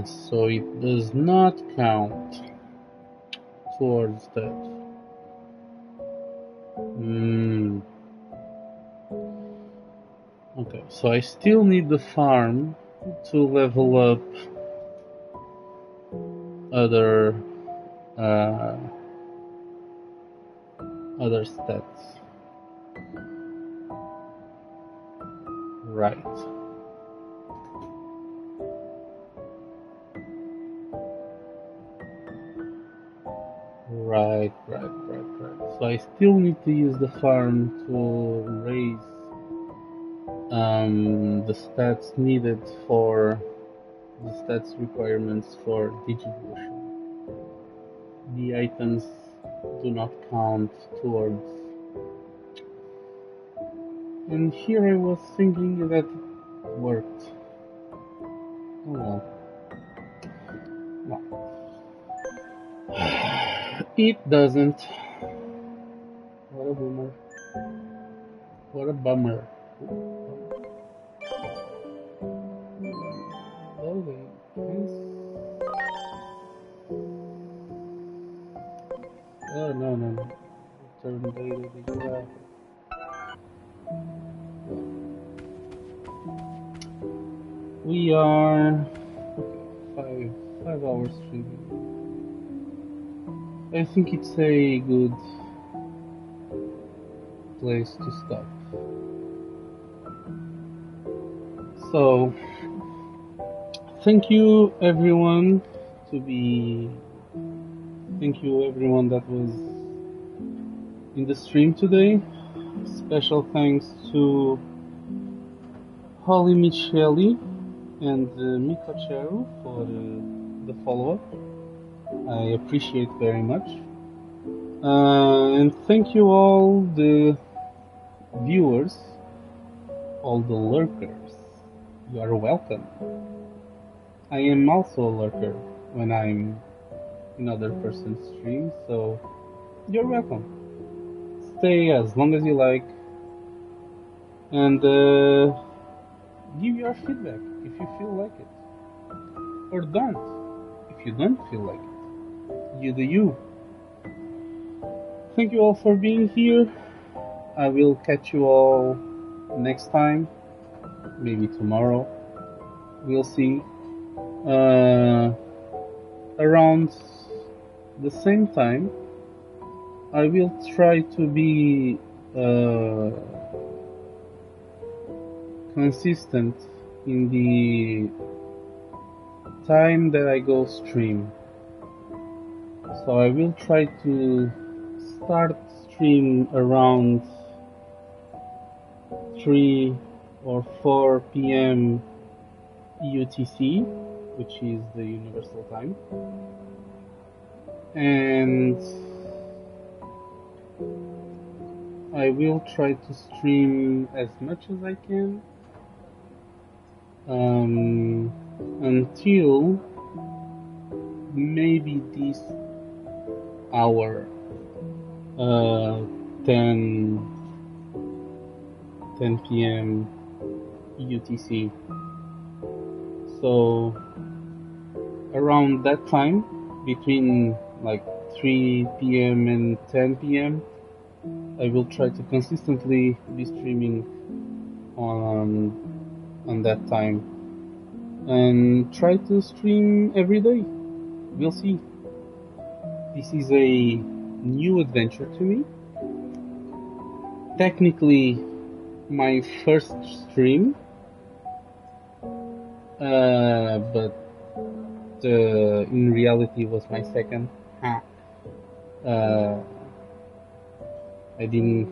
So it does not count towards that. Okay, so I still need the farm to level up other stats. Right. Right. So I still need to use the farm to raise the stats needed for the stats requirements for Digivolution. The items do not count towards. And here I was thinking that it worked. Oh well. No. It doesn't. What a bummer. What a bummer. Loading. Oh no. Turn data to graphic. We are 5 hours streaming. I think it's a good place to stop. So, thank you everyone Thank you everyone that was in the stream today. Special thanks to Holly Micheli and Mika Cheru for the follow-up. I appreciate very much. And thank you all the viewers, all the lurkers. You are welcome. I am also a lurker when I'm in other person's stream, so you're welcome. Stay as long as you like, and give your feedback if you feel like it, or don't if you don't feel like it. You do you. Thank you all for being here. I will catch you all next time, maybe tomorrow. We'll see. around the same time, I will try to be consistent in the time that I go stream. So I will try to start stream around 3 or 4 p.m. UTC, which is the universal time, and I will try to stream as much as I can until maybe this hour, 10 p.m. UTC. So around that time, between like 3 p.m. and 10 p.m., I will try to consistently be streaming on that time and try to stream every day. We'll see. This is a new adventure to me. Technically, my first stream, but in reality was my second. I didn't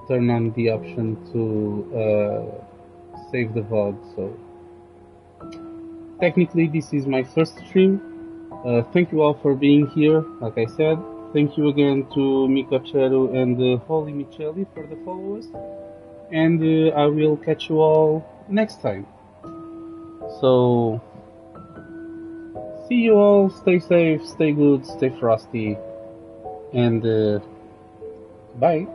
turn on the option to save the VOD, so technically this is my first stream. Thank you all for being here, like I said. Thank you again to Mikacheru and Holy Micheli for the followers. And I will catch you all next time. So, see you all, stay safe, stay good, stay frosty, and bye.